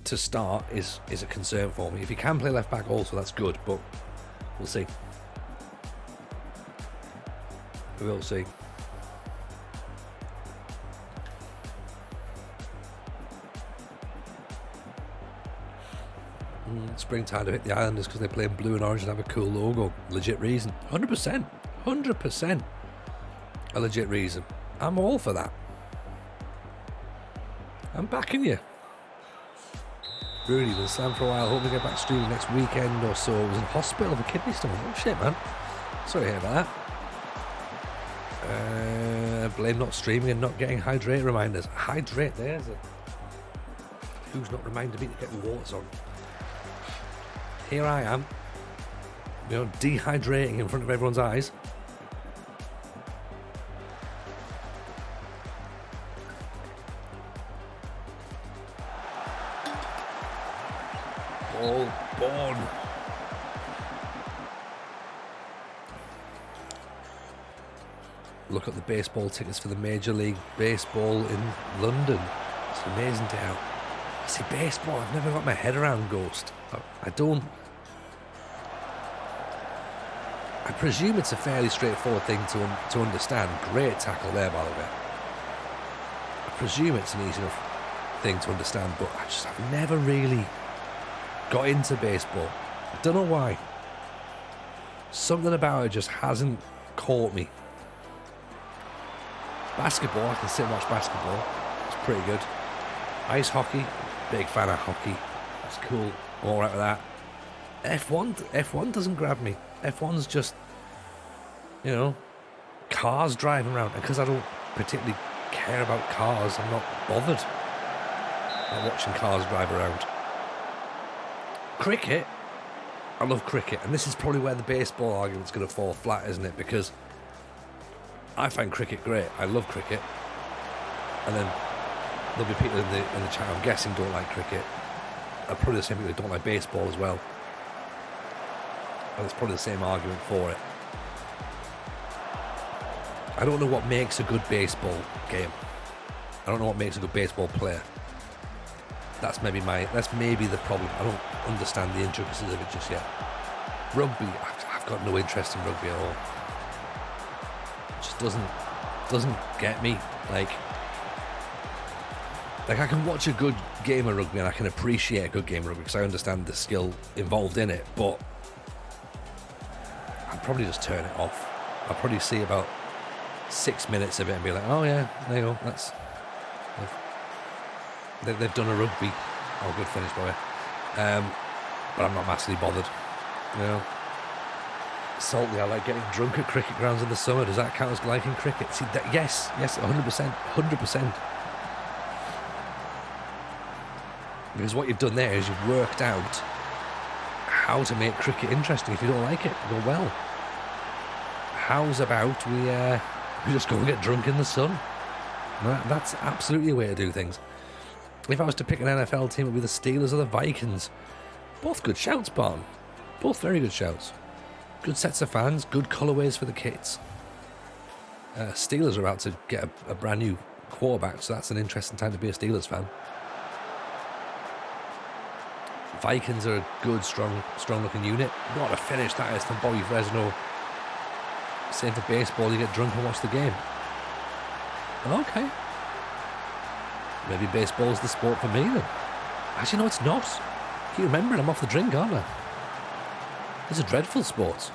to start is a concern for me. If he can play left back also, that's good, but we'll see. We will see. Springtide have hit the Islanders because they play in blue and orange and have a cool logo. Legit reason. 100%. 100% a legit reason. I'm all for that. I'm backing you. Rooney was Sam for a while, hoping to get back streaming next weekend or so. Was in hospital for kidney stone. Oh shit, man. Sorry to hear about that. Blame not streaming and not getting hydrate reminders. Hydrate, there's it. Who's not reminded me to get waters on? Here I am, dehydrating in front of everyone's eyes. Ball born. Look at the baseball tickets for the Major League Baseball in London. It's amazing to how. I see baseball, I've never got my head around Ghost. I presume it's a fairly straightforward thing to understand. Great tackle there, by the way. I presume it's an easy enough thing to understand, but I've never really got into baseball. I don't know why. Something about it just hasn't caught me. Basketball, I can sit and watch basketball. It's pretty good. Ice hockey, big fan of hockey. It's cool. I'm alright with that. F1 doesn't grab me. F1's just, cars driving around. And because I don't particularly care about cars, I'm not bothered by watching cars drive around. Cricket, I love cricket. And this is probably where the baseball argument's going to fall flat, isn't it? Because I find cricket great. I love cricket. And then there'll be people in the chat, I'm guessing, don't like cricket. Probably the same people who don't like baseball as well. And it's probably the same argument for it. I don't know what makes a good baseball game. I don't know what makes a good baseball player. That's maybe the problem. I don't understand the intricacies of it just yet. Rugby, I've got no interest in rugby at all. It just doesn't get me. Like I can watch a good game of rugby and I can appreciate a good game of rugby because I understand the skill involved in it, but I'd probably just turn it off. I'll probably see about 6 minutes of it and be like, oh yeah, there you go, they've done a rugby. Oh, good finish, boy. But I'm not massively bothered. Salty, I like getting drunk at cricket grounds in the summer. Does that count as liking cricket? See, yes, 100%. Because what you've done there is you've worked out how to make cricket interesting. If you don't like it, you go, well, how's about we just go and get drunk in the sun? That's absolutely a way to do things. If I was to pick an NFL team, it would be the Steelers or the Vikings. Both good shouts, Barn. Both very good shouts. Good sets of fans, good colourways for the kits. Steelers are about to get a brand new quarterback, so that's an interesting time to be a Steelers fan. Vikings are a good, strong-looking unit. What a finish that is from Bobby Fresno. Same for baseball, you get drunk and watch the game. Okay. Maybe baseball's the sport for me then. Actually, no, it's not. Keep remembering I'm off the drink, aren't I? It's a dreadful sport.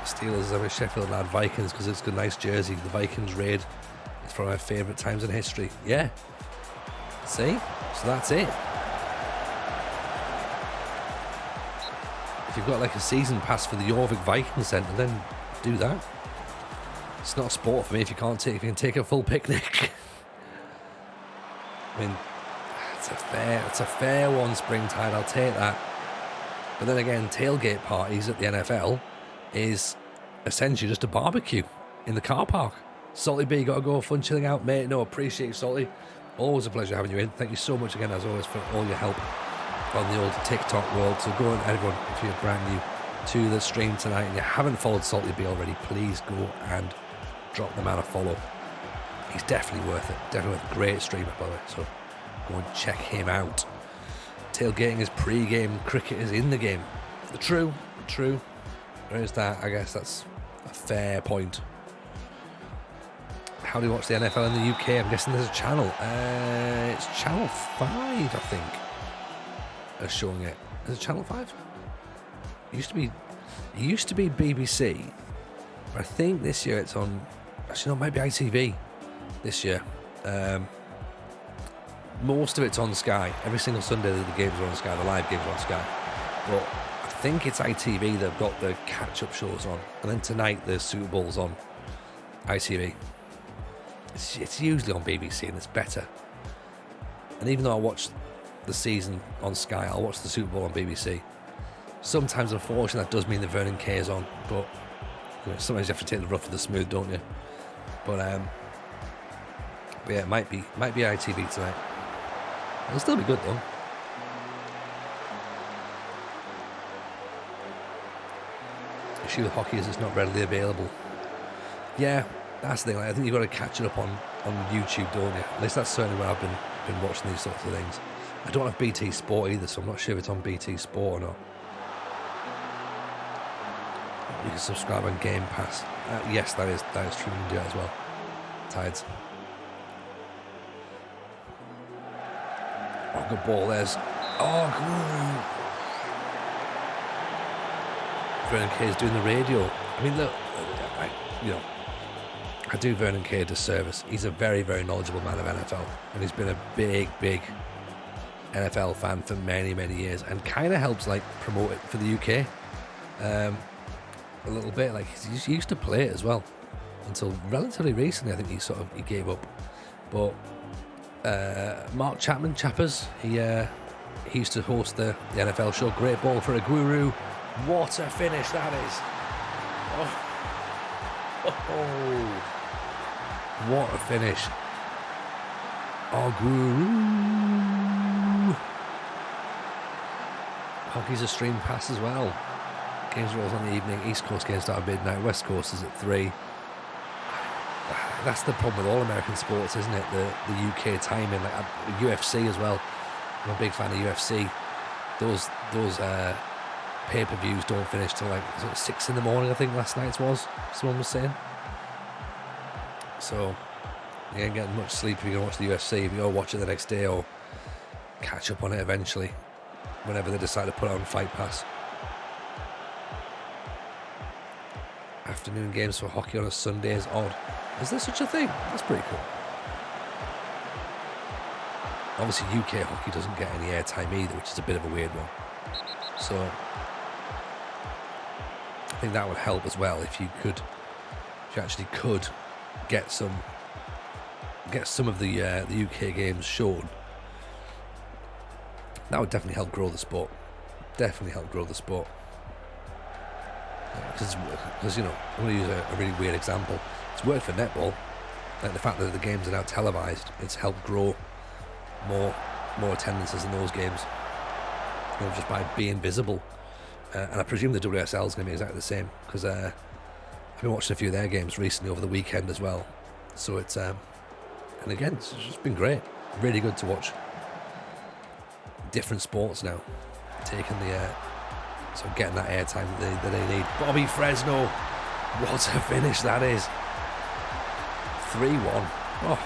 Steelers, I'm a Sheffield lad. Vikings, because it's a nice jersey. The Vikings raid. It's one of my favourite times in history. Yeah. See? So that's it. If you've got like a season pass for the Jorvik Viking Centre, then do that. It's not a sport for me if you can take a full picnic. I mean, it's a fair one, Springtide, I'll take that. But then again, tailgate parties at the NFL is essentially just a barbecue in the car park. Salty B, gotta go, fun chilling out, mate. No, appreciate you, Salty. Always a pleasure having you in. Thank you so much again, as always, for all your help on the old TikTok world. So go on, everyone, if you're brand new to the stream tonight and you haven't followed Salty B already, please go and drop the man a follow. He's definitely worth it. Definitely worth it. Great streamer, by the way. So go and check him out. tailgating is pre-game, cricket is in the game. True. There is that. I guess that's a fair point. How do you watch the NFL in the UK? I'm guessing there's a channel. It's Channel 5, I think, is showing it. Is it Channel 5? It used to be BBC, but I think this year it's on. Actually, no, it might be ITV this year. Most of it's on Sky. Every single Sunday the games are on Sky, the live games are on Sky. But I think it's ITV they've got the catch-up shows on. And then tonight the Super Bowl's on ITV. It's usually on BBC and it's better. And even though I watch the season on Sky, I'll watch the Super Bowl on BBC. Sometimes, unfortunately, that does mean that Vernon Kay is on. But sometimes you have to take the rough with the smooth, don't you? But yeah, it might be ITV tonight. It'll still be good though. The issue with hockey is it's not readily available. Yeah, that's the thing. I think you've got to catch it up on YouTube, don't you? At least that's certainly where I've been watching these sorts of things. I don't have BT Sport either, so I'm not sure if it's on BT Sport or not. You can subscribe on Game Pass. Yes, that is true. You can do that as well. Tides. Oh, good ball. There's. Oh, good. Vernon Kay is doing the radio. I mean, look, I do Vernon Kay a disservice. He's a very, very knowledgeable man of NFL, and he's been a big, big NFL fan for many, many years, and kind of helps like promote it for the UK. A little bit, like he used to play it as well until relatively recently. I think he gave up. But Mark Chapman, Chappers, he used to host the NFL show. Great ball for a guru. What a finish that is! Oh, what a finish! Oh, guru! Hockey's a stream pass as well. Games rolls on the evening. East Coast games start at midnight. West Coast is at 3. That's the problem with all American sports, isn't it? The UK timing, like UFC as well. I'm a big fan of UFC. Those pay-per-views don't finish till like 6 in the morning. I think last night's was. Someone was saying. So you ain't getting much sleep if you're gonna watch the UFC. If you're gonna watch it the next day or catch up on it eventually, whenever they decide to put it on Fight Pass. Afternoon games for hockey on a Sunday is odd. Is there such a thing? That's pretty cool. Obviously UK hockey doesn't get any airtime either, which is a bit of a weird one. So I think that would help as well if you actually could get some of the UK games shown. That would definitely help grow the sport. Because I'm going to use a really weird example. It's worked for netball. Like the fact that the games are now televised, it's helped grow more attendances in those games. Just by being visible. And I presume the WSL is going to be exactly the same, because I've been watching a few of their games recently over the weekend as well. So it's and again, it's just been great. Really good to watch different sports now taking getting that airtime that they need. Bobby Fresno, what a finish that is. 3-1. Oh,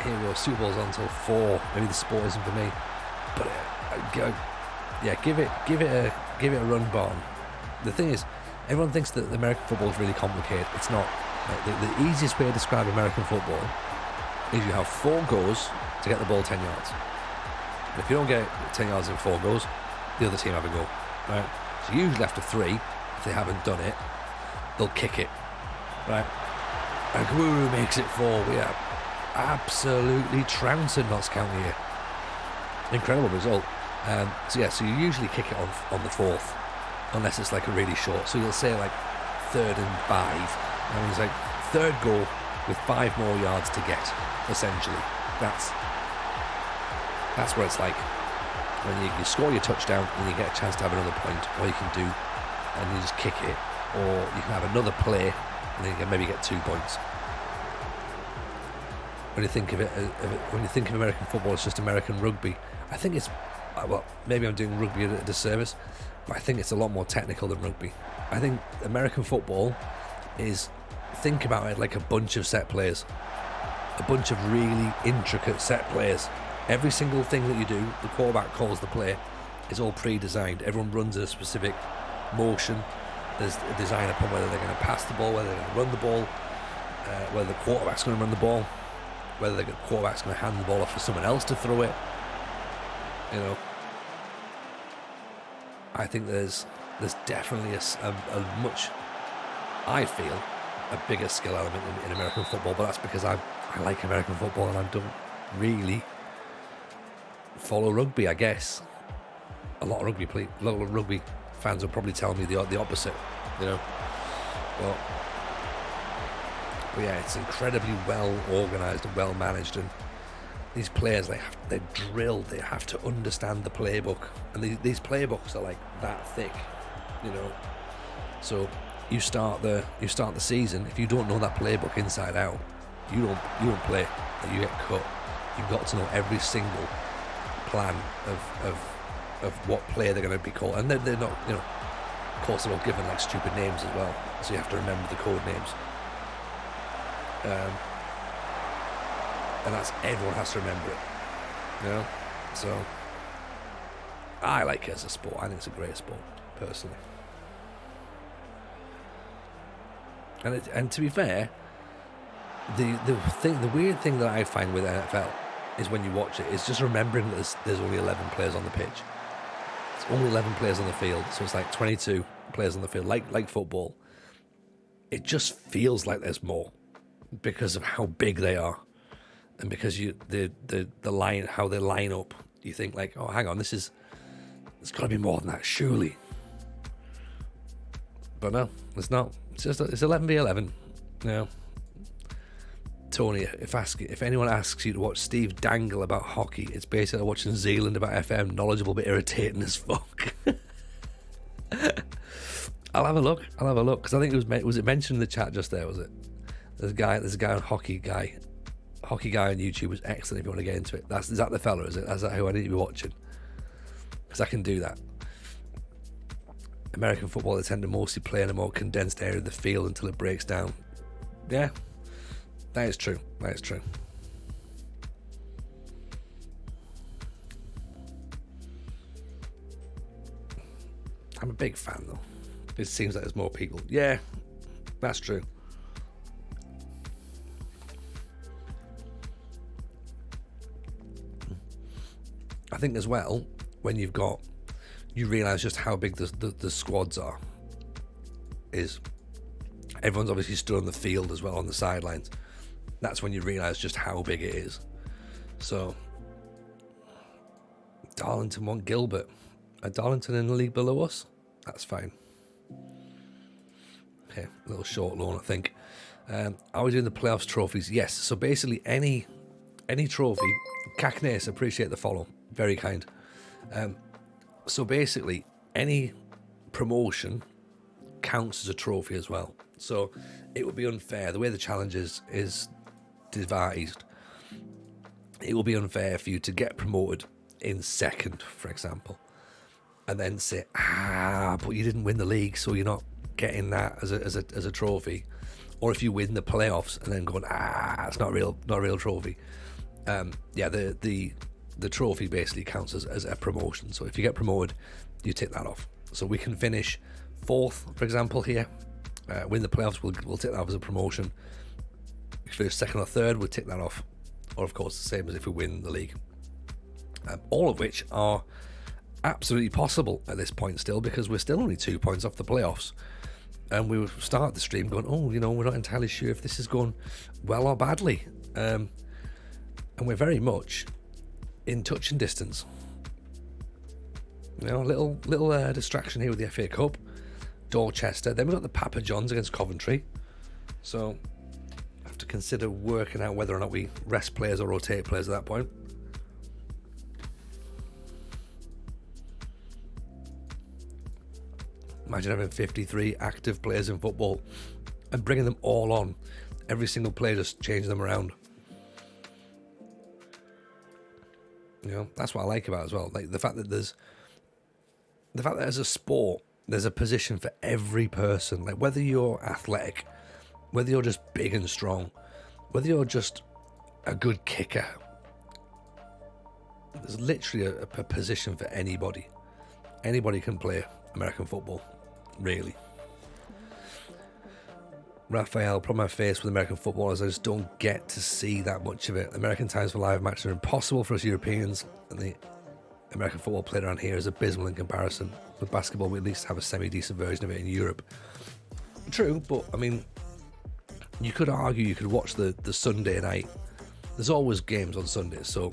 here we go. Super Bowl's on until 4. Maybe the sport isn't for me, but give it a run, Barn. The thing is, everyone thinks that American football is really complicated. It's not. Like, the easiest way to describe American football is you have 4 goes to get the ball 10 yards. And if you don't get 10 yards in 4 goes, the other team have a go, right? So usually after 3, if they haven't done it, they'll kick it, right? And Guru makes it 4. We are absolutely trouncing Notts County here. Incredible result. So you usually kick it on the 4th, unless it's like a really short. So you'll say like 3rd and 5, and it's like 3rd goal with 5 more yards to get. Essentially, that's what it's like. When you score your touchdown and you get a chance to have another point, or you can do and you just kick it, or you can have another play and then you can maybe get 2 points. when you think of it, when you think of American football, it's just American rugby. I think it's, well, maybe I'm doing rugby a disservice, but I think it's a lot more technical than rugby. I think American football is, think about it like a bunch of set plays, a bunch of really intricate set plays. Every single thing that you do, the quarterback calls the play, is all pre-designed. Everyone runs in a specific motion. There's a design upon whether they're going to pass the ball, whether they're going to run the ball, whether the quarterback's going to run the ball, whether the quarterback's going to hand the ball off for someone else to throw it. You know, I think there's definitely a much, I feel, a bigger skill element in American football, but that's because I like American football and I don't really follow rugby, I guess. A lot of rugby fans will probably tell me the opposite, you know. But yeah, it's incredibly well organised and well managed, and these players, they're drilled. They have to understand the playbook, and these playbooks are like that thick, you know. So you start the season, if you don't know that playbook inside out, you don't play. You get cut. You've got to know every single plan of what player they're going to be called, and they're not, you know. Of course, they're all given like stupid names as well, so you have to remember the code names. And that's, everyone has to remember it, you know. So I like it as a sport. I think it's a great sport, personally. And to be fair, the weird thing that I find with NFL is when you watch it is just remembering that there's only 11 players on the pitch. It's only 11 players on the field, so it's like 22 players on the field, like football. It just feels like there's more because of how big they are, and because the line, how they line up. You think like, oh, hang on, there's got to be more than that, surely. But no, it's not. It's 11v11. You know, Tony, if anyone asks you to watch Steve Dangle about hockey, it's basically watching Zealand about FM, knowledgeable but irritating as fuck. I'll have a look, because I think was it mentioned in the chat just there, was it? There's a guy on hockey guy on YouTube was excellent if you want to get into it. Is that the fella, is it? Is that who I need to be watching? Because I can do that. American football, they tend to mostly play in a more condensed area of the field until it breaks down. Yeah, that is true. I'm a big fan though. It seems like there's more people. Yeah, that's true. I think as well, when you realise just how big the squads are, is everyone's obviously stood on the field as well, on the sidelines. That's when you realise just how big it is. So Darlington want Gilbert. Are Darlington in the league below us? That's fine. Okay, a little short loan, I think. Are we doing the playoffs trophies? Yes. So basically any trophy. Cackness, appreciate the follow. Very kind. So basically any promotion counts as a trophy as well. So it would be unfair. The way the challenge is devised, it will be unfair for you to get promoted in second, for example, and then say, but you didn't win the league, so you're not getting that as a trophy. Or if you win the playoffs and then going, it's not a real trophy. The trophy basically counts as a promotion. So if you get promoted, you tick that off. So we can finish fourth, for example, here, win the playoffs, we'll tick that off as a promotion. If we finish second or third, we'll tick that off. Or of course, the same as if we win the league. All of which are absolutely possible at this point still, because we're still only 2 points off the playoffs. And we start the stream going, we're not entirely sure if this is going well or badly. And we're very much in touching distance. You know, little distraction here with the FA Cup. Dorchester. Then we've got the Papa Johns against Coventry. So I have to consider working out whether or not we rest players or rotate players at that point. Imagine having 53 active players in football and bringing them all on. Every single player, just changing them around. You know, that's what I like about it as well. Like the fact that as a sport, there's a position for every person. Like whether you're athletic, whether you're just big and strong, whether you're just a good kicker, there's literally a position for anybody. Anybody can play American football, really. Raphael, problem I face with American football is I just don't get to see that much of it. American times for live matches are impossible for us Europeans, and the American football played around here is abysmal in comparison. With basketball, we at least have a semi-decent version of it in Europe. True, but I mean, you could argue you could watch the Sunday night. There's always games on Sundays, so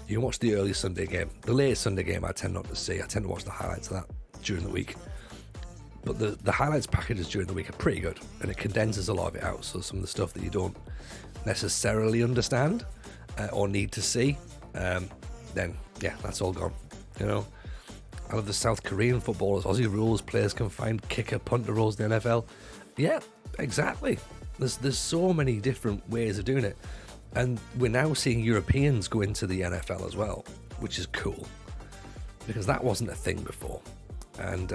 you can watch the early Sunday game. The late Sunday game I tend not to see. I tend to watch the highlights of that during the week. But the highlights packages during the week are pretty good, and it condenses a lot of it out. So some of the stuff that you don't necessarily understand or need to see, then yeah, that's all gone. You know, out of the South Korean footballers, Aussie rules, players can find kicker, punter roles in the NFL. Yeah, exactly. There's so many different ways of doing it, and we're now seeing Europeans go into the NFL as well, which is cool because that wasn't a thing before, and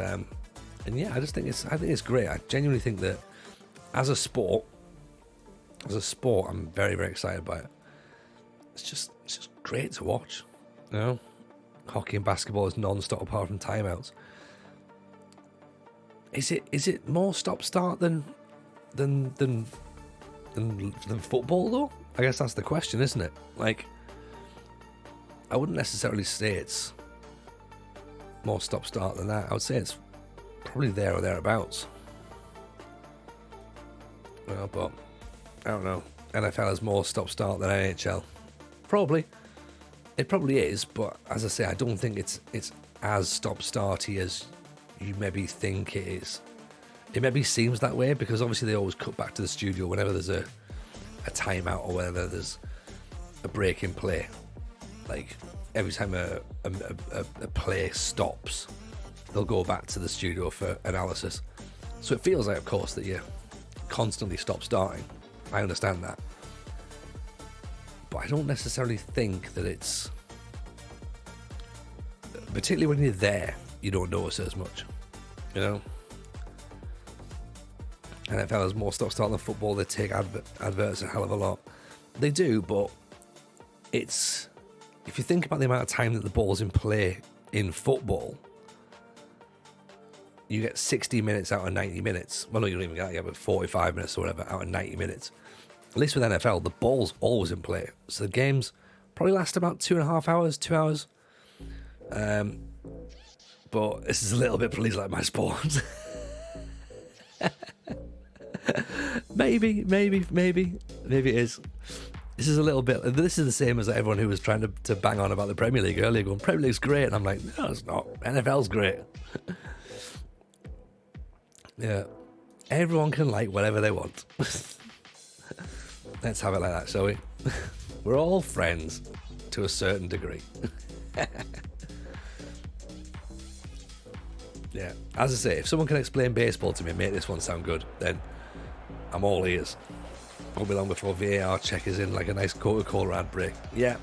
yeah, I think it's great. I genuinely think that as a sport, I'm very, very excited by it. It's just great to watch. You know, hockey and basketball is non-stop apart from timeouts. Is it more stop-start than football though? I guess that's the question, isn't it? Like, I wouldn't necessarily say it's more stop-start than that. I would say it's probably there or thereabouts. Well, but I don't know. NFL is more stop-start than NHL. Probably. It probably is, but as I say, I don't think it's as stop-starty as you maybe think it is. It maybe seems that way because obviously they always cut back to the studio whenever there's a timeout or whenever there's a break in play. Like every time a play stops, they'll go back to the studio for analysis. So it feels like, of course, that you're constantly stop-starting. I understand that. But I don't necessarily think that it's... Particularly when you're there, you don't notice it as much. You know? NFL is more stop-start than football. They take adverts a hell of a lot. They do, but it's... If you think about the amount of time that the ball's in play in football, you get 60 minutes out of 90 minutes. Well, no, you don't even get that. You have 45 minutes or whatever out of 90 minutes. At least with NFL, the ball's always in play. So the games probably last about 2.5 hours, 2 hours. But this is a little bit please like my sport. Maybe it is. This is a little bit... This is the same as everyone who was trying to bang on about the Premier League earlier, going, Premier League's great. And I'm like, no, it's not. NFL's great. Yeah. Everyone can like whatever they want. Let's have it like that, shall we? We're all friends to a certain degree. Yeah. As I say, if someone can explain baseball to me and make this one sound good, then I'm all ears. Won't be long before VAR checkers in like a nice Coca-Cola ad break. Yeah.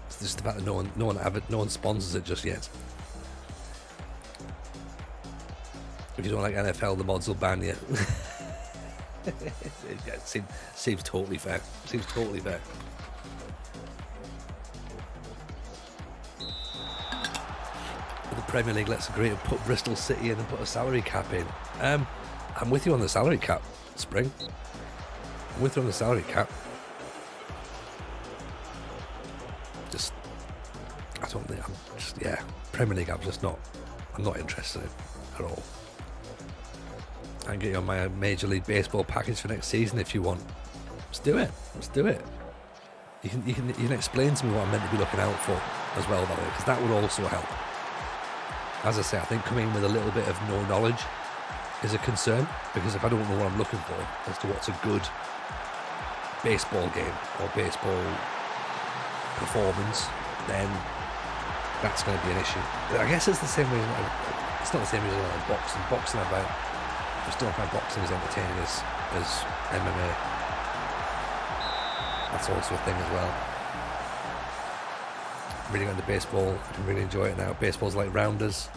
It's just the fact that no one sponsors it just yet. If you don't like NFL, the mods will ban you. It seems totally fair. Seems totally fair. The Premier League lets agree to put Bristol City in and put a salary cap in. I'm with you on the salary cap, Spring. I'm with you on the salary cap. I don't think Premier League I'm not interested in at all. I can get you on my Major League Baseball package for next season if you want. Let's do it. You can explain to me what I'm meant to be looking out for as well, by the way, because that would also help. As I say, I think coming in with a little bit of no knowledge is a concern, because if I don't know what I'm looking for as to what's a good baseball game or baseball performance, then that's going to be an issue. I guess it's the same reason. It's not the same reason I like boxing. I just don't find boxing as entertaining as MMA. That's also a thing as well. really got into baseball. I really enjoy it now. Baseball's like rounders.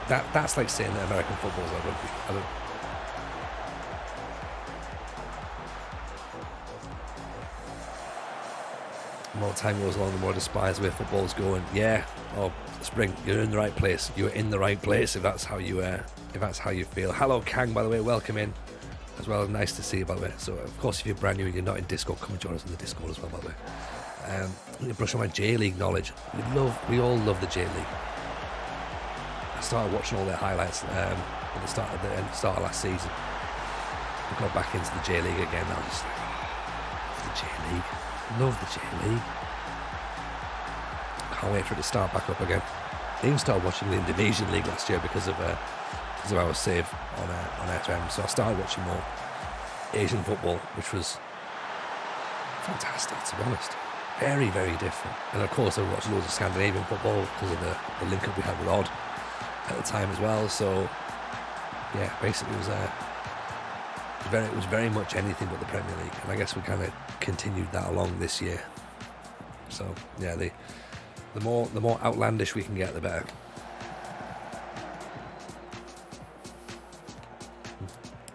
That's like saying that American football's like rugby. I don't. The more time goes along, the more I despise the way football's going. Yeah, oh, Spring, you're in the right place. You're in the right place if that's how you feel. Hello, Kang, by the way, welcome in as well. Nice to see you, by the way. So, of course, if you're brand new and you're not in Discord, come and join us in the Discord as well, by the way. I'm going to brush on my J League knowledge. We all love the J League. I started watching all their highlights at the start of last season. I got back into the J League again. I was just like, the J League. Love the J League. Can't wait for it to start back up again. I even started watching the Indonesian League last year because of our save on FM. So I started watching more Asian football, which was fantastic, to be honest. Very, very different. And of course, I watched loads of Scandinavian football because of the link up we had with Odd at the time as well. So yeah, basically it was very much anything but the Premier League, and I guess we kind of continued that along this year. So yeah, the more outlandish we can get, the better.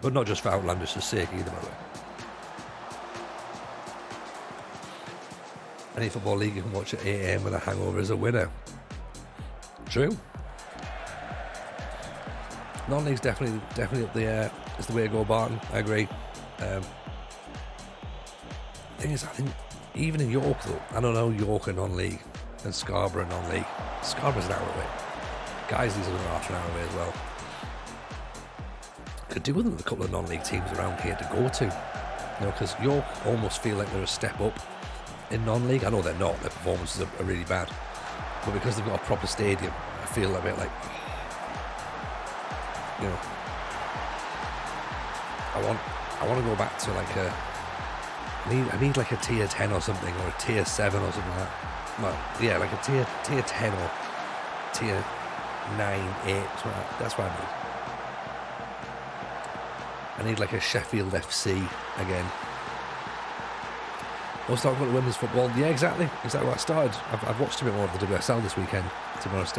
But not just for outlandish sake either, by the way. Any football league you can watch at 8 AM with a hangover is a winner. True. Non-league's definitely up the is the way to go, Barton. I agree. Thing is, I think even in York though, I don't know, York are non-league and Scarborough non-league. Scarborough's an hour away. Guiseley's another half an hour away as well. Could do with a couple of non-league teams around here to go to, you know, because York almost feel like they're a step up in non-league. I know they're not; their performances are really bad, but because they've got a proper stadium, I feel a bit like, you know, I want to go back to like I need like a tier 10 or something, or a tier 7 or something like that. Well, yeah, like a tier 10 or tier 9, 8. That's what I need. I need like a Sheffield FC again. I was talking about women's football. Yeah, exactly what I started. I've watched a bit more of the WSL this weekend, to be honest.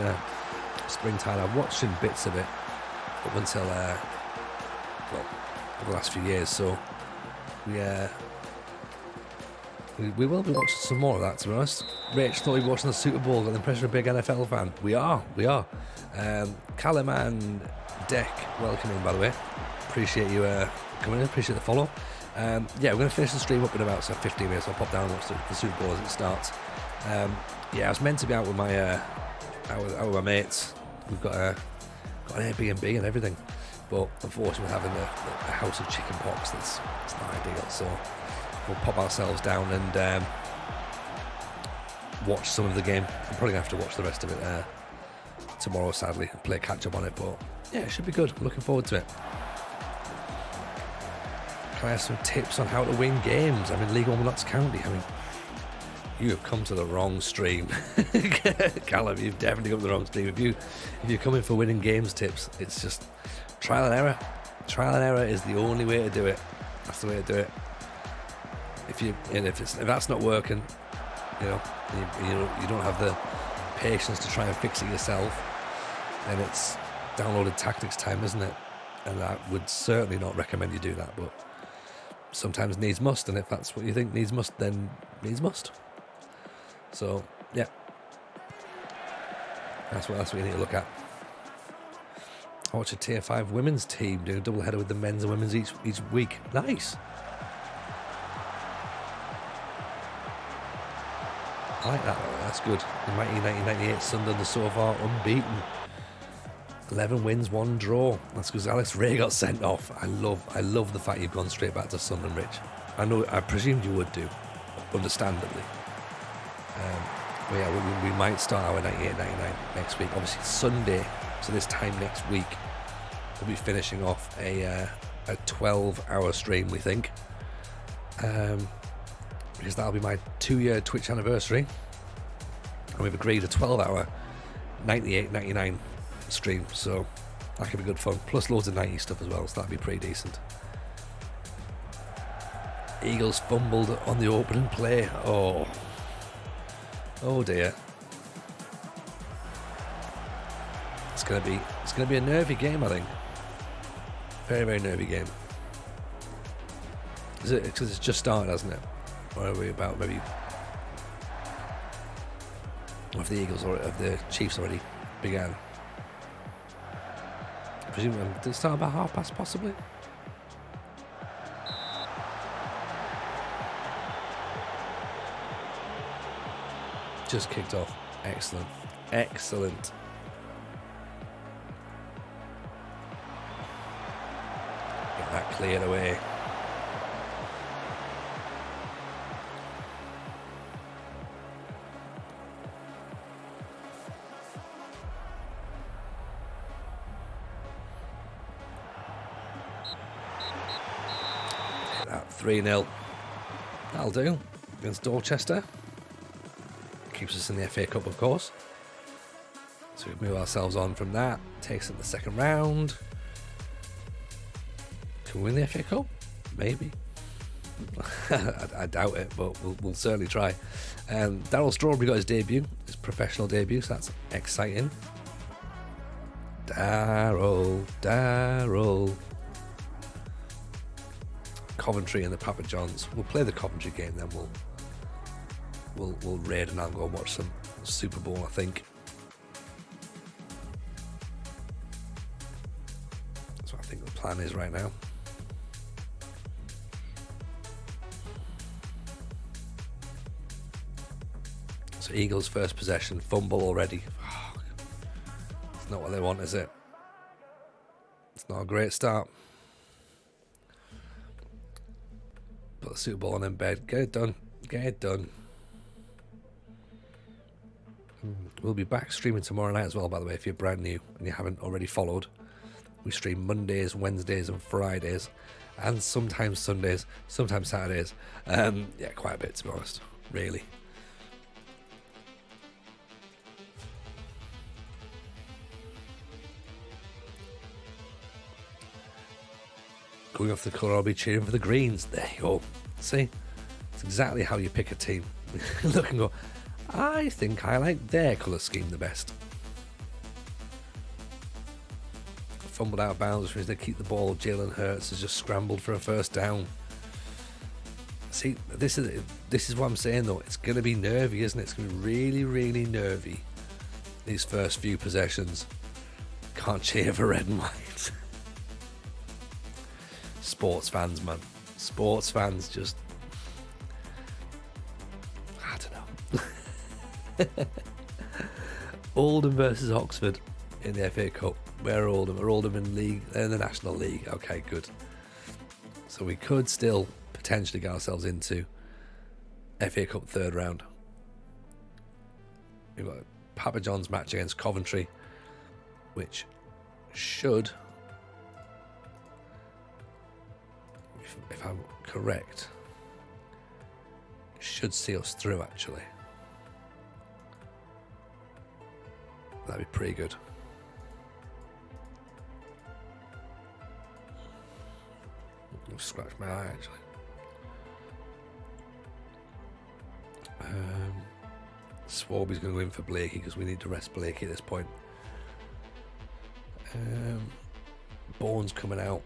Springtime, I've watched in bits of it up until the last few years. So we will be watching some more of that, to be honest. Rach thought we were watching the Super Bowl, got the impression of a big NFL fan. We are. Callum and Deck, welcome in, by the way. Appreciate you coming in, appreciate the follow. Yeah, we're going to finish the stream up in about 15 minutes. I'll pop down and watch the Super Bowl as it starts. Yeah, I was meant to be out with my out with my mates. We've got an Airbnb and everything, but unfortunately we're having a house of chicken pox. It's not ideal, so we'll pop ourselves down and watch some of the game. I'm probably going to have to watch the rest of it tomorrow, sadly, and play catch up on it, but yeah, it should be good. I'm looking forward to it. Can I have some tips on how to win games? I'm in League One Notts County. I mean, you have come to the wrong stream. Callum, you've definitely come to the wrong stream. If you're coming for winning games tips, it's just trial and error. Trial and error is the only way to do it. That's the way to do it. If that's not working, you know, you don't have the patience to try and fix it yourself, then it's downloaded tactics time, isn't it? And I would certainly not recommend you do that, but sometimes needs must, and if that's what you think needs must, then needs must. So yeah, that's what you need to look at. I watch a tier 5 women's team doing a double header with the men's and women's each week. Nice. I like that. That's good. The mighty 1998 Sunderland are so far unbeaten. 11 wins, 1 draw. That's because Alex Ray got sent off. I love the fact you've gone straight back to Sunderland, Rich. I presumed you would do, understandably. But yeah, we might start our 98-99 next week. Obviously Sunday, so this time next week, we'll be finishing off a 12-hour stream, we think. Because that'll be my 2-year Twitch anniversary. And we've agreed a 12-hour 98-99 stream, so that could be good fun, plus loads of 90s stuff as well, so that'd be pretty decent. Eagles fumbled on the opening play. Oh, Oh dear. It's gonna be a nervy game, I think. Very, very nervy game. Is it because it's just started, hasn't it? Or are we about maybe? Or if the the Chiefs already began? I presume did it start about past, possibly? Just kicked off. Excellent. Excellent. Get that cleared away. Get that 3-0. That'll do. Against Dorchester. Keeps us in the FA Cup, of course. So we move ourselves on from that. Takes us to the second round. Can we win the FA Cup? Maybe. I doubt it, but we'll certainly try. Darryl Strawberry got his debut, his professional debut, so that's exciting. Darryl. Coventry and the Papa Johns. We'll play the Coventry game, then we'll raid and I'll go and watch some Super Bowl, I think. That's what I think the plan is right now. So Eagles first possession, fumble already. Oh, it's not what they want, is it? It's not a great start. Put the Super Bowl on in bed. Get it done. Get it done. We'll be back streaming tomorrow night as well, by the way, if you're brand new and you haven't already followed. We stream Mondays, Wednesdays and Fridays, and sometimes Sundays, sometimes Saturdays. Yeah, quite a bit, to be honest, really. Going off the colour, I'll be cheering for the Greens. There you go. See? It's exactly how you pick a team. Look and go, I think I like their colour scheme the best. Fumbled out of bounds, which means they keep the ball. Jalen Hurts has just scrambled for a first down. See, this is what I'm saying though. It's going to be nervy, isn't it? It's going to be really, really nervy. These first few possessions. Can't cheer for red and white. Sports fans, man. Sports fans just... I don't know. Oldham versus Oxford in the FA Cup. Where are Oldham? Are Oldham in the National League? Okay, good. So we could still potentially get ourselves into FA Cup third round. We've got Papa John's match against Coventry, which should, if I'm correct, should see us through actually. That'd be pretty good. I'll scratch my eye actually. Swarby's going to go in for Blakey because we need to rest Blakey at this point. Bourne's coming out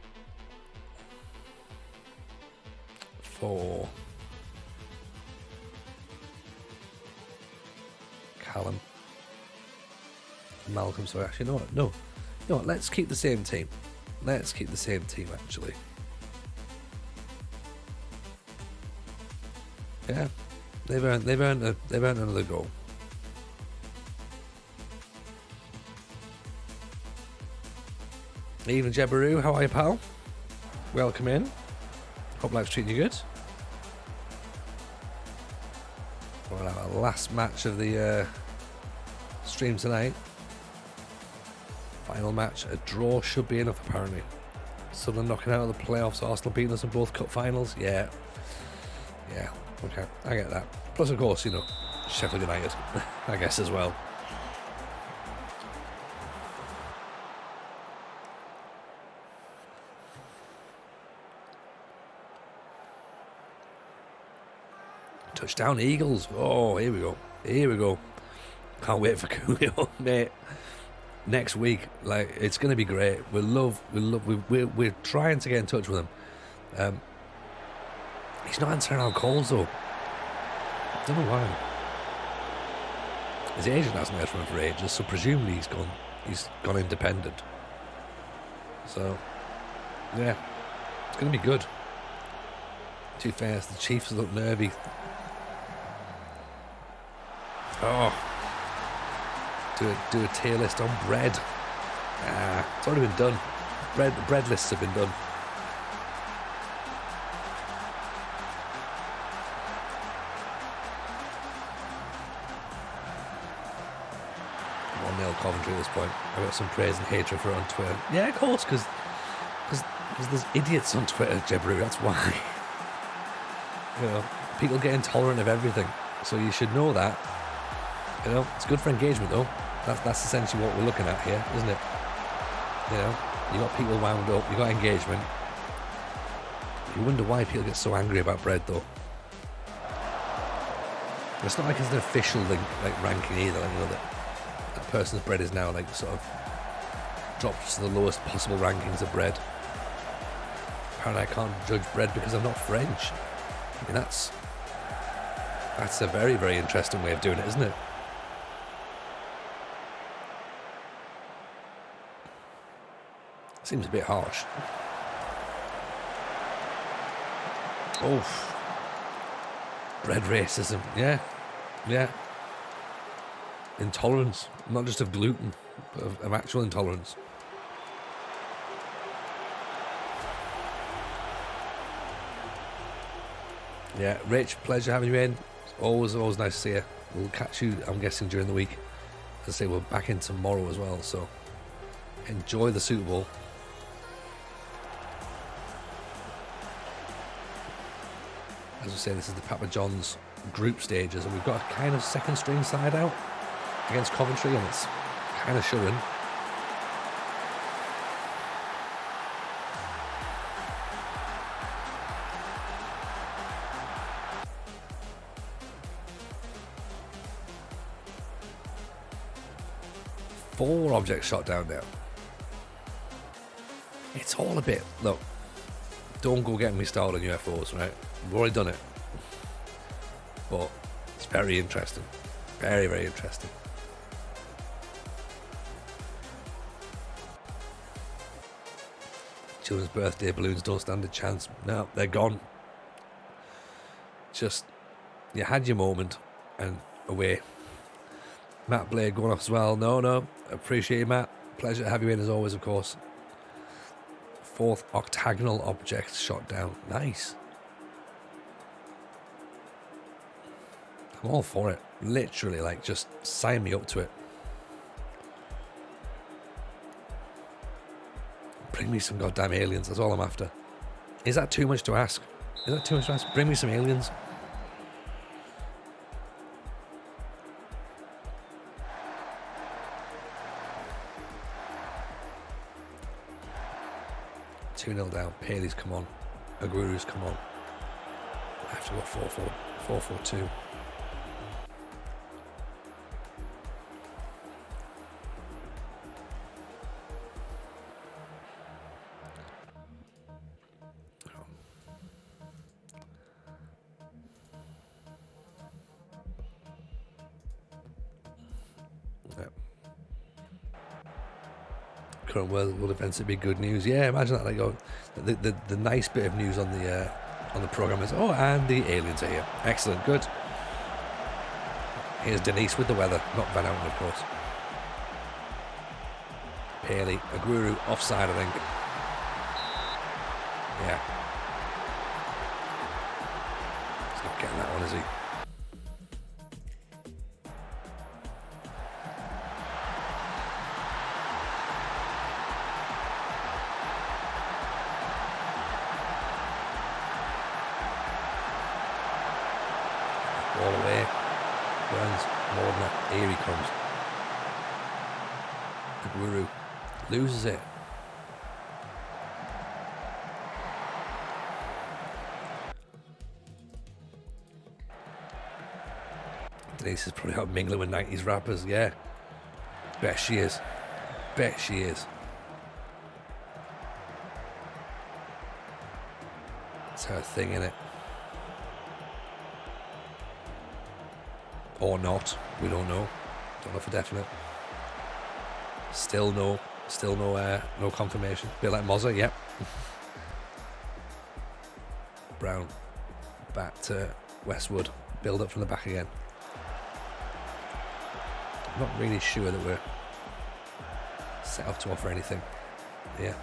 for Callum. Malcolm, sorry, actually, no, let's keep the same team. Let's keep the same team, actually. Yeah, they've earned another goal. Even Jebaru, how are you, pal? Welcome in. Hope life's treating you good. We'll have our last match of the stream tonight. Final match. A draw should be enough, apparently. Southern knocking out of the playoffs. Arsenal beating us in both cup finals. Yeah. Okay, I get that. Plus, of course, Sheffield United, I guess, as well. Touchdown Eagles. Oh, here we go. Here we go. Can't wait for Coolio, mate. Next week, like, it's going to be great. We're trying to get in touch with him. He's not answering our calls though. I don't know why. His agent hasn't heard from him for ages, so presumably he's gone independent. So, yeah, it's going to be good. Too fast. The Chiefs look nervy. Oh, do a tier list on bread. It's already been done. Bread lists have been done. 1-0 Coventry at this point. I got some praise and hatred for it on Twitter. Yeah, of course, because there's idiots on Twitter, Jebru. That's why. You know, people get intolerant of everything, so you should know that. You know, it's good for engagement though. That's essentially what we're looking at here, isn't it? You know, you got people wound up, you got engagement. You wonder why people get so angry about bread though. It's not like it's an official like ranking either. Like, you know, that person's bread is now like sort of dropped to the lowest possible rankings of bread. Apparently I can't judge bread because I'm not French. I mean, that's a very, very interesting way of doing it, isn't it? Seems a bit harsh. Oh, bread racism. Yeah. Intolerance, not just of gluten, but of actual intolerance. Yeah, Rich, pleasure having you in. It's always nice to see you. We'll catch you, I'm guessing, during the week. As I say, we're back in tomorrow as well, so enjoy the Super Bowl. As I say, this is the Papa John's group stages, and we've got a kind of second string side out against Coventry, and it's kind of showing. Four objects shot down now. It's all a bit, look, don't go getting me started on UFOs, right? We've already done it. But it's very interesting. Very, very interesting. Children's birthday balloons don't stand a chance. No, they're gone. Just, you had your moment and away. Matt Blair going off as well. No, appreciate you, Matt. Pleasure to have you in as always, of course. Fourth octagonal object shot down. Nice. I'm all for it. Literally, like, just sign me up to it. Bring me some goddamn aliens. That's all I'm after. Is that too much to ask? Bring me some aliens. Two 0 down. Paley's come on. Aguiru's come on. I have to go 4-4-2. Current world events would be good news. Yeah, imagine that. Like, the nice bit of news on the program is, and the aliens are here. Excellent, good. Here's Denise with the weather, not Van Houten, of course. Paley, Aguiru, offside, I think. Yeah. He's not getting that one, is he? All away. Burns more than that. Here he comes. Aguiru loses it. Denise is probably out mingling with 90s rappers. Yeah. Bet she is. Bet she is. It's her thing, innit? Or not. We don't know. Don't know for definite. Still no confirmation. Bit like Mozza, yep. Brown. Back to Westwood. Build up from the back again. I'm not really sure that we're set up to offer anything. Yeah.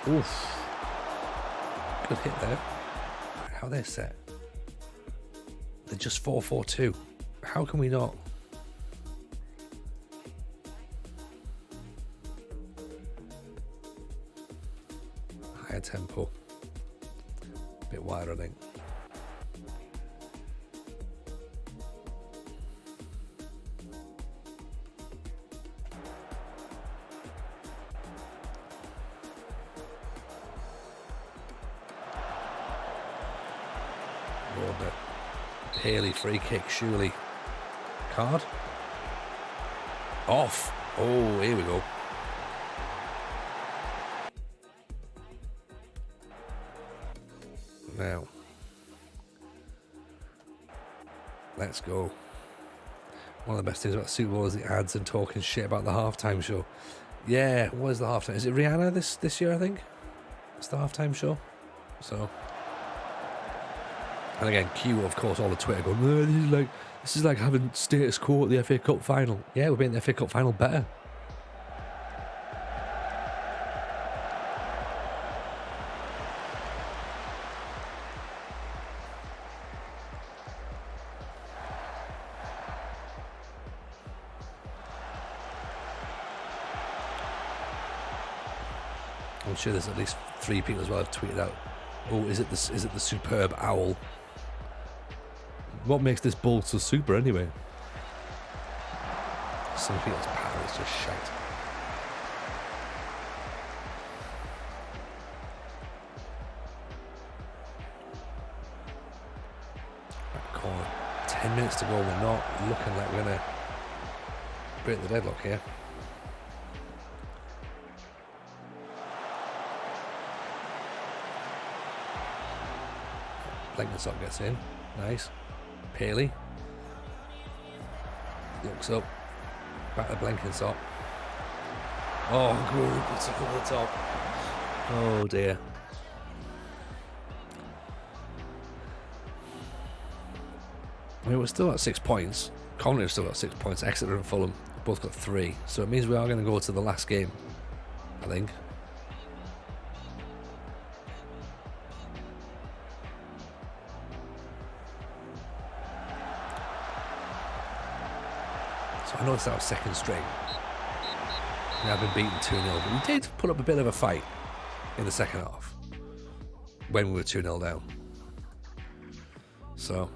Oof. Good hit there. How they're set? They're just 4-4-2. How can we not? Higher tempo. A bit wider, I think. Haley free kick, surely. Card. Off. Oh, here we go. Now. Let's go. One of the best things about Super Bowl is the ads and talking shit about the halftime show. Yeah, what is the halftime? Is it Rihanna this year, I think? It's the halftime show. So... And again, Q, of course, all the Twitter going, oh, this is like having status quo at the FA Cup final. Yeah, we're making the FA Cup final better. I'm sure there's at least 3 people as well have tweeted out, oh, is it the superb owl? What makes this ball so super anyway? Some people's power is just shite. That corner. 10 minutes to go. We're not looking like we're going to break the deadlock here. Blenkinsop gets in. Nice. Paley looks up, back to Blenkinsop. Oh, good, it's over the top. Oh dear. I mean, we're still at 6 points. Coventry have still got 6 points. Exeter and Fulham both got 3, so it means we are going to go to the last game, I think. I know it's our second string. We have been beaten 2-0, but we did put up a bit of a fight in the second half when we were 2-0 down. So,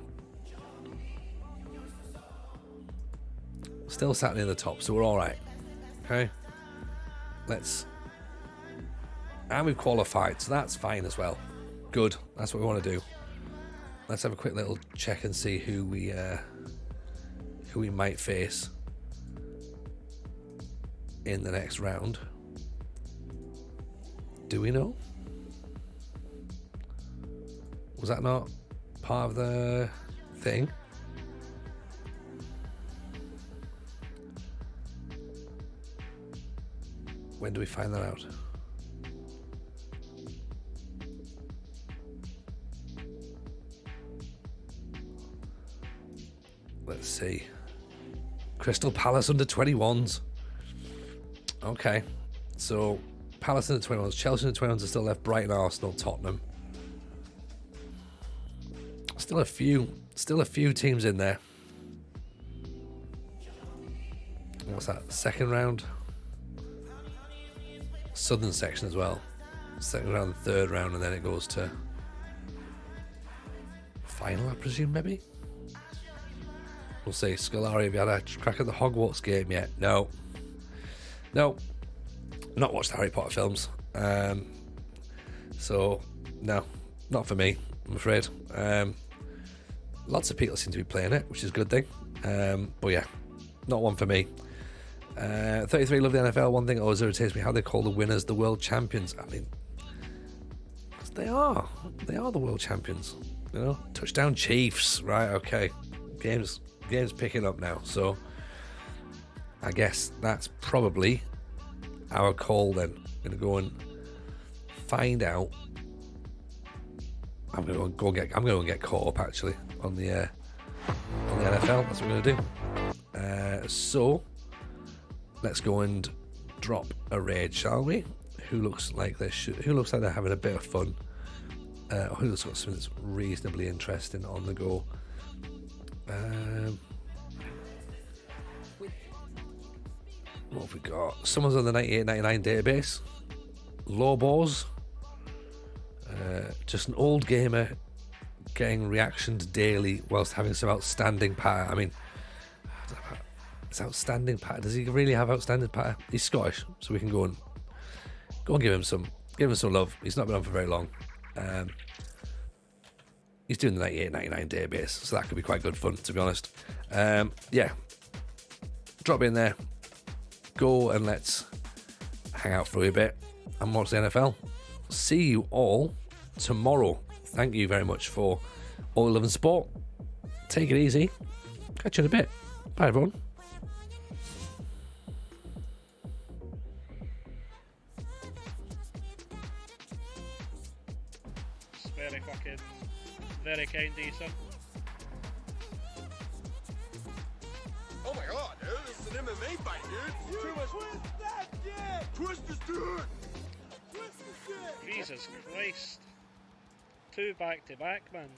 still sat near the top, so we're all right. Okay, and we've qualified, so that's fine as well. Good, that's what we want to do. Let's have a quick little check and see who we might face in the next round. Do we know? Was that not part of the thing? When do we find that out? Let's see. Crystal Palace under 21s. Okay, so Palace under 21s, Chelsea under 21s are still left. Brighton, Arsenal, Tottenham. Still a few teams in there. What's that? Second round. Southern section as well. Second round, third round, and then it goes to final, I presume, maybe. We'll see. Scolari, have you had a crack at the Hogwarts game yet? No. Not watched the Harry Potter films. So, no, not for me, I'm afraid. Lots of people seem to be playing it, which is a good thing. But yeah, not one for me. 33 love the NFL. One thing always irritates me how they call the winners the world champions. I mean, 'cause they are the world champions. You know, touchdown Chiefs, right? Okay, game's picking up now. So I guess that's probably our call then. I'm gonna go and find out. I'm gonna go and get caught up actually on the NFL. That's what we're gonna do. So let's go and drop a raid, shall we? Who looks like they're having a bit of fun? Who's got something that's reasonably interesting on the go? What have we got? Someone's on the 9899 database. Lobos. Just an old gamer getting reactions daily whilst having some outstanding patter. I mean, it's outstanding patter. Does he really have outstanding patter? He's Scottish, so we can go and give him some love. He's not been on for very long. He's doing the 9899 database, so that could be quite good fun, to be honest. Yeah, drop in there. Go and let's hang out for a bit and watch the NFL. See you all tomorrow. Thank you very much for all love and support. Take it easy. Catch you in a bit. Bye, everyone. It's very kind, decent. Oh my god, dude, it's an MMA fight, dude. Twist that shit! Twist this dude! Twist this shit! Jesus Christ. 2 back-to-back, man.